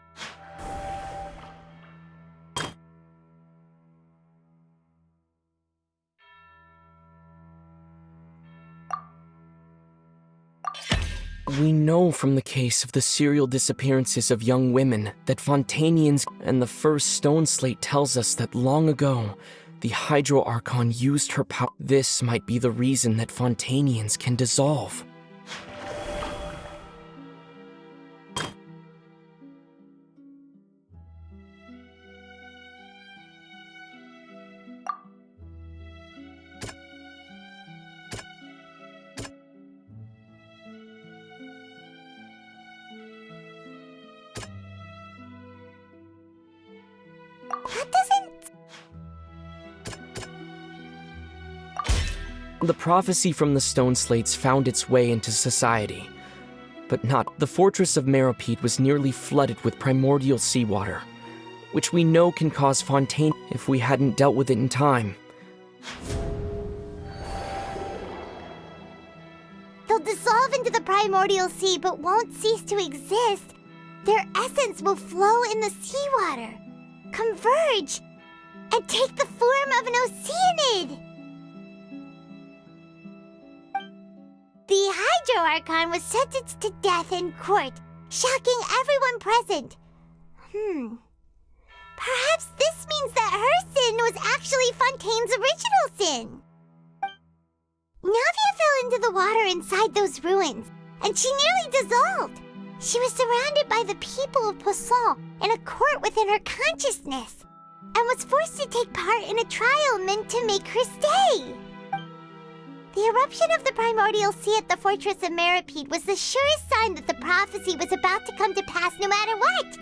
We know from the case of the serial disappearances of young women that Fontainians, and the first stone slate tells us that long ago, the Hydro Archon used her power. This might be the reason that Fontainians can dissolve. The prophecy from the stone slates found its way into society, but not. The fortress of Meropide was nearly flooded with primordial seawater, which we know can cause Fontaine if we hadn't dealt with it in time. They'll dissolve into the primordial sea but won't cease to exist. Their essence will flow in the seawater, converge, and take the form of an oceanid. The Hydro Archon was sentenced to death in court, shocking everyone present. Perhaps this means that her sin was actually Fontaine's original sin. Navia fell into the water inside those ruins, and she nearly dissolved. She was surrounded by the people of Poisson in a court within her consciousness, and was forced to take part in a trial meant to make her stay. The eruption of the primordial sea at the fortress of Meropide was the surest sign that the prophecy was about to come to pass no matter what.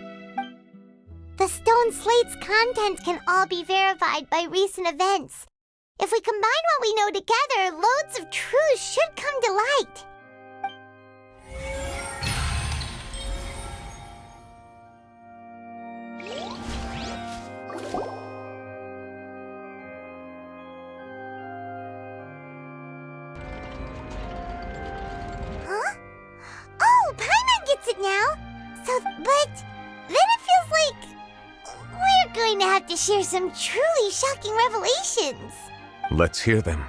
The stone slate's contents can all be verified by recent events. If we combine what we know together, loads of truths should come to light. It now. But then it feels like we're going to have to share some truly shocking revelations. Let's hear them.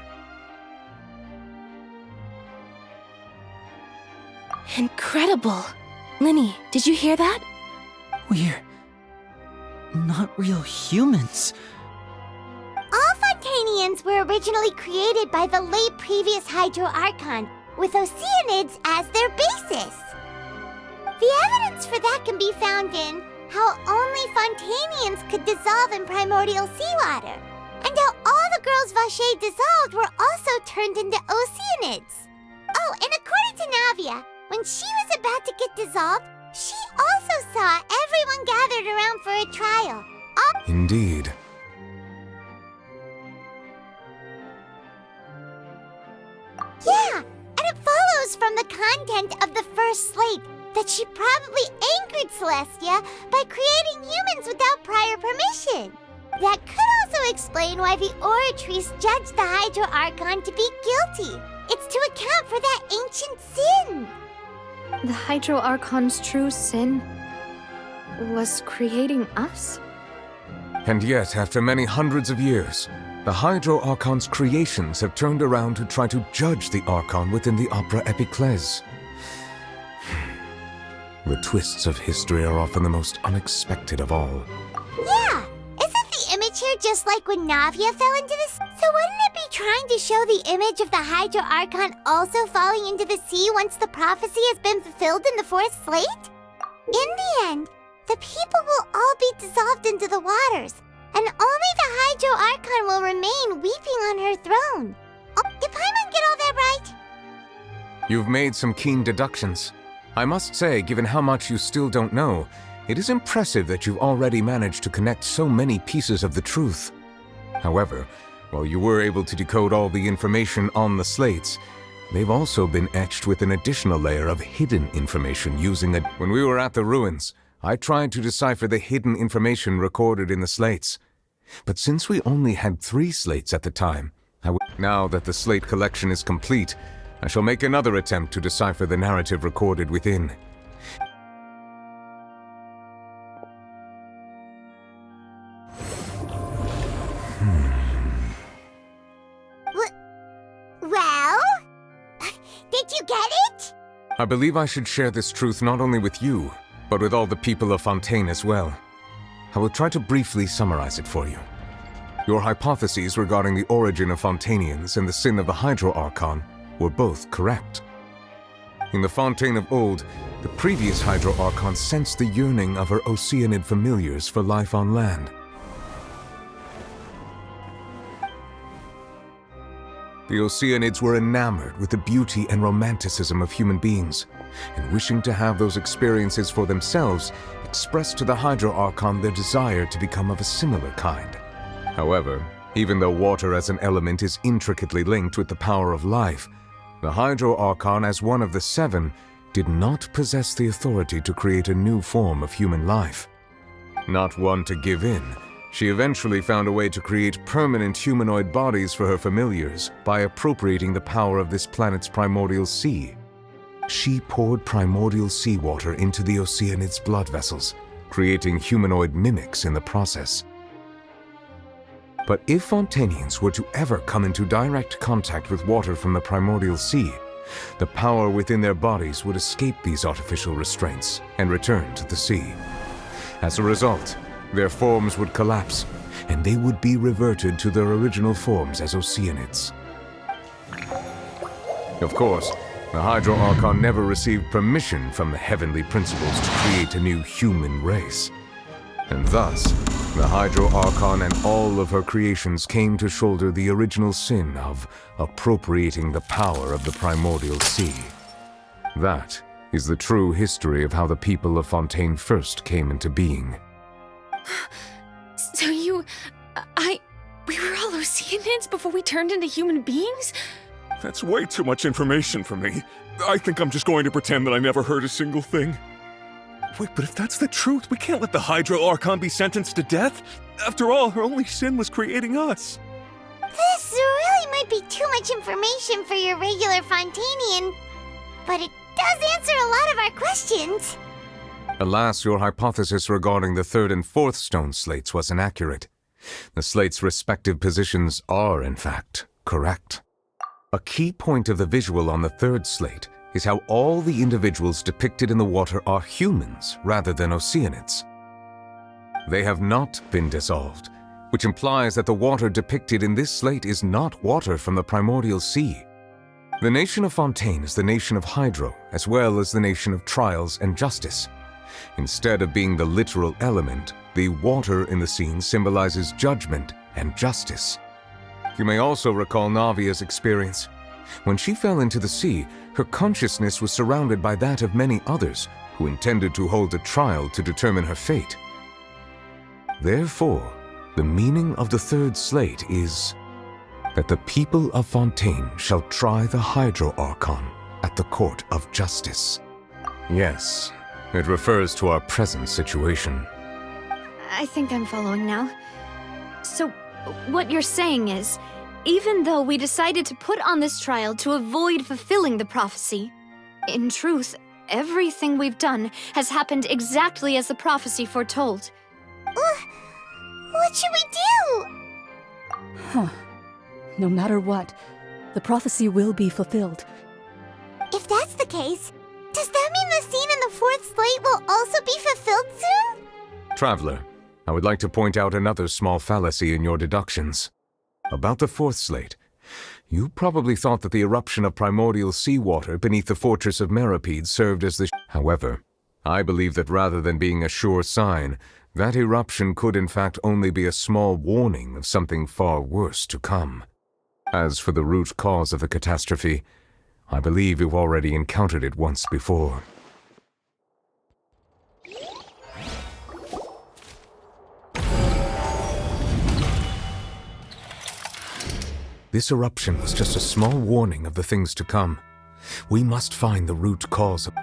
Incredible. Linny, did you hear that? We're not real humans. All Fontainians were originally created by the late previous Hydro Archon, with oceanids as their basis. The evidence for that can be found in how only Fontanians could dissolve in primordial seawater, and how all the girls Vacher dissolved were also turned into Oceanids. Oh, and according to Navia, when she was about to get dissolved, she also saw everyone gathered around for a trial. Indeed. Yeah, and it follows from the content of the first slate that she probably angered Celestia by creating humans without prior permission. That could also explain why the Oratrice judged the Hydro Archon to be guilty. It's to account for that ancient sin. The Hydro Archon's true sin was creating us? And yet, after many hundreds of years, the Hydro Archon's creations have turned around to try to judge the Archon within the Opera Epiclese. The twists of history are often the most unexpected of all. Yeah, isn't the image here just like when Navia fell into this? So wouldn't it be trying to show the image of the Hydro Archon also falling into the sea once the prophecy has been fulfilled in the fourth slate? In the end, the people will all be dissolved into the waters, and only the Hydro Archon will remain weeping on her throne. Oh, did Paimon get all that right? You've made some keen deductions. I must say, given how much you still don't know, it is impressive that you've already managed to connect so many pieces of the truth. However, while you were able to decode all the information on the slates, they've also been etched with an additional layer of hidden information using a... When we were at the ruins, I tried to decipher the hidden information recorded in the slates. But since we only had 3 slates at the time, now that the slate collection is complete, I shall make another attempt to decipher the narrative recorded within. Well? Did you get it? I believe I should share this truth not only with you, but with all the people of Fontaine as well. I will try to briefly summarize it for you. Your hypotheses regarding the origin of Fontanians and the sin of the Hydro Archon were both correct. In the Fontaine of old, the previous Hydro Archon sensed the yearning of her Oceanid familiars for life on land. The Oceanids were enamored with the beauty and romanticism of human beings, and wishing to have those experiences for themselves, expressed to the Hydro Archon their desire to become of a similar kind. However, even though water as an element is intricately linked with the power of life, the Hydro Archon, as one of the 7, did not possess the authority to create a new form of human life. Not one to give in, she eventually found a way to create permanent humanoid bodies for her familiars by appropriating the power of this planet's primordial sea. She poured primordial seawater into the Oceanids' blood vessels, creating humanoid mimics in the process. But if Fontanians were to ever come into direct contact with water from the primordial sea, the power within their bodies would escape these artificial restraints and return to the sea. As a result, their forms would collapse, and they would be reverted to their original forms as Oceanids. Of course, the Hydro Archon never received permission from the heavenly principles to create a new human race. And thus, the Hydro Archon and all of her creations came to shoulder the original sin of appropriating the power of the primordial sea. That is the true history of how the people of Fontaine first came into being. So we were all Oceanids before we turned into human beings? That's way too much information for me. I think I'm just going to pretend that I never heard a single thing. Wait, but if that's the truth, we can't let the Hydro Archon be sentenced to death. After all, her only sin was creating us. This really might be too much information for your regular Fontanian, but it does answer a lot of our questions. Alas, your hypothesis regarding the 3rd and 4th stone slates was inaccurate. The slates' respective positions are, in fact, correct. A key point of the visual on the 3rd slate is how all the individuals depicted in the water are humans rather than Oceanids. They have not been dissolved, which implies that the water depicted in this slate is not water from the primordial sea. The nation of Fontaine is the nation of Hydro, as well as the nation of Trials and Justice, Instead of being the literal element, the water in the scene symbolizes judgment and justice. You may also recall Navia's experience. When she fell into the sea, her consciousness was surrounded by that of many others who intended to hold a trial to determine her fate. Therefore, the meaning of the third slate is that the people of Fontaine shall try the Hydro Archon at the Court of Justice. Yes, it refers to our present situation. I think I'm following now. So, what you're saying is, even though we decided to put on this trial to avoid fulfilling the prophecy, in truth, everything we've done has happened exactly as the prophecy foretold. What should we do? Huh. No matter what, the prophecy will be fulfilled. If that's the case, does that mean the scene in the fourth slate will also be fulfilled soon? Traveler, I would like to point out another small fallacy in your deductions. About the fourth slate, you probably thought that the eruption of primordial seawater beneath the fortress of Meripede served as the... However, I believe that rather than being a sure sign, that eruption could in fact only be a small warning of something far worse to come. As for the root cause of the catastrophe, I believe you've already encountered it once before. This eruption was just a small warning of the things to come. We must find the root cause of...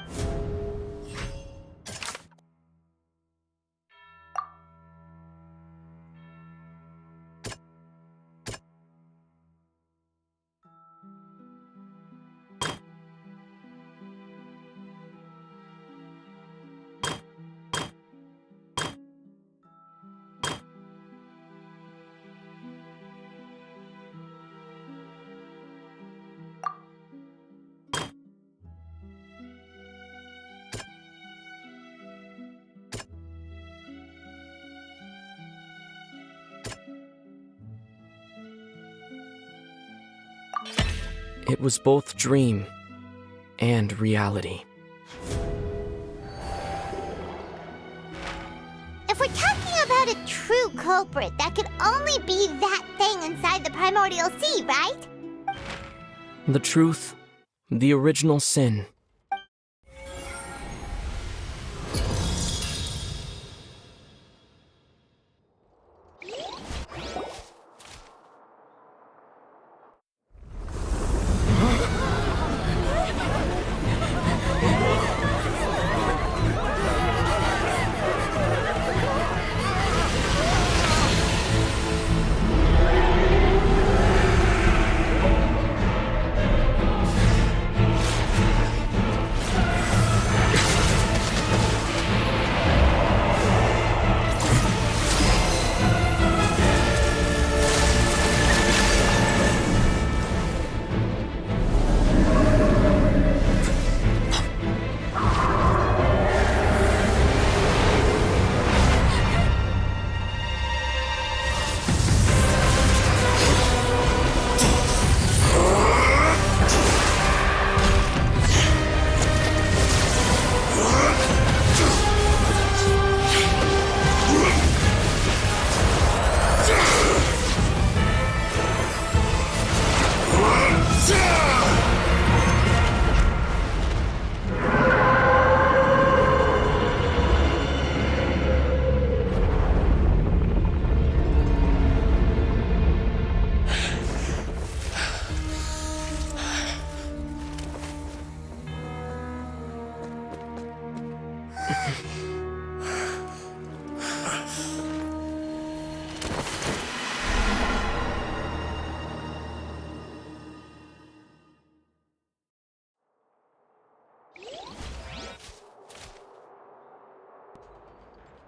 It was both dream and reality. If we're talking about a true culprit, that could only be that thing inside the primordial sea, right? The truth, the original sin.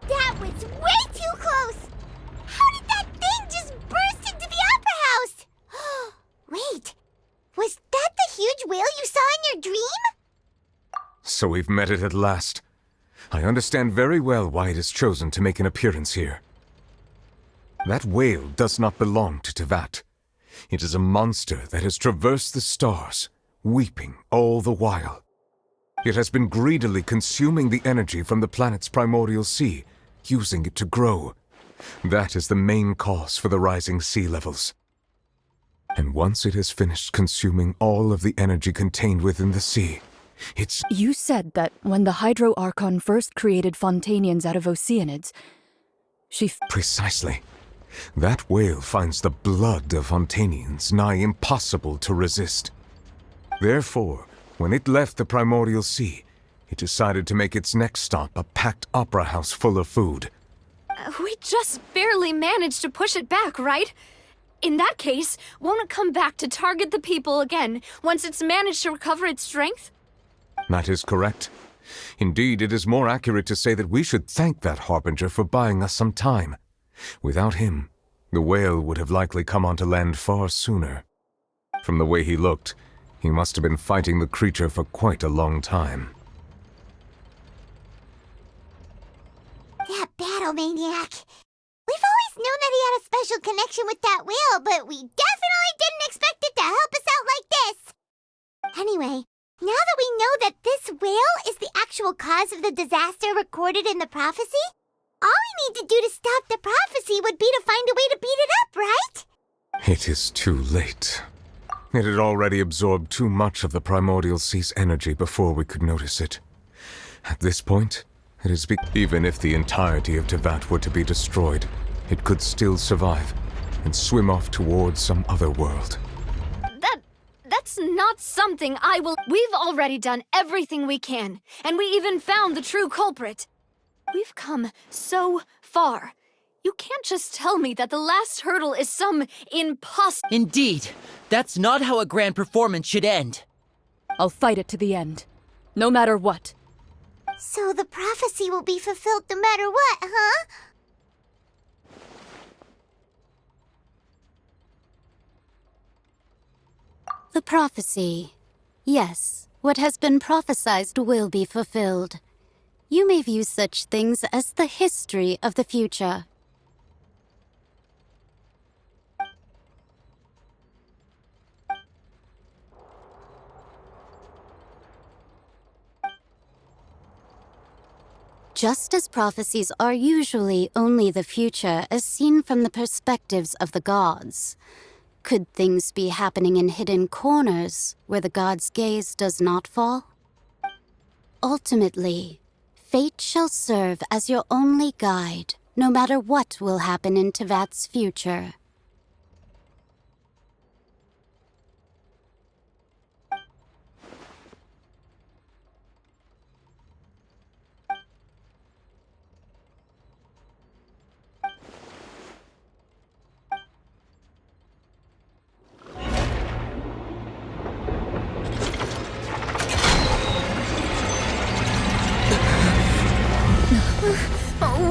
That was way too close! How did that thing just burst into the Opera House? Wait, was that the huge whale you saw in your dream? So we've met it at last. I understand very well why it has chosen to make an appearance here. That whale does not belong to Tevat. It is a monster that has traversed the stars, weeping all the while. It has been greedily consuming the energy from the planet's primordial sea, using it to grow. That is the main cause for the rising sea levels. And once it has finished consuming all of the energy contained within the sea, it's... You said that when the Hydro Archon first created Fontanians out of Oceanids, Precisely. That whale finds the blood of Fontanians nigh impossible to resist. Therefore, when it left the primordial sea, it decided to make its next stop a packed opera house full of food. We just barely managed to push it back, right? In that case, won't it come back to target the people again once it's managed to recover its strength? That is correct. Indeed, it is more accurate to say that we should thank that Harbinger for buying us some time. Without him, the whale would have likely come onto land far sooner. From the way he looked, he must have been fighting the creature for quite a long time. That battle maniac. We've always known that he had a special connection with that whale, but we definitely didn't expect it to help us out like this. Anyway, now that we know that this whale is the actual cause of the disaster recorded in the prophecy, all we need to do to stop the prophecy would be to find a way to beat it up, right? It is too late. It had already absorbed too much of the primordial sea's energy before we could notice it. At this point, it is even if the entirety of Tevat were to be destroyed, it could still survive and swim off towards some other world. That's not something I will... We've already done everything we can, and we even found the true culprit. We've come so far. You can't just tell me that the last hurdle is some impossible... Indeed. That's not how a grand performance should end. I'll fight it to the end. No matter what. So the prophecy will be fulfilled no matter what, huh? The prophecy. Yes, what has been prophesied will be fulfilled. You may view such things as the history of the future. Just as prophecies are usually only the future as seen from the perspectives of the gods, could things be happening in hidden corners where the gods' gaze does not fall? Ultimately, fate shall serve as your only guide, no matter what will happen in Tevat's future.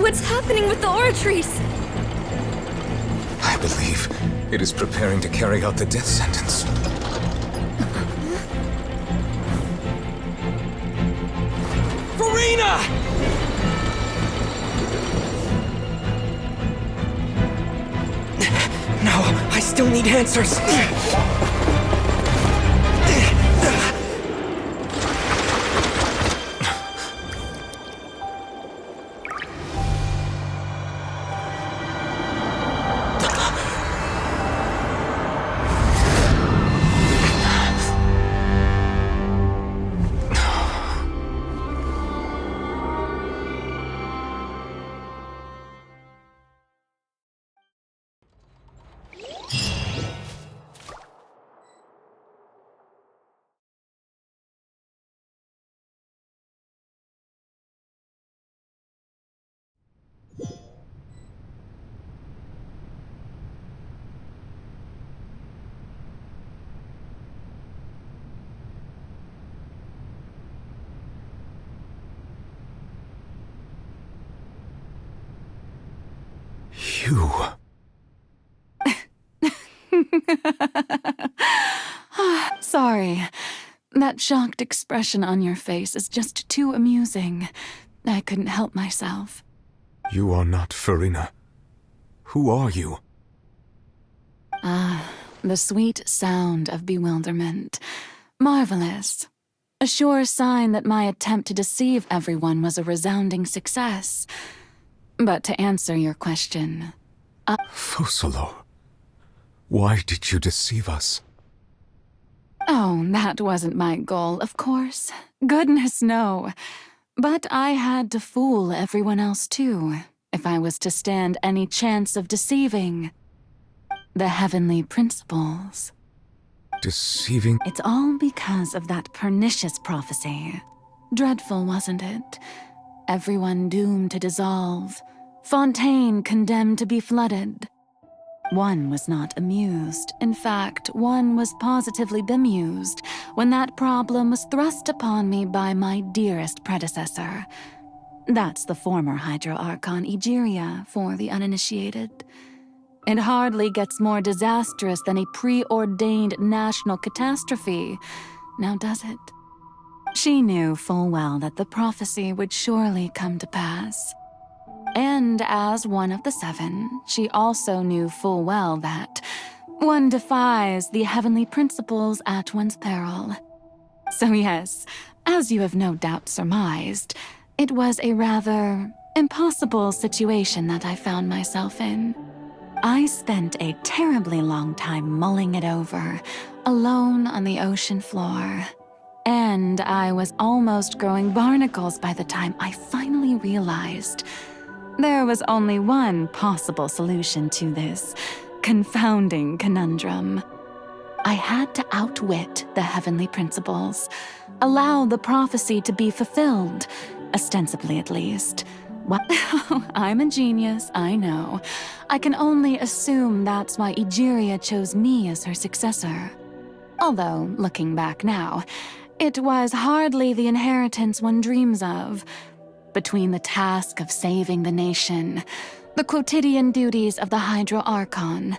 What's happening with the oratories? I believe it is preparing to carry out the death sentence. Farina! No, I still need answers. You... Sorry. That shocked expression on your face is just too amusing. I couldn't help myself. You are not Farina. Who are you? Ah, the sweet sound of bewilderment. Marvelous. A sure sign that my attempt to deceive everyone was a resounding success. But to answer your question, Focalors, why did you deceive us? Oh, that wasn't my goal, of course. Goodness, no. But I had to fool everyone else too, if I was to stand any chance of deceiving the heavenly principles. Deceiving? It's all because of that pernicious prophecy. Dreadful, wasn't it? Everyone doomed to dissolve. Fontaine condemned to be flooded. One was not amused. In fact, one was positively bemused when that problem was thrust upon me by my dearest predecessor. That's the former Hydro Archon Egeria for the uninitiated. It hardly gets more disastrous than a preordained national catastrophe, now does it? She knew full well that the prophecy would surely come to pass. And as one of the seven, she also knew full well that one defies the heavenly principles at one's peril. So yes, as you have no doubt surmised, it was a rather impossible situation that I found myself in. I spent a terribly long time mulling it over, alone on the ocean floor. And I was almost growing barnacles by the time I finally realized there was only one possible solution to this confounding conundrum. I had to outwit the heavenly principles, allow the prophecy to be fulfilled, ostensibly at least. What? I'm a genius, I know. I can only assume that's why Egeria chose me as her successor. Although, looking back now, it was hardly the inheritance one dreams of. Between the task of saving the nation, the quotidian duties of the Hydro Archon,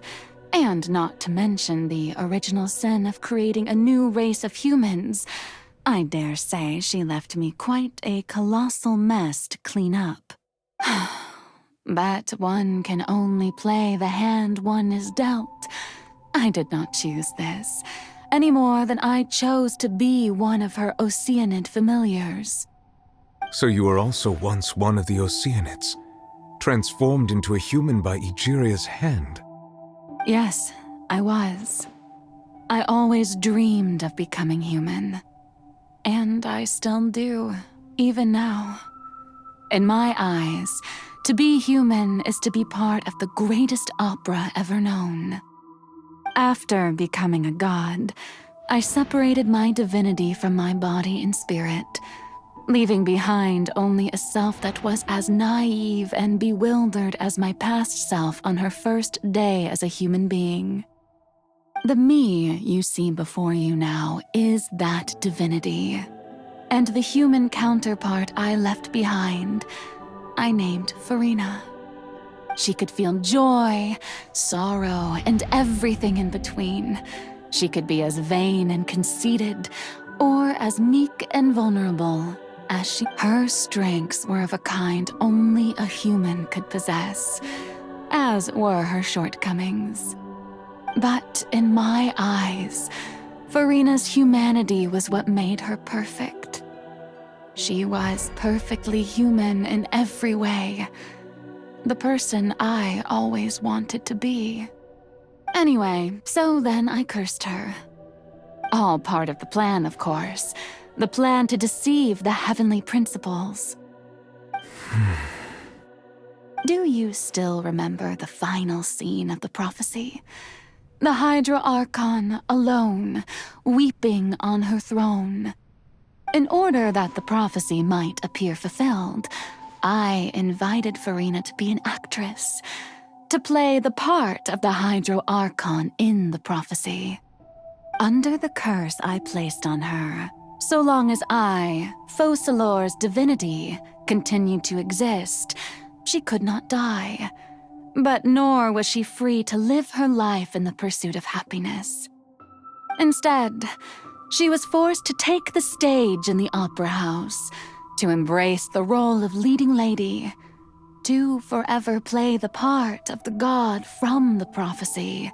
and not to mention the original sin of creating a new race of humans, I dare say she left me quite a colossal mess to clean up. But one can only play the hand one is dealt. I did not choose this, any more than I chose to be one of her Oceanid familiars. So you were also once one of the Oceanids, transformed into a human by Egeria's hand? Yes, I was. I always dreamed of becoming human. And I still do, even now. In my eyes, to be human is to be part of the greatest opera ever known. After becoming a god, I separated my divinity from my body and spirit, leaving behind only a self that was as naive and bewildered as my past self on her first day as a human being. The me you see before you now is that divinity, and the human counterpart I left behind, I named Farina. She could feel joy, sorrow, and everything in between. She could be as vain and conceited, or as meek and vulnerable as she. Her strengths were of a kind only a human could possess, as were her shortcomings. But in my eyes, Farina's humanity was what made her perfect. She was perfectly human in every way. The person I always wanted to be. Anyway, so then I cursed her. All part of the plan, of course. The plan to deceive the heavenly principles. Do you still remember the final scene of the prophecy? The Hydro Archon alone, weeping on her throne. In order that the prophecy might appear fulfilled, I invited Farina to be an actress, to play the part of the Hydro Archon in the prophecy. Under the curse I placed on her, so long as I, Focalors' divinity, continued to exist, she could not die. But nor was she free to live her life in the pursuit of happiness. Instead, she was forced to take the stage in the opera house, to embrace the role of leading lady, to forever play the part of the god from the prophecy,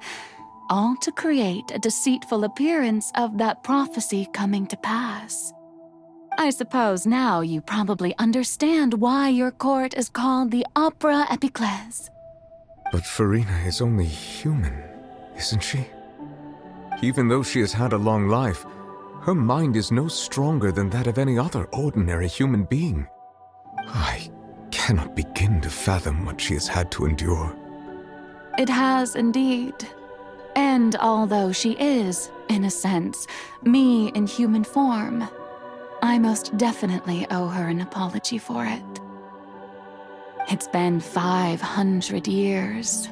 all to create a deceitful appearance of that prophecy coming to pass. I suppose now you probably understand why your court is called the Opera Epiclese. But Farina is only human, isn't she? Even though she has had a long life, her mind is no stronger than that of any other ordinary human being. I cannot begin to fathom what she has had to endure. It has indeed. And although she is, in a sense, me in human form, I most definitely owe her an apology for it. It's been 500 years,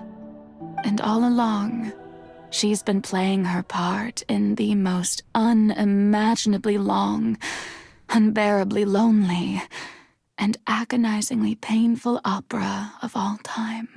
and all along, she's been playing her part in the most unimaginably long, unbearably lonely, and agonizingly painful opera of all time.